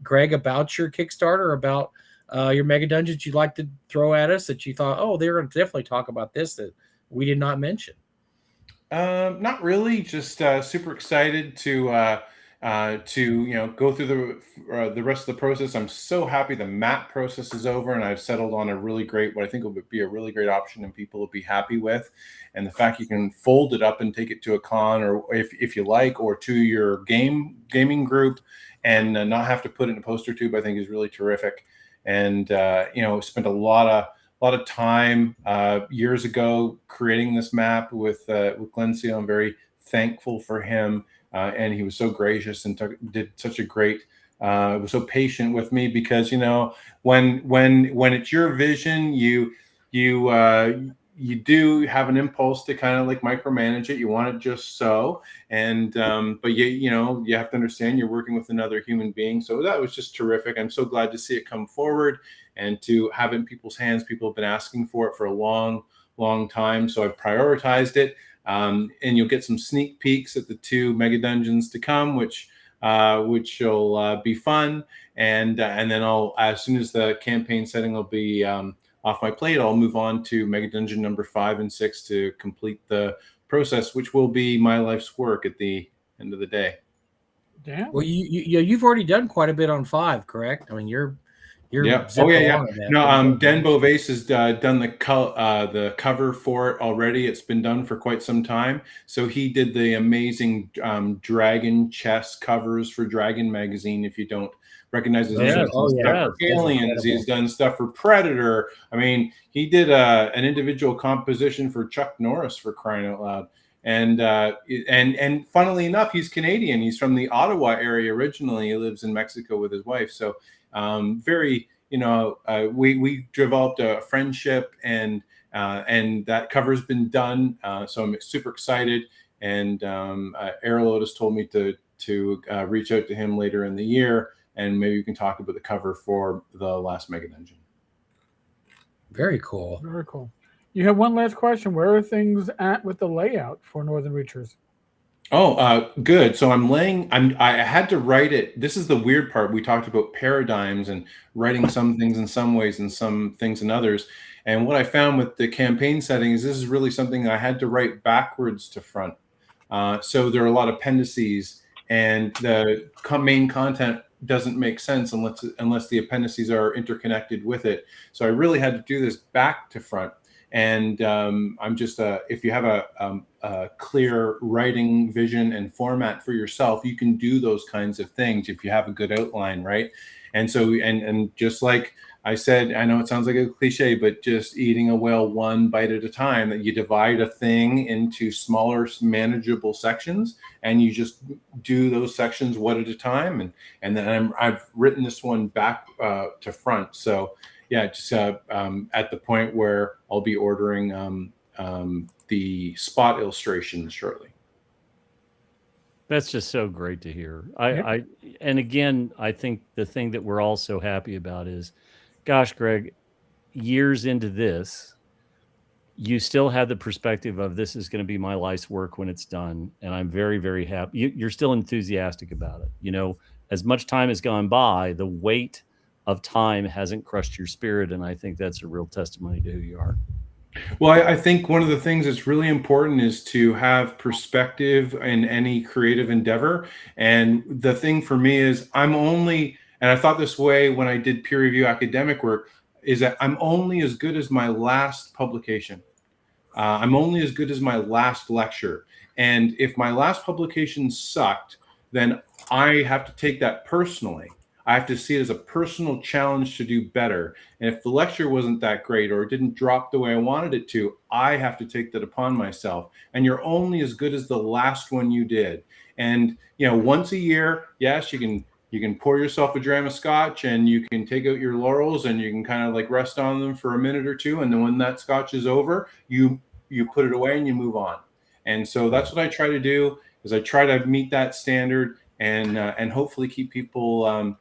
Greg, about your Kickstarter, about your Mega Dungeons you'd like to throw at us that you thought, they're going to definitely talk about this that we did not mention? Not really. Just super excited to go through the rest of the process. I'm so happy the map process is over, and I've settled on what I think will be a really great option, and people will be happy with. And the fact you can fold it up and take it to a con, or if you like, or to your gaming group, and not have to put it in a poster tube, I think is really terrific. And spent a lot of time years ago creating this map with Glenn Seal. I'm very thankful for him, and he was so gracious and did such a great. Was so patient with me because when it's your vision, you do have an impulse to kind of like micromanage it. You want it just so, and but you have to understand you're working with another human being. So that was just terrific. I'm so glad to see it come forward and to have it in people's hands. People have been asking for it for a long time. So I've prioritized it. And you'll get some sneak peeks at the 2 Mega Dungeons to come, which will be fun. And then I'll, as soon as the campaign setting will be off my plate, I'll move on to Mega Dungeon number 5 and 6 to complete the process, which will be my life's work at the end of the day. Yeah. Well, you've already done quite a bit on 5, correct? I mean, you're yeah. Oh yeah. No, Den Beauvais has done the cover for it already. It's been done for quite some time. So he did the amazing Dragon chess covers for Dragon magazine. If you don't recognize his name, for Aliens. He's done stuff for Predator. I mean, he did an individual composition for Chuck Norris, for crying out loud. And funnily enough, he's Canadian. He's from the Ottawa area originally. He lives in Mexico with his wife. So very, we developed a friendship, and that cover's been done. So I'm super excited. And Errol Otis told me to reach out to him later in the year, and maybe we can talk about the cover for the last Mega Dungeon. Very cool. Very cool. You have one last question. Where are things at with the layout for Northern Reachers? Oh, good. So I had to write it. This is the weird part. We talked about paradigms and writing some things in some ways and some things in others. And what I found with the campaign setting is this is really something I had to write backwards to front. So there are a lot of appendices, and the main content doesn't make sense unless the appendices are interconnected with it. So I really had to do this back to front. And I'm just if you have a clear writing vision and format for yourself, you can do those kinds of things if you have a good outline, right? And so and just like I said, I know it sounds like a cliche, but just eating a whale one bite at a time, that you divide a thing into smaller, manageable sections, and you just do those sections one at a time. And then I've written this one back to front. So yeah, just at the point where I'll be ordering the spot illustrations shortly. That's just so great to hear. And again, I think the thing that we're all so happy about is, gosh, Greg, years into this, you still have the perspective of this is going to be my life's work when it's done, and I'm very, very happy. You're still enthusiastic about it. You know, as much time has gone by, the weight of time hasn't crushed your spirit, and I think that's a real testimony to who you are. Well, I think one of the things that's really important is to have perspective in any creative endeavor. And the thing for me is and I thought this way when I did peer review academic work, is that I'm only as good as my last publication. I'm only as good as my last lecture. And if my last publication sucked, then I have to take that personally. I have to see it as a personal challenge to do better. And if the lecture wasn't that great or it didn't drop the way I wanted it to, I have to take that upon myself. And you're only as good as the last one you did. And once a year, yes, you can pour yourself a dram of scotch and you can take out your laurels and you can kind of like rest on them for a minute or two. And then when that scotch is over, you put it away and you move on. And so that's what I try to do, is I try to meet that standard and hopefully keep people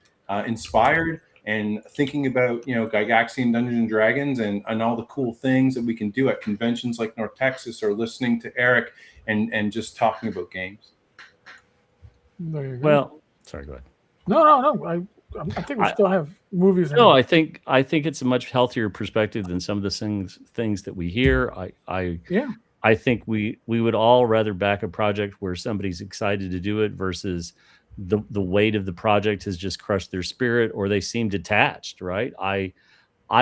inspired and thinking about Gygaxian Dungeons and Dragons and all the cool things that we can do at conventions like North Texas, or listening to Eric and just talking about games. There you go. Well, sorry, go ahead. No. I think we still have movies. No, I think it's a much healthier perspective than some of the things that we hear. I think we would all rather back a project where somebody's excited to do it versus the weight of the project has just crushed their spirit, or they seem detached, right? I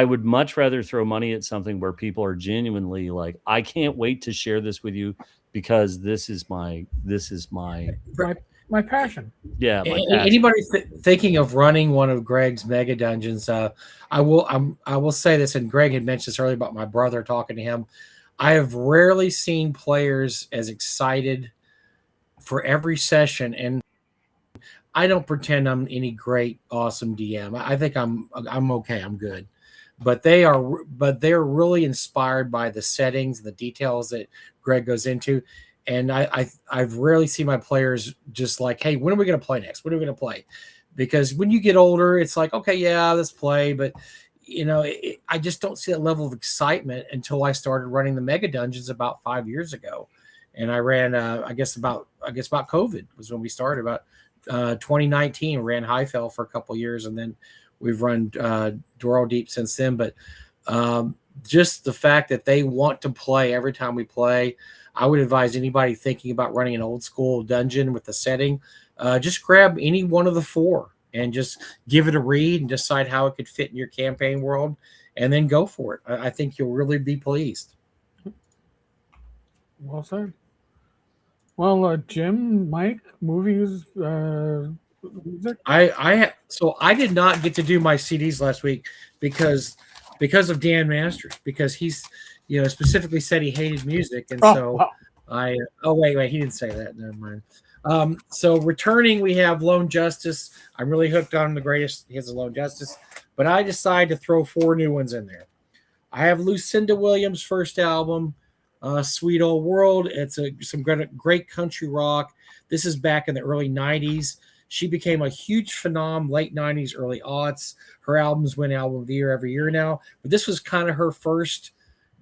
would much rather throw money at something where people are genuinely like, I can't wait to share this with you because this is my passion. Yeah. My passion. Anybody thinking of running one of Greg's mega dungeons? I will say this, and Greg had mentioned this earlier about my brother talking to him. I have rarely seen players as excited for every session, and I don't pretend I'm any great, awesome DM. I think I'm okay. I'm good, but they're really inspired by the settings, the details that Greg goes into, and I've rarely seen my players just like, hey, when are we going to play next? When are we going to play? Because when you get older, it's like, okay, yeah, let's play, but I just don't see that level of excitement until I started running the mega dungeons about 5 years ago, and I ran I guess about COVID was when we started. About 2019, ran Highfell for a couple of years, and then we've run Doro Deep since then. But just the fact that they want to play every time we play, I would advise anybody thinking about running an old school dungeon with the setting, just grab any one of the four and just give it a read and decide how it could fit in your campaign world, and then go for it. I think you'll really be pleased. Well said. Well, Jim, Mike, movies, music. So I did not get to do my CDs last week because of Dan Masters, because he's specifically said he hated music, and wow. Wait, he didn't say that. Never mind. So returning, we have Lone Justice. I'm really hooked on the greatest hits of Lone Justice, but I decided to throw 4 new ones in there. I have Lucinda Williams' first album, Sweet Old World. It's some great country rock. This is back in the early 90s. She became a huge phenom late 90s, early aughts. Her albums win album of the year every year now, but this was kind of her first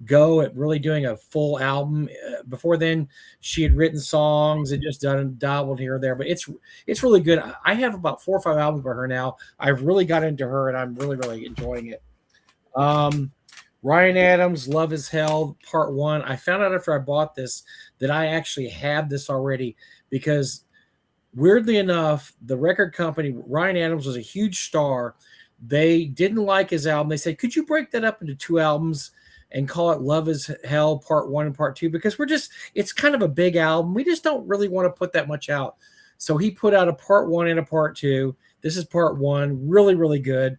go at really doing a full album. Before then, she had written songs and just dabbled here or there, but it's really good. I have about 4 or 5 albums by her now. I've really got into her, and I'm really, really enjoying it. Ryan Adams, Love is Hell, Part 1. I found out after I bought this that I actually had this already, because weirdly enough, the record company, Ryan Adams was a huge star. They didn't like his album. They said, could you break that up into 2 albums and call it Love is Hell Part 1 and Part 2? Because it's kind of a big album. We just don't really want to put that much out. So he put out a Part 1 and a Part 2. This is Part 1. Really, really good.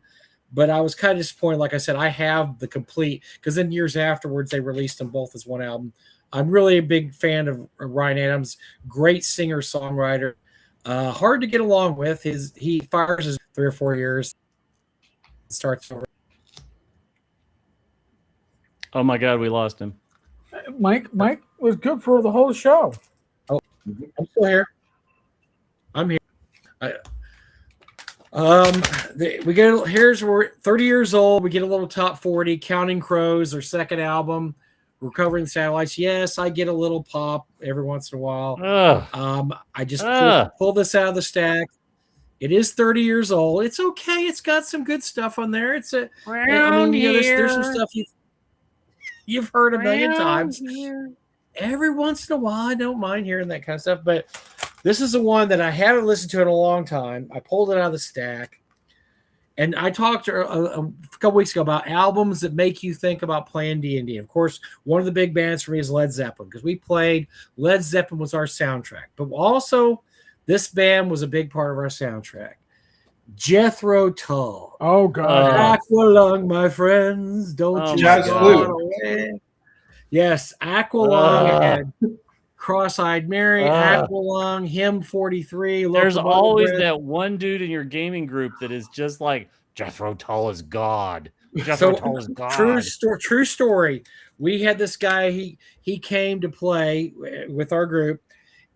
But I was kind of disappointed. Like I said, I have the complete, because then years afterwards, they released them both as one album. I'm really a big fan of Ryan Adams. Great singer-songwriter. Hard to get along with. He fires his 3 or 4 years. Starts over. Oh my God, we lost him. Mike was good for the whole show. Oh, I'm still here. I'm here. We're 30 years old. We get a little top 40. Counting Crows, their second album. Recovering the Satellites. Yes, I get a little pop every once in a while. I just pull this out of the stack. It is 30 years old. It's okay. It's got some good stuff on there. There's some stuff you've heard a million times. Every once in a while, I don't mind hearing that kind of stuff. But this is the one that I haven't listened to in a long time. I pulled it out of the stack. And I talked a couple weeks ago about albums that make you think about playing D&D. Of course, one of the big bands for me is Led Zeppelin, because we played Led Zeppelin was our soundtrack. But also, this band was a big part of our soundtrack. Jethro Tull. Oh, God. Aqualung, my friends. Don't you go away. Yes, Aqualung and Cross-Eyed Mary, Aqualung, Hymn 43. There's always that one dude in your gaming group that is just like, Jethro Tull is God. Jethro Tull is God. True story. We had this guy, he came to play with our group,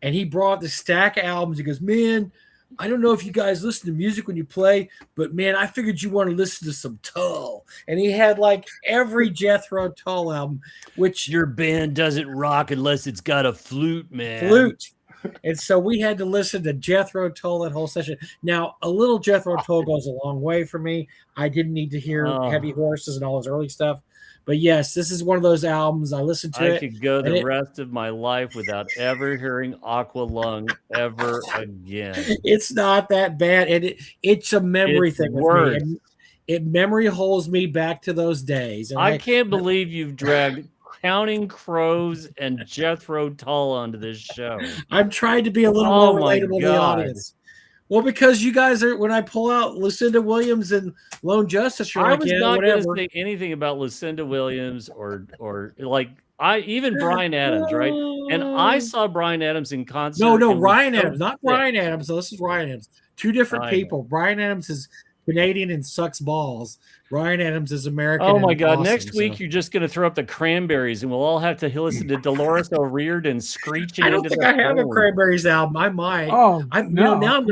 and he brought the stack of albums. He goes, man, I don't know if you guys listen to music when you play, but man, I figured you want to listen to some Tull. And he had like every Jethro Tull album, which your band doesn't rock unless it's got a flute, man. Flute. And so we had to listen to Jethro Tull that whole session. Now, a little Jethro Tull goes a long way for me. I didn't need to hear Heavy Horses and all his early stuff. But yes, this is one of those albums. I listened to it. I could go the rest of my life without ever hearing Aqualung ever again. It's not that bad. And it's a memory thing with me. It memory holds me back to those days. And I can't believe you've dragged Counting Crows and Jethro Tull onto this show. I'm trying to be a little more relatable to the audience. Well, because you guys are, when I pull out Lucinda Williams and Lone Justice, you're I like, was not going to say anything about Lucinda Williams or like even Bryan Adams, right? And I saw Bryan Adams in concert. No, Ryan Adams, not Bryan Adams. So this is Ryan Adams. Two different people. Bryan Adams is Canadian and sucks balls. Ryan Adams is American. Oh my God! Awesome, next week you're just going to throw up the Cranberries, and we'll all have to listen to Dolores O'Riordan screeching. I don't think I have a Cranberries album. I might. Oh, now I'm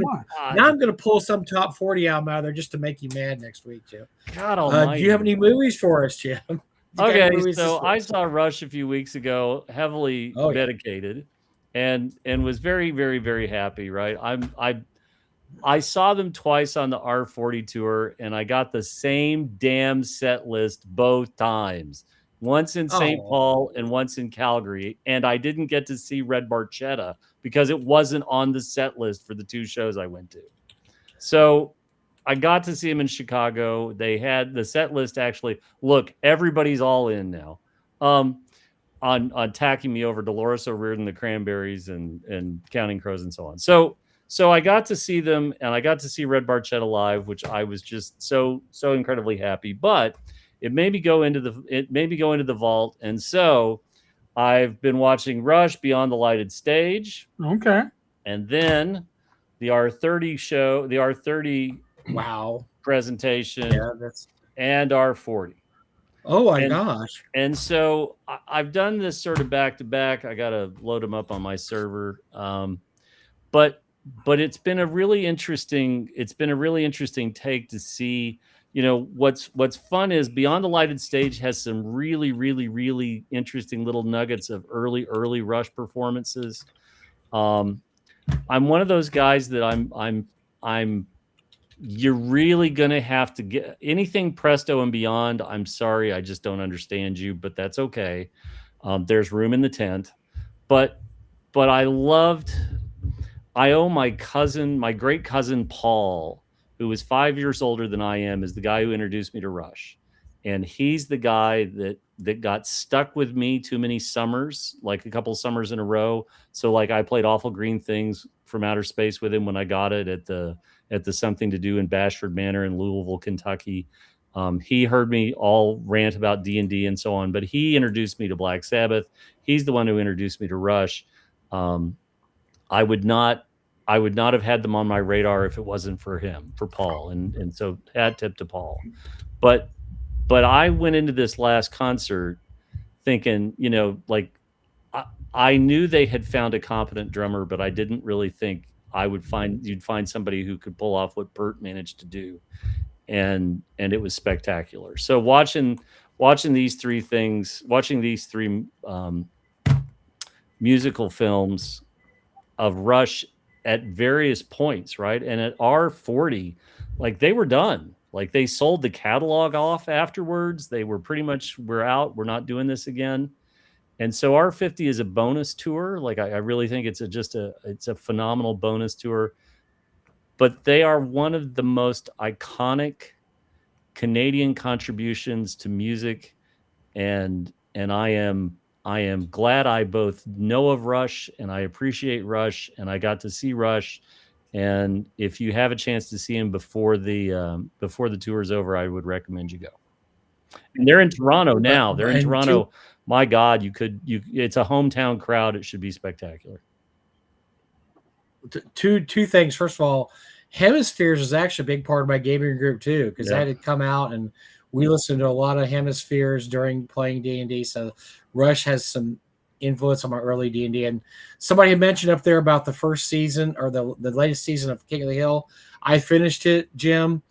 going to pull some top 40 album out of there just to make you mad next week, Jim. God Almighty! Do you have any movies for us, Jim? Okay, so I saw Rush a few weeks ago, heavily medicated, and was very, very, very happy. Right, I saw them twice on the R40 tour, and I got the same damn set list both times. Once in St. Paul and once in Calgary, and I didn't get to see Red Barchetta because it wasn't on the set list for the two shows I went to. So I got to see him in Chicago. They had the set list actually. Look, everybody's all in now. On tacking me over Dolores O'Riordan, the Cranberries, and Counting Crows, and so on. So I got to see them, and I got to see Red Barchetta live, which I was just so incredibly happy. But it made me go into the vault, and so I've been watching Rush Beyond the Lighted Stage. Okay. And then the R30 show, the R30 presentation, and R40. Oh my gosh. And so I've done this sort of back to back. I got to load them up on my server. But it's been a really interesting take to see, what's fun is Beyond the Lighted Stage has some really, really, really interesting little nuggets of early Rush performances. I'm one of those guys that I'm you're really going to have to get anything Presto and beyond. I'm sorry. I just don't understand you, but that's okay. There's room in the tent, but I owe my great cousin Paul, who is 5 years older than I am, is the guy who introduced me to Rush. And he's the guy that got stuck with me too many summers, like a couple summers in a row. So like I played Awful Green Things from Outer Space with him when I got it at the Something to Do in Bashford Manor in Louisville, Kentucky. He heard me all rant about D&D and so on, but he introduced me to Black Sabbath. He's the one who introduced me to Rush. I would not have had them on my radar if it wasn't for him, for Paul. And so hat tip to Paul. But I went into this last concert thinking, I knew they had found a competent drummer, but I didn't really think you'd find somebody who could pull off what Bert managed to do. And it was spectacular. So watching watching these three musical films of Rush at various points, right? And at R40, like they were done. Like they sold the catalog off afterwards. They were pretty much, we're out. We're not doing this again. And so R50 is a bonus tour. Like I really think it's a phenomenal bonus tour. But they are one of the most iconic Canadian contributions to music, and I am glad I both know of Rush and I appreciate Rush, and I got to see Rush. And if you have a chance to see him before the tour is over, I would recommend you go. And they're in Toronto now. They're in Toronto. My God, it's a hometown crowd. It should be spectacular. Two things. First of all, Hemispheres is actually a big part of my gaming group too, because that had come out and we listened to a lot of Hemispheres during playing D&D. So Rush has some influence on my early D&D. And somebody had mentioned up there about the first season or the latest season of King of the Hill. I finished it, Jim.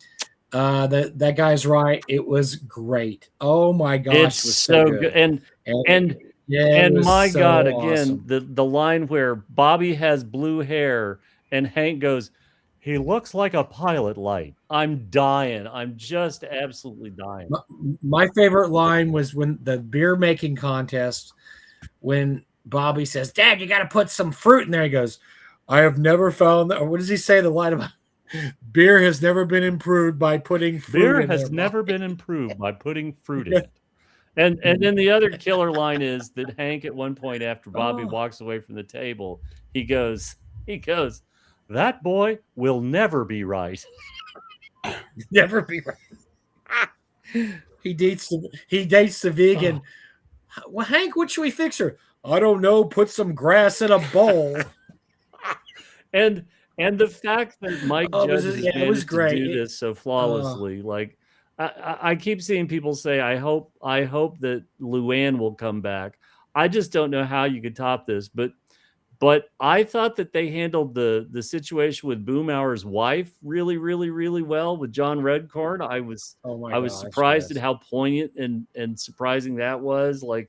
That guy's right. It was great. Oh my gosh, it's it was so good. And my so God, awesome. again, the line where Bobby has blue hair and Hank goes, he looks like a pilot light. I'm dying. I'm just absolutely dying. My favorite line was when the beer making contest, when Bobby says, Dad, you got to put some fruit in there. He goes, I have never found that. Or what does he say? The line about beer has never been improved by putting fruit beer in has never been improved by putting fruit in it. And then the other killer line is that Hank at one point after Bobby walks away from the table, he goes, that boy will never be right. Never be right. He dates the vegan. Well, Hank, what should we fix her? I don't know. Put some grass in a bowl. and the fact that Mike Judge has managed to do this so flawlessly, like I keep seeing people say, I hope that Luann will come back. I just don't know how you could top this, but I thought that they handled the situation with Boomhauer's wife really, really, really well with John Redcorn. I was surprised at how poignant and surprising that was. Like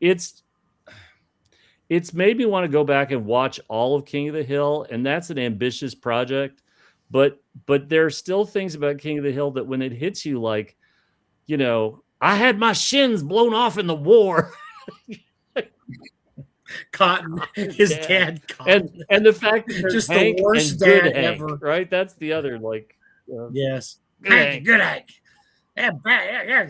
it's made me want to go back and watch all of King of the Hill, and that's an ambitious project. But there are still things about King of the Hill that when it hits you, like, you know, I had my shins blown off in the war. Cotton, his dad Cotton. And the fact that there's just Hank the worst and dad good Hank, ever. right? That's the other, like, yes, Hank. Good Hank. Yeah,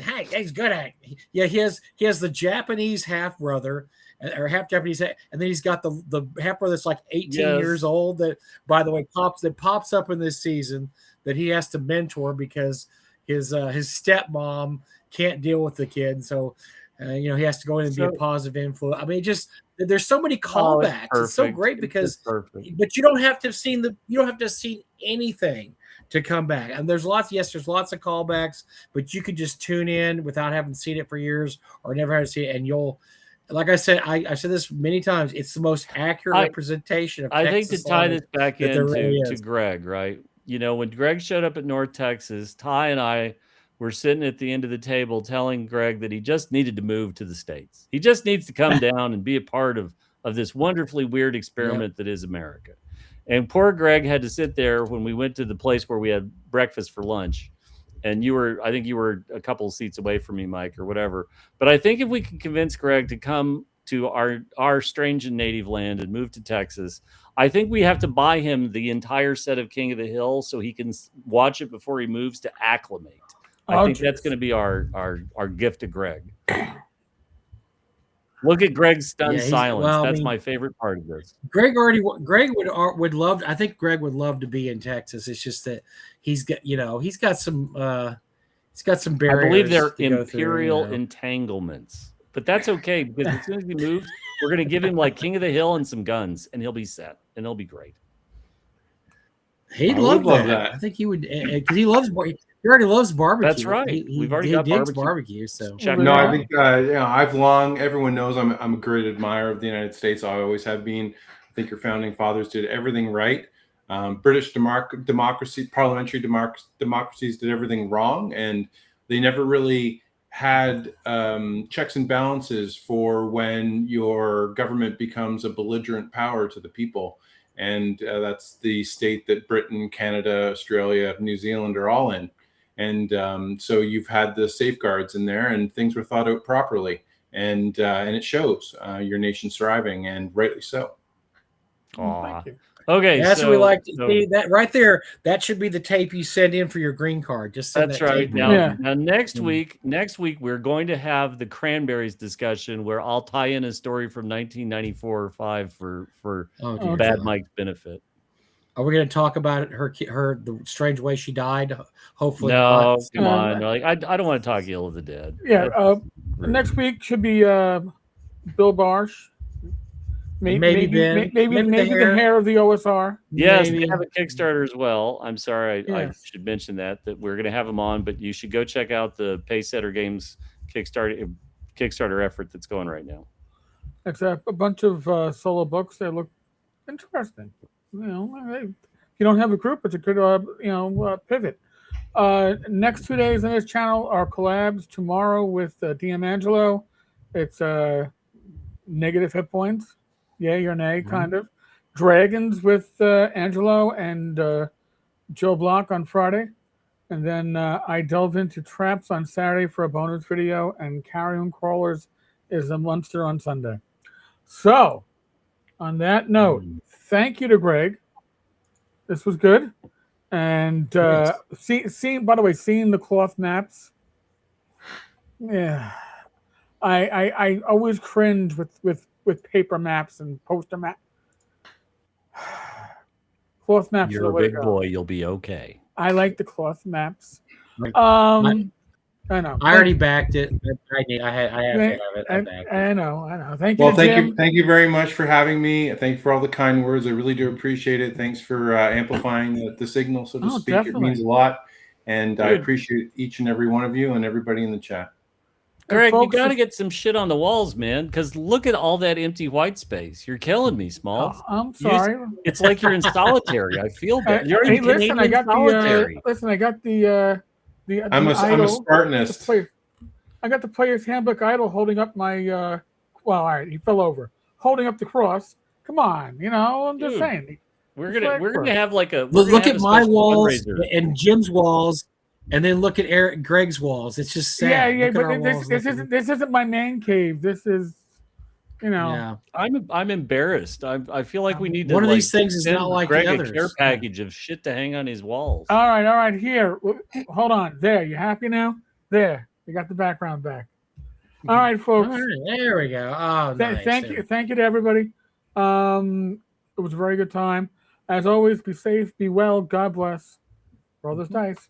Hank, he's good Hank. Yeah, he has the Japanese half brother or half Japanese, and then he's got the half brother that's like 18 years old. That, by the way, pops up in this season that he has to mentor because his stepmom can't deal with the kid, so you know, he has to go in and be a positive influence. I mean, just there's so many callbacks. It's so great because, but you don't have to have seen anything to come back. And there's lots of callbacks, but you could just tune in without having seen it for years or never had to see it, and you'll. Like I said, I said this many times. It's the most accurate representation of Texas. I think to tie this back into Greg, right? You know, when Greg showed up at North Texas, Ty and I were sitting at the end of the table telling Greg that he just needed to move to the States. He just needs to come down and be a part of this wonderfully weird experiment that is America. And poor Greg had to sit there when we went to the place where we had breakfast for lunch. And I think you were a couple of seats away from me, Mike, or whatever. But I think if we can convince Greg to come to our strange and native land and move to Texas, I think we have to buy him the entire set of King of the Hill so he can watch it before he moves to acclimate. I think that's going to be our gift to Greg. Look at Greg's stunned silence. That's my favorite part of this. Greg would love. I think Greg would love to be in Texas. It's just that he's got some barriers. I believe they're imperial entanglements, but that's okay because as soon as he moves, we're going to give him like King of the Hill and some guns, and he'll be set, and he'll be great. He'd love that. I think he would because he loves. He already loves barbecue. That's right. We've already got barbecue. So I think everyone knows I'm a great admirer of the United States. I always have been. I think your founding fathers did everything right. British parliamentary democracies did everything wrong, and they never really had checks and balances for when your government becomes a belligerent power to the people. And that's the state that Britain, Canada, Australia, New Zealand are all in. And so you've had the safeguards in there, and things were thought out properly. And it shows your nation's thriving, and rightly so. Thank you. Okay, That's so, what we like to see. That right there, that should be the tape you send in for your green card. Just send that's that right. tape Now, in. now next week we're going to have the Cranberries discussion where I'll tie in a story from 1994 or 5 for Oh, Bad Mike's benefit. Are we going to talk about her the strange way she died? Hopefully No, not. come on. Like I don't want to talk ill of the dead. Yeah. Next week should be Bill Barsh. Maybe Ben. the hair of the OSR. Yes, Maybe. they have a Kickstarter as well. I'm sorry, I Yes. should mention that we're going to have them on, but you should go check out the Paysetter Games Kickstarter effort that's going right now. It's a bunch of solo books that look interesting. You know, if you don't have a group, it's a good pivot. Next 2 days on this channel are collabs. Tomorrow with DM Angelo, it's negative hit points. Yay or nay, kind of. Dragons with Angelo and Joe Block on Friday. And then I delve into traps on Saturday for a bonus video, and carrion crawlers is a monster on Sunday. So, on that note, thank you to Greg. This was good. And seeing the cloth maps, yeah, I always cringe with paper maps and poster maps. Cloth maps You're are the a way to big go. boy. You'll be okay. I like the cloth maps. I know. I already backed it. I have to have it. I backed it. I know. Thank you. Well, Jim. thank you very much for having me. Thank you for all the kind words. I really do appreciate it. Thanks for amplifying the signal, so to speak. Definitely. It means a lot, and I appreciate each and every one of you and everybody in the chat. Greg, folks, you got to get some shit on the walls, man, because look at all that empty white space. You're killing me, Smalls. I'm sorry. It's like you're in solitary. I feel bad. You're in listen, Canadian I got solitary. I got the I'm a Spartanist. I got the player's handbook idol holding up my well, all right, he fell over. Holding up the cross. Come on, I'm just saying. We're gonna have like a look at my walls and Jim's walls, and then look at Greg's walls. It's just sad. Yeah, but this isn't my man cave. This is, Yeah. I'm embarrassed. I feel like we need to. One of these things is send not like Greg the a others. care package of shit to hang on his walls. All right. Here, hold on. There, you happy now? There, you got the background back. All right, folks. All right, there we go. Oh, nice. Thank you to everybody. It was a very good time. As always, be safe, be well, God bless. Roll those dice.